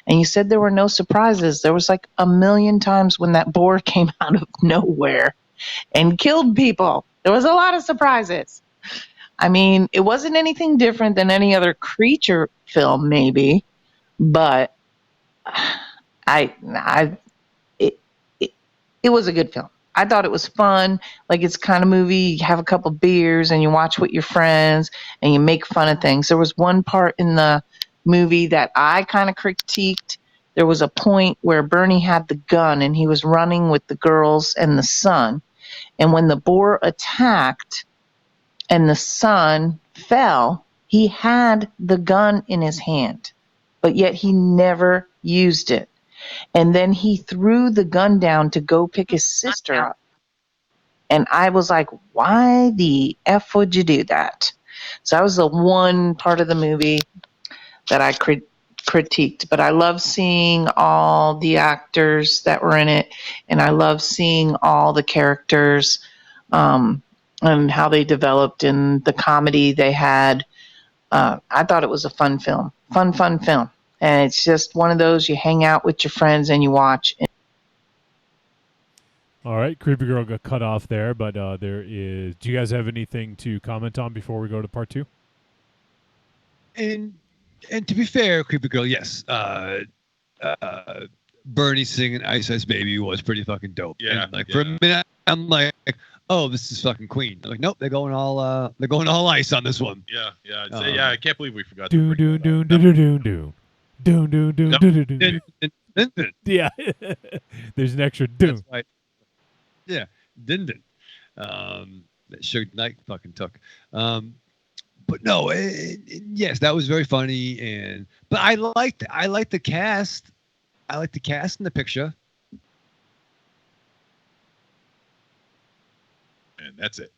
And you said there were no surprises. There was like a million times when that boar came out of nowhere and killed people. There was a lot of surprises. I mean, it wasn't anything different than any other creature film, maybe, but it was a good film. I thought it was fun. Like, it's kind of movie, you have a couple beers and you watch with your friends and you make fun of things. There was one part in the movie that I kind of critiqued. There was a point where Bernie had the gun and he was running with the girls and the son. And when the boar attacked and the son fell, he had the gun in his hand, but yet he never used it. And then he threw the gun down to go pick his sister up. And I was like, why the F would you do that? So that was the one part of the movie that I critiqued. But I love seeing all the actors that were in it. And I love seeing all the characters and how they developed in the comedy they had. I thought it was a fun film. Fun film. And it's just one of those you hang out with your friends and you watch. All right, Creepy Girl got cut off there, but there is. Do you guys have anything to comment on before we go to part 2? And to be fair, Creepy Girl, yes. Bernie singing Ice Ice Baby was pretty fucking dope. Yeah. And like for a minute, I'm like, oh, this is fucking Queen. I'm like, nope, they're going all ice on this one. Yeah. I can't believe we forgot. Do do do do do do do. Do do do do do do. Yeah. There's an extra do. Right. Yeah. Din. That Suge Knight fucking took. But no, yes, that was very funny, but I liked the cast. I like the cast in the picture. And that's it.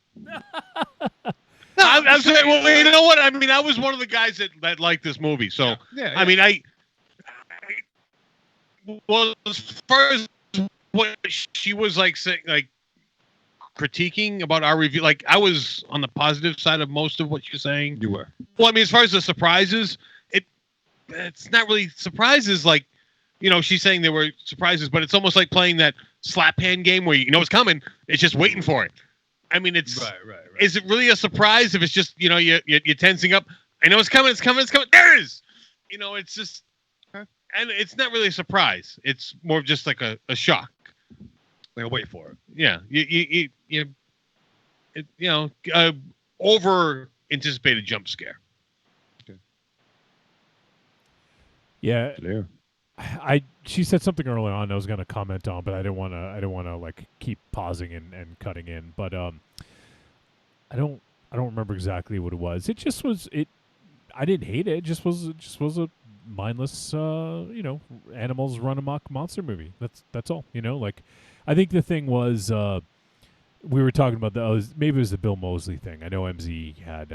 I'm saying, well, you know what? I mean, I was one of the guys that liked this movie. So, yeah. I mean, well, as far as what she was like saying, like critiquing about our review, like I was on the positive side of most of what you're saying. You were. Well, I mean, as far as the surprises, it's not really surprises. Like, you know, she's saying there were surprises, but it's almost like playing that slap hand game where you know it's coming. It's just waiting for it. I mean, it's right. Is it really a surprise if it's just, you know, you're tensing up? I know it's coming. There it is. You know, it's just, and it's not really a surprise. It's more of just like a shock. Like wait for it. Yeah, over anticipated jump scare. Okay. Yeah. She said something early on I was going to comment on, but I didn't want to like keep pausing and cutting in. But I don't remember exactly what it was. It just was I didn't hate it. It just was a mindless animals run amok monster movie. That's all. You know, like I think the thing was we were talking about maybe it was the Bill Moseley thing. I know MZ had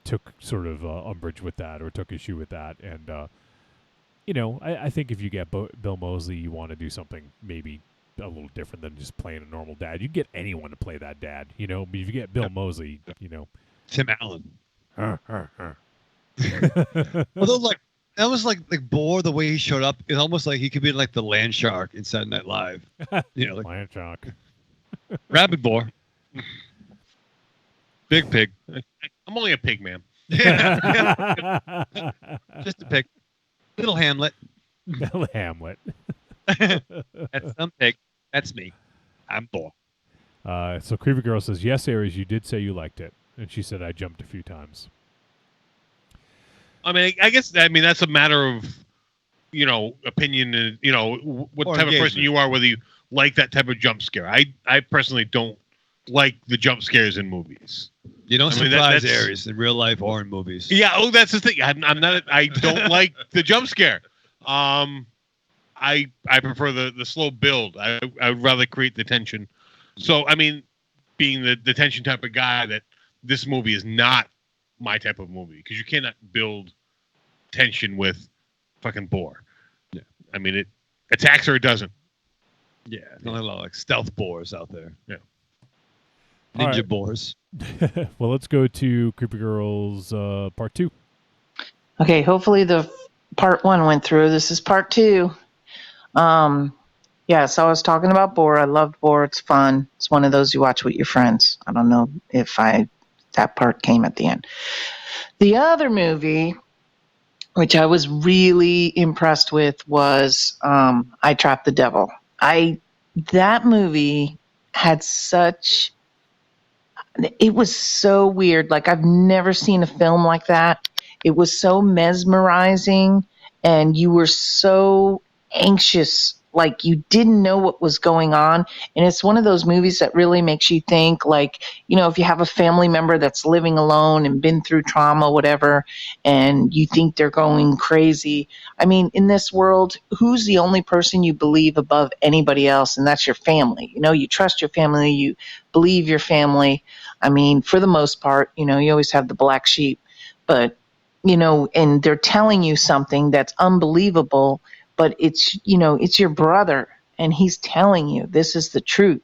took sort of umbrage with that or took issue with that, and you know, I think if you get Bill Moseley, you want to do something maybe a little different than just playing a normal dad. You get anyone to play that dad, you know. But if you get Bill Moseley, you know, Tim Allen. Although, like that was like Boar, the way he showed up, it's almost like he could be like the land shark in Saturday Night Live. You know, like land shark, rabid boar, big pig. I'm only a pig man. Just a pig. Little Hamlet. Little Hamlet. That's some pig. That's me. I'm Boar. So Creepy Girl says, yes, Aries, you did say you liked it. And she said, I jumped a few times. I mean, I guess, that's a matter of, you know, opinion and, you know, what or type engagement. of person you are, whether you like that type of jump scare. I personally don't like the jump scares in movies. You don't surprise Aries in real life or in movies. Yeah, that's the thing. I don't like the jump scare. I prefer the slow build. I would rather create the tension. So, I mean, being the tension type of guy, that this movie is not my type of movie, because you cannot build tension with fucking Boar. Yeah. I mean, it attacks or it doesn't. Yeah, not a lot of like stealth boars out there. Yeah. Ninja boars. Well, let's go to Creepy Girls part 2. Okay, hopefully the part 1 went through. This is part 2. Yeah, so I was talking about Boar. I loved Boar. It's fun. It's one of those you watch with your friends. I don't know if that part came at the end. The other movie, which I was really impressed with, was I Trapped the Devil. That movie had it was so weird. Like, I've never seen a film like that. It was so mesmerizing, and you were so anxious, like you didn't know what was going on. And it's one of those movies that really makes you think, like, you know, if you have a family member that's living alone and been through trauma, whatever, and you think they're going crazy. I mean, in this world, who's the only person you believe above anybody else? And that's your family. You know, you trust your family, you believe your family. I mean, for the most part, you know, you always have the black sheep, but, you know, and they're telling you something that's unbelievable, but it's, you know, it's your brother and he's telling you this is the truth.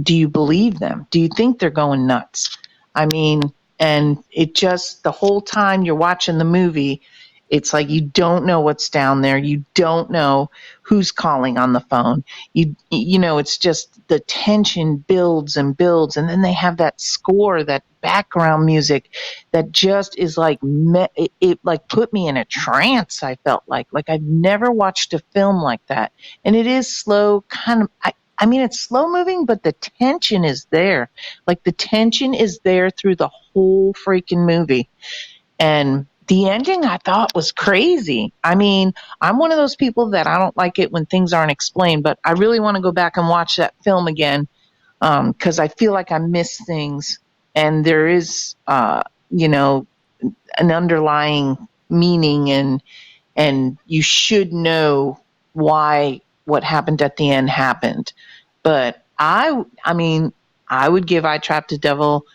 Do you believe them? Do you think they're going nuts? I mean, And it just, the whole time you're watching the movie, it's like you don't know what's down there. You don't know who's calling on the phone. You know, it's just the tension builds and builds. And then they have that score, that background music that just is like, it like put me in a trance, I felt like I've never watched a film like that. And it is slow, kind of, I mean, it's slow moving, but the tension is there. Like the tension is there through the whole freaking movie. And the ending I thought was crazy. I mean, I'm one of those people that I don't like it when things aren't explained, but I really want to go back and watch that film again because I feel like I missed things. And there is, you know, an underlying meaning, and you should know why what happened at the end happened. But I mean, I would give I Trapped the Devil,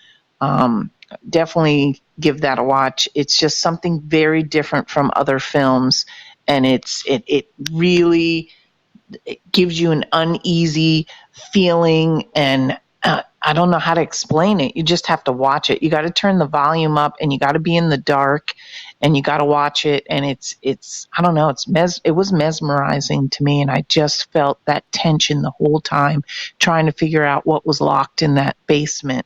definitely give that a watch. It's just something very different from other films, and it really gives you an uneasy feeling, and I don't know how to explain it. You just have to watch it. You got to turn the volume up, and you got to be in the dark, and you got to watch it. And it's I don't know. It was mesmerizing to me, and I just felt that tension the whole time, trying to figure out what was locked in that basement.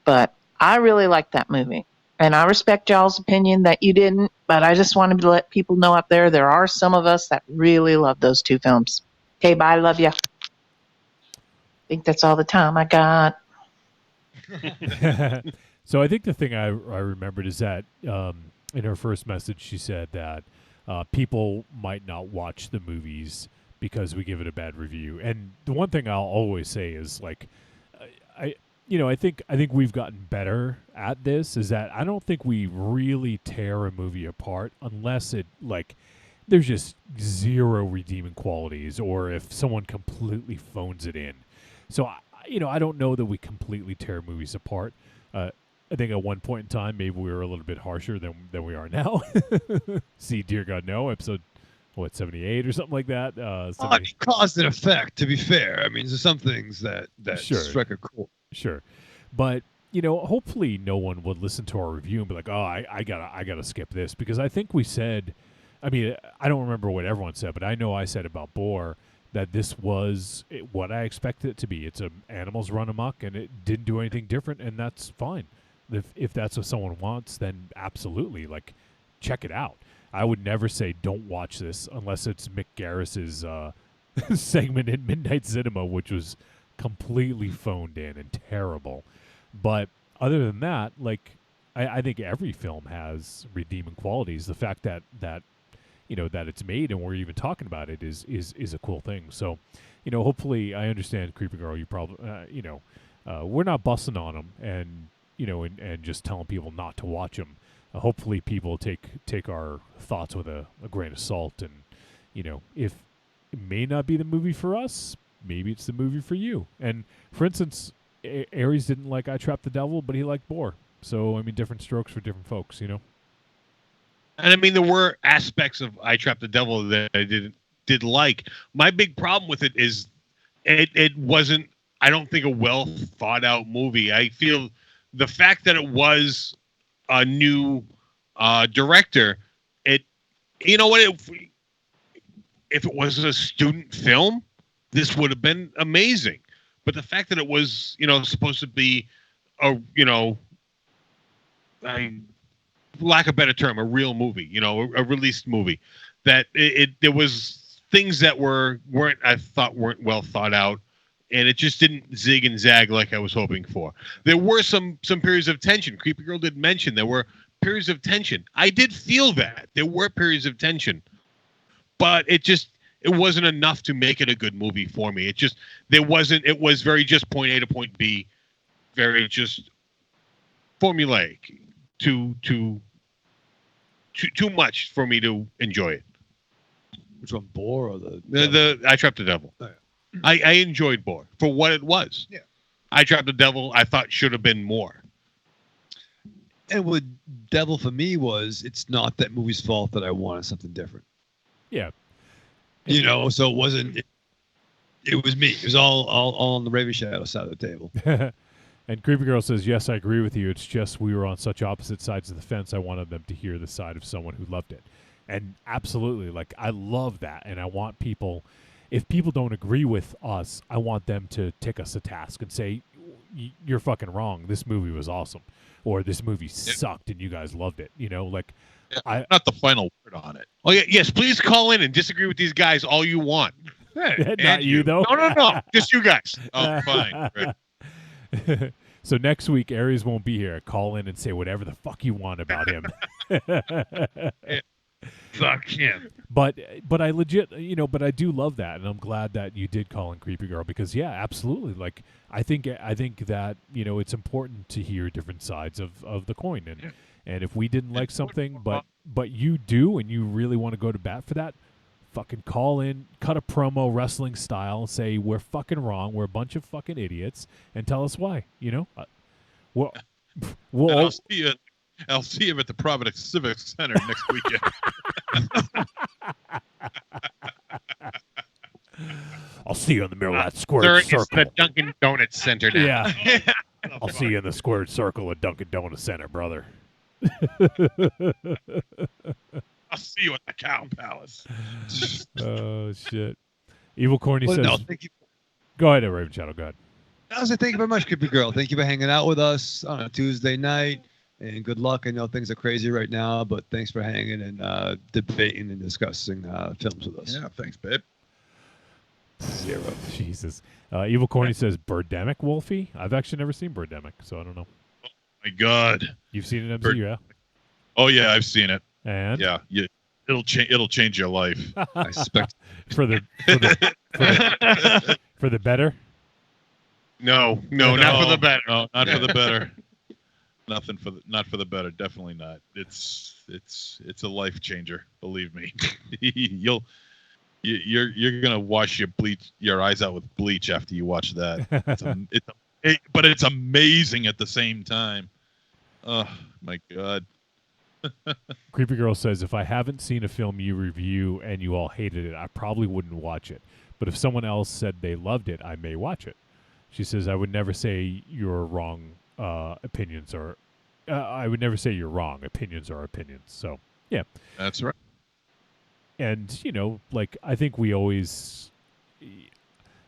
But I really liked that movie, and I respect y'all's opinion that you didn't. But I just wanted to let people know out there are some of us that really love those two films. Okay, bye. Love ya. I think that's all the time I got. So I think the thing I remembered is that in her first message she said that people might not watch the movies because we give it a bad review. And the one thing I'll always say is like, I think we've gotten better at this. Is that I don't think we really tear a movie apart unless it like there's just zero redeeming qualities, or if someone completely phones it in. So, I don't know that we completely tear movies apart. I think at one point in time, maybe we were a little bit harsher than we are now. See, Dear God, No, episode, 78 or something like that? Cause and effect, to be fair. I mean, there's some things that Sure. strike a chord. Sure. But, hopefully no one would listen to our review and be like, oh, I gotta skip this. Because I think we said, I mean, I don't remember what everyone said, but I know I said about Boar that this was what I expected it to be. It's animals run amok, and it didn't do anything different, and that's fine. If that's what someone wants, then absolutely, like, check it out. I would never say don't watch this unless it's Mick Garris's segment in Midnight Cinema, which was completely phoned in and terrible. But other than that, like, I think every film has redeeming qualities. The fact that that it's made and we're even talking about it is a cool thing. So, hopefully, I understand, Creepy Girl. You probably, we're not busting on them and and just telling people not to watch them. Hopefully, people take our thoughts with a grain of salt, and if it may not be the movie for us, maybe it's the movie for you. And for instance, Aries didn't like I Trapped the Devil, but he liked Boar. So I mean, different strokes for different folks, And I mean, there were aspects of I Trapped the Devil that I did like. My big problem with it is it wasn't, I don't think, a well thought out movie. I feel the fact that it was a new director, if it was a student film, this would have been amazing. But the fact that it was, supposed to be lack of a better term, a real movie, a released movie, that there was things that weren't well thought out, and it just didn't zig and zag like I was hoping for. There were some periods of tension. Creepy Girl did mention there were periods of tension. I did feel that there were periods of tension, but it wasn't enough to make it a good movie for me. It was very just point A to point B, very just formulaic. Too much for me to enjoy it. Which one, Boar or the I Trapped the Devil? Oh, yeah. I enjoyed Boar for what it was. Yeah. I Trapped the Devil, I thought should have been more. And what Devil for me was, it's not that movie's fault that I wanted something different. Yeah. So it wasn't. It was me. It was all on the Raven Shadow side of the table. And Creepy Girl says, yes, I agree with you. It's just we were on such opposite sides of the fence. I wanted them to hear the side of someone who loved it. And absolutely, like, I love that. And I want people, if people don't agree with us, I want them to take us to task and say, you're fucking wrong. This movie was awesome. Or this movie sucked and you guys loved it. You know, like, not the final word on it. Oh, yeah, yes, please call in and disagree with these guys all you want. Hey, not you, though. No, just you guys. Oh, fine. Great. So next week, Aries won't be here. Call in and say whatever the fuck you want about him. Fuck him. But I legit, you know, but I do love that, and I'm glad that you did call in Creepy Girl because, yeah, absolutely. Like, I think that, you know, it's important to hear different sides of the coin, and if we didn't like something, but you do, and you really want to go to bat for that, fucking call in, cut a promo wrestling style, say we're fucking wrong, we're a bunch of fucking idiots, and tell us why. You know, we'll I'll see you at the Providence Civic Center next weekend. I'll see you in the middle of that squared circle. It's the Dunkin' Donuts Center now. Yeah. I'll see you in the squared circle at Dunkin' Donuts Center, brother. I'll see you at the Cow Palace. Oh, shit. Evil Corny says... No, thank you. Go ahead, Raven Shadow. Go ahead. I was like, thank you very much, Creepy Girl. Thank you for hanging out with us on a Tuesday night. And good luck. I know things are crazy right now, but thanks for hanging and debating and discussing films with us. Yeah, thanks, babe. 0. Jesus. Evil Corny says, Birdemic, Wolfie? I've actually never seen Birdemic, so I don't know. Oh, my God. You've seen it, MC, yeah? Oh, yeah, I've seen it. And? Yeah, it'll change your life. I expect for the better? No, not for the better. No, not for the better. Not for the better. Definitely not. It's a life changer. Believe me. You're gonna wash your eyes out with bleach after you watch that. But it's amazing at the same time. Oh my God. Creepy Girl says, if I haven't seen a film you review and you all hated it, I probably wouldn't watch it. But if someone else said they loved it, I may watch it. She says, I would never say you're wrong. Opinions are I would never say you're wrong. Opinions are opinions. So, yeah. That's right. And, you know, like, I think we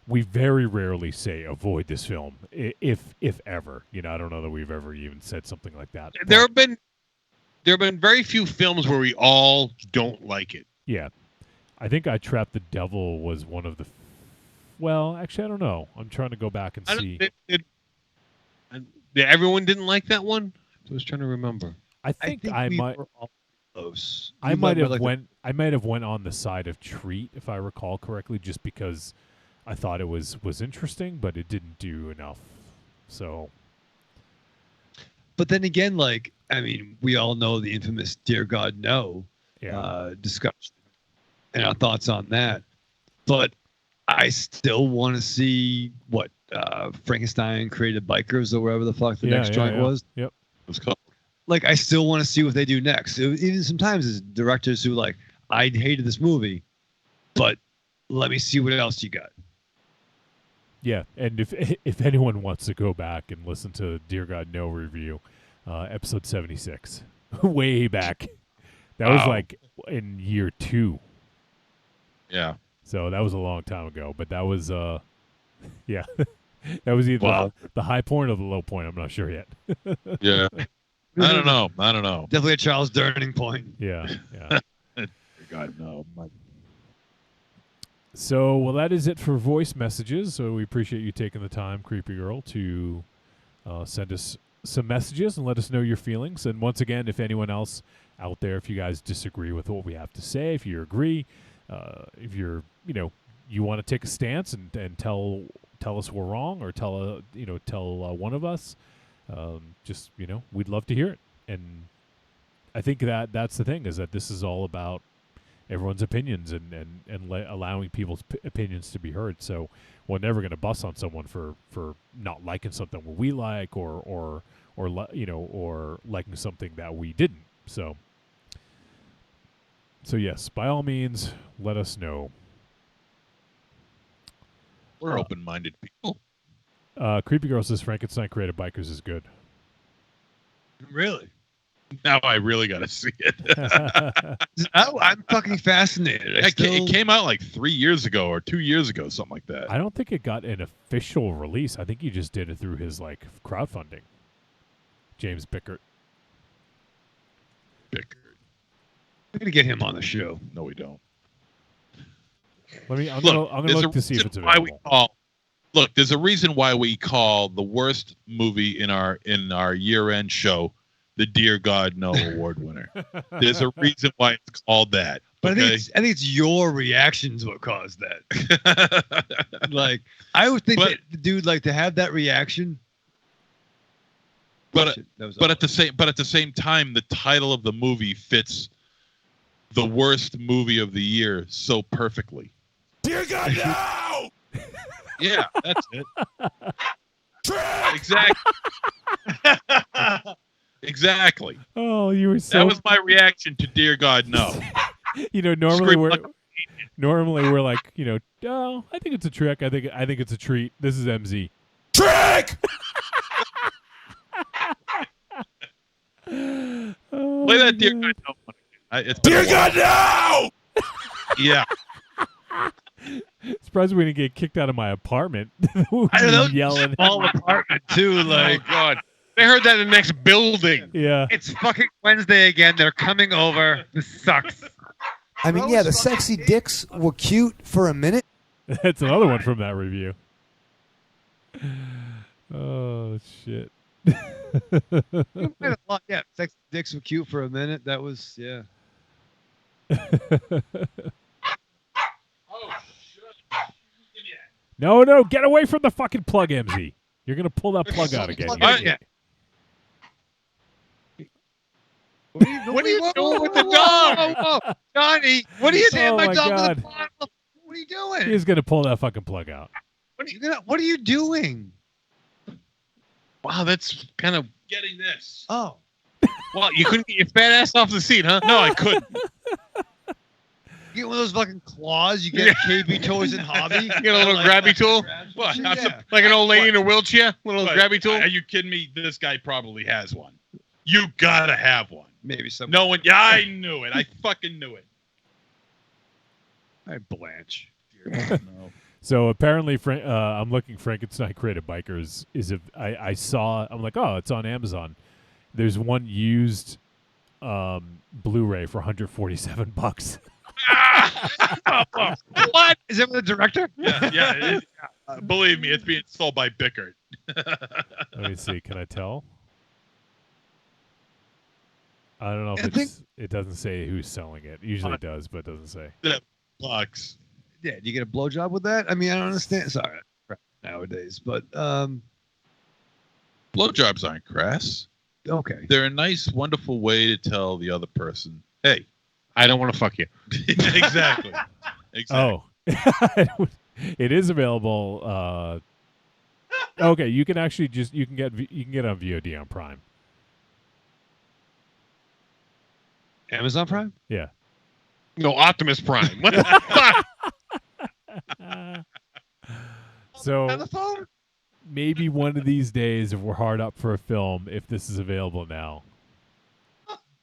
very rarely say avoid this film, if ever. You know, I don't know that we've ever even said something like that. There have been very few films where we all don't like it. Yeah. I think I Trapped the Devil was one of the... Well, actually, I don't know. I'm trying to go back and see. Everyone didn't like that one? I was trying to remember. I think I we might... were all close. I might have went on the side of Treat, if I recall correctly, just because I thought it was interesting, but it didn't do enough. So... But then again, like, I mean, we all know the infamous Dear God No discussion and our thoughts on that. But I still want to see what Frankenstein created bikers or wherever the fuck the next joint was. Yep. It was called. Like, I still want to see what they do next. Even sometimes there's directors who like, I hated this movie, but let me see what else you got. Yeah, and if anyone wants to go back and listen to Dear God No review, episode 76, way back. That was like in year 2. Yeah. So that was a long time ago, but that was yeah. That was either the high point or the low point. I'm not sure yet. Yeah. I don't know. Definitely a Charles Durning point. Yeah. God, no. So, well, that is it for voice messages. So we appreciate you taking the time, Creepy Girl, to send us some messages and let us know your feelings. And once again, if anyone else out there, if you guys disagree with what we have to say, if you agree, if you're, you want to take a stance and tell us we're wrong, or tell one of us, just, we'd love to hear it. And I think that's the thing, is that this is all about everyone's opinions and allowing people's opinions to be heard. So we're never going to bust on someone for not liking something we like, or liking something that we didn't. So yes, by all means, let us know. We're open-minded people. Creepy Girl says Frankenstein Created Bikers is good. Really? Now I really got to see it. I'm fucking fascinated. It came out like 3 years ago or 2 years ago, something like that. I don't think it got an official release. I think he just did it through his like crowdfunding. James Bickert. We're gonna get him on the show. No, we don't. I'm gonna look to see if it's available. There's a reason why we call the worst movie in our year-end show the Dear God No Award winner. There's a reason why it's called that. But okay? I think it's your reactions what caused that. Like, I would think that the dude, like, to have that reaction. But at the same time, the title of the movie fits the worst movie of the year so perfectly. Dear God, no! Yeah, that's it. Exactly. Exactly. Oh, you were so. That was my reaction to Dear God No. Normally we're like, oh, I think it's a trick. I think it's a treat. This is MZ. Trick! Play that Dear God No one. It's Dear God No! Yeah. Surprised we didn't get kicked out of my apartment. I don't know. Yelling. Small apartment too. Like, oh God. They heard that in the next building. Yeah. It's fucking Wednesday again. They're coming over. This sucks. I mean, yeah, the sexy dicks were cute for a minute. That's another one from that review. Oh, shit. Yeah, sexy dicks were cute for a minute. That was, yeah. No, get away from the fucking plug, MZ. You're going to pull that plug out again. What are you doing with the dog? Johnny, what are you doing? My dog with the bottle. What are you doing? He's going to pull that fucking plug out. What are you doing? Wow, that's kind of getting this. Oh. Well, you couldn't get your fat ass off the seat, huh? No, I couldn't. You get one of those fucking claws. You get KB Toys and Hobby. You get a little grabby tool? What? Like an old lady in a wheelchair? Little grabby tool? Are you kidding me? This guy probably has one. You gotta have one. Maybe some. No one. Yeah, I knew it. I fucking knew it. I Blanche. No. So apparently, I'm looking. Frankenstein Created Bikers I saw. I'm like, oh, it's on Amazon. There's one used Blu-ray for $147. What? Is it with the director? Yeah. Believe me, it's being sold by Bickert. Let me see. Can I tell? I don't know if it doesn't say who's selling it. Usually it does, but it doesn't say. Bucks. Yeah, do you get a blowjob with that? I mean, I don't understand. Sorry, nowadays, but blowjobs aren't crass. Okay, they're a nice, wonderful way to tell the other person, "Hey, I don't want to fuck you." Exactly. Oh, it is available. Okay, you can actually you can get it on VOD on Prime. Amazon Prime? Yeah. No, Optimus Prime. What the fuck? So on the phone? Maybe one of these days, if we're hard up for a film, if this is available now.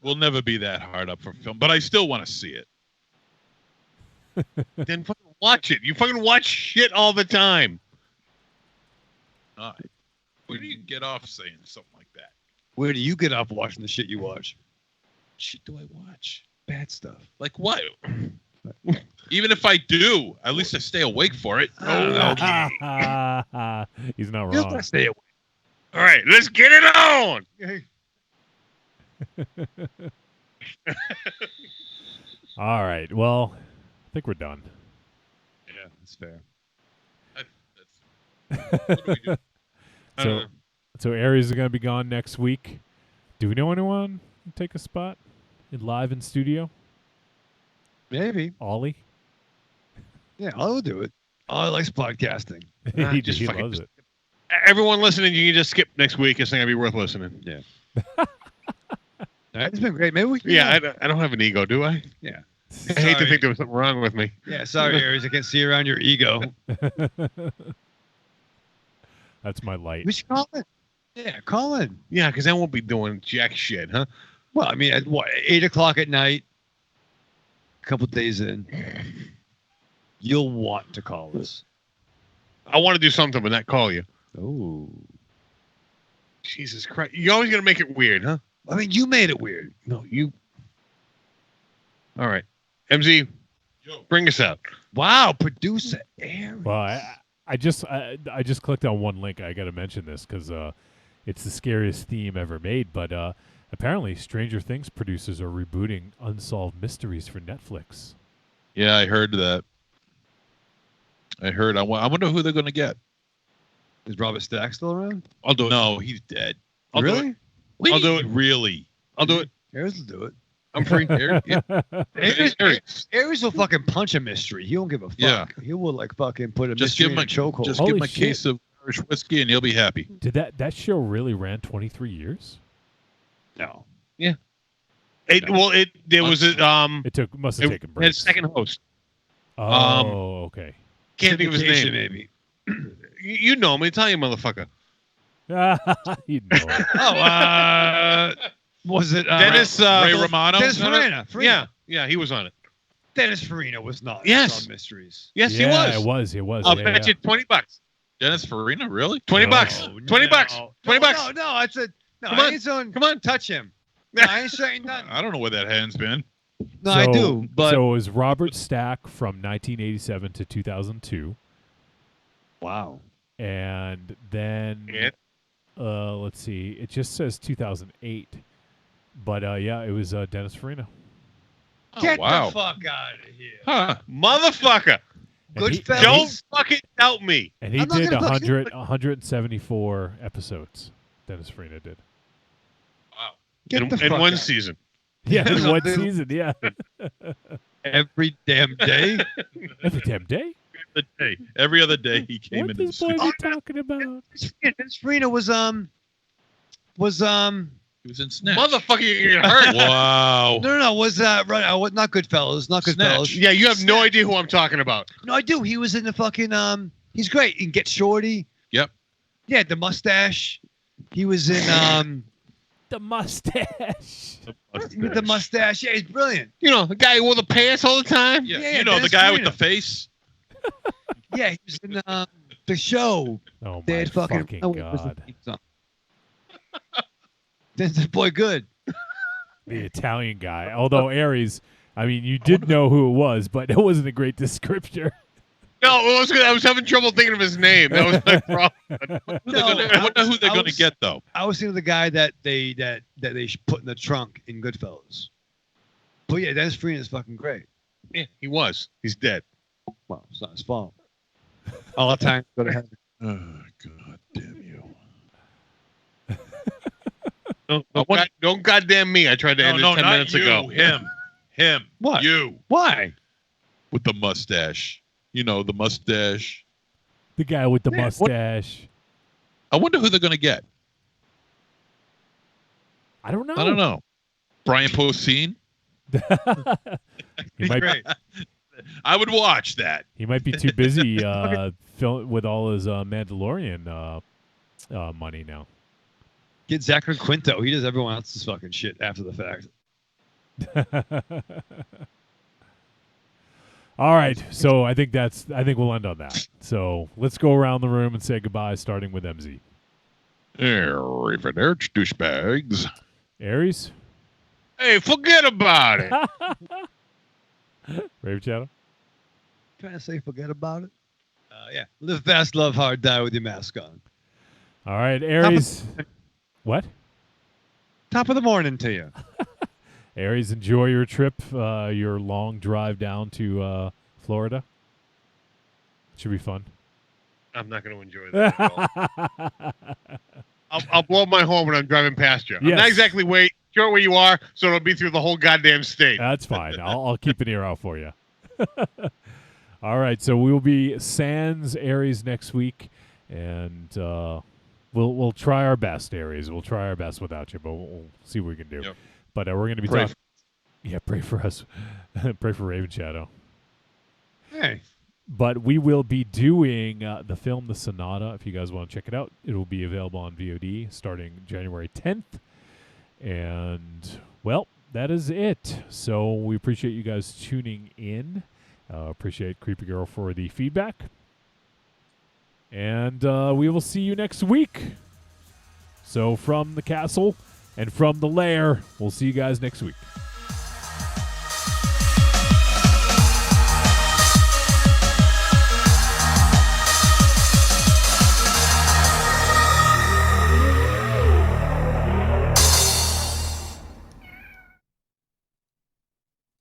We'll never be that hard up for film, but I still want to see it. Then fucking watch it. You fucking watch shit all the time. All right. Where do you get off saying something like that? Where do you get off watching the shit you watch? Shit do I watch? Bad stuff. Like what? Even if I do, at least I stay awake for it. Okay. He's not You're wrong. gonna stay awake. All right, let's get it on. All right. Well, I think we're done. Yeah, that's fair. What do we do? So Aries is going to be gone next week. Do we know anyone to take a spot live in studio? Maybe. Ollie? Yeah, I'll do it. Ollie likes podcasting. He loves it. Everyone listening, you can just skip next week. It's not going to be worth listening. Yeah. It's been great. Maybe we can. Yeah, I don't have an ego, do I? Yeah. I hate to think there was something wrong with me. Yeah, sorry, Aries. I can't see around your ego. That's my light. We should call in. Yeah, call in. Yeah, because I won't be doing jack shit, huh? Well, I mean, at what, 8 o'clock at night, a couple days in, you'll want to call us. I want to do something, but not call you. Oh. Jesus Christ. You're always going to make it weird, huh? I mean, you made it weird. No, you. All right. MZ, bring us out. Wow, producer Aaron. Well, I just clicked on one link. I got to mention this because it's the scariest theme ever made. But apparently, Stranger Things producers are rebooting Unsolved Mysteries for Netflix. Yeah, I heard that. I wonder who they're going to get. Is Robert Stack still around? I'll do it. No, he's dead. Really? I'll do it. Really? I'll do it. Aries will do it. I'm free. Aries will fucking punch a mystery. He won't give a fuck. Yeah. He will like fucking put a Just mystery give him in a chokehold. Just give him a shit. case of Irish whiskey and he'll be happy. Did that show really ran 23 years? No. Yeah. It must have taken breaks. His second host. Oh, okay. Can't think of his name. Maybe. You know me, tell you, motherfucker. You know it. Was it Dennis Ray Romano? Dennis Farina. Yeah, he was on it. Dennis Farina was not. Yes. Unsolved Mysteries. Yes, he was. He was. I'll bet you $20. Dennis Farina, really? $20. $20. $20. No, it's a no. Come on. I ain't Come on, touch him. No, I ain't saying nothing. I don't know where that hand's been. No, I do. But so it was Robert Stack from 1987 to 2002. Wow. And then let's see. It just says 2008. But yeah, it was Dennis Farina. Get wow. the fuck out of here. Huh. Motherfucker. Goodfellas. Don't fucking doubt me. And he I'm not did gonna fuck you. 174 episodes. Dennis Farina did. Wow. In one season. Yeah, in one season, yeah. Every damn day. Every damn day? Every other day he came What into the this boy studio. be talking about? Dennis Farina was He was in Snatch. Motherfucker, you're gonna hurt. Wow. no was right not Goodfellas, not Goodfellas. Snatch. Yeah, you have no idea who I'm talking about. No, I do. He was in the fucking he's great in Get Shorty. Yep. Yeah, the mustache. He was in The mustache. with the mustache. Yeah, he's brilliant. You know, the guy who wore the pants all the time. Yeah, Yeah, you know, the Dennis guy with Farina. the face. Yeah, he was in the show. Oh, They my had fucking what was the God. theme song? This boy good. The Italian guy. Although Aries, I mean, you did know who it was, but it wasn't a great descriptor. No, I was having trouble thinking of his name. That was my problem. I wonder who they're going to get, though. I was thinking of the guy that they put in the trunk in Goodfellas. But yeah, Dennis Farina is fucking great. Yeah, he was. He's dead. Well, it's not his fault. All the time. Go to heaven. Oh, God damn you. Don't goddamn me. I tried to end it 10 minutes ago. Him. What? You. Why? With the mustache. You know, the mustache. The guy with the mustache. I wonder who they're going to get. I don't know. I don't know. Brian Posehn? He might, Great. I would watch that. he might be too busy with all his Mandalorian money now. Get Zachary Quinto. He does everyone else's fucking shit after the fact. All right, so I think we'll end on that. So let's go around the room and say goodbye, starting with MZ. Arrivederci, douchebags. Aries? Hey, forget about it. Rave Channel? Trying to say forget about it? Yeah. Live fast, love hard, die with your mask on. All right, Aries. What? Top of the morning to you. Aries, enjoy your trip, your long drive down to Florida. Should be fun. I'm not going to enjoy that at all. I'll blow up my horn when I'm driving past you. I'm not exactly sure where you are, so it'll be through the whole goddamn state. That's fine. I'll keep an ear out for you. All right, so we'll be sans Aries next week, and we'll try our best, Aries. We'll try our best without you, but we'll see what we can do. Yep. But we're going to be talking. Yeah, pray for us. Pray for Raven Shadow. Hey. But we will be doing the film The Sonata. If you guys want to check it out, it will be available on VOD starting January 10th. And, well, that is it. So we appreciate you guys tuning in. Appreciate Creepy Girl for the feedback. And we will see you next week. So from the castle and from the lair, we'll see you guys next week.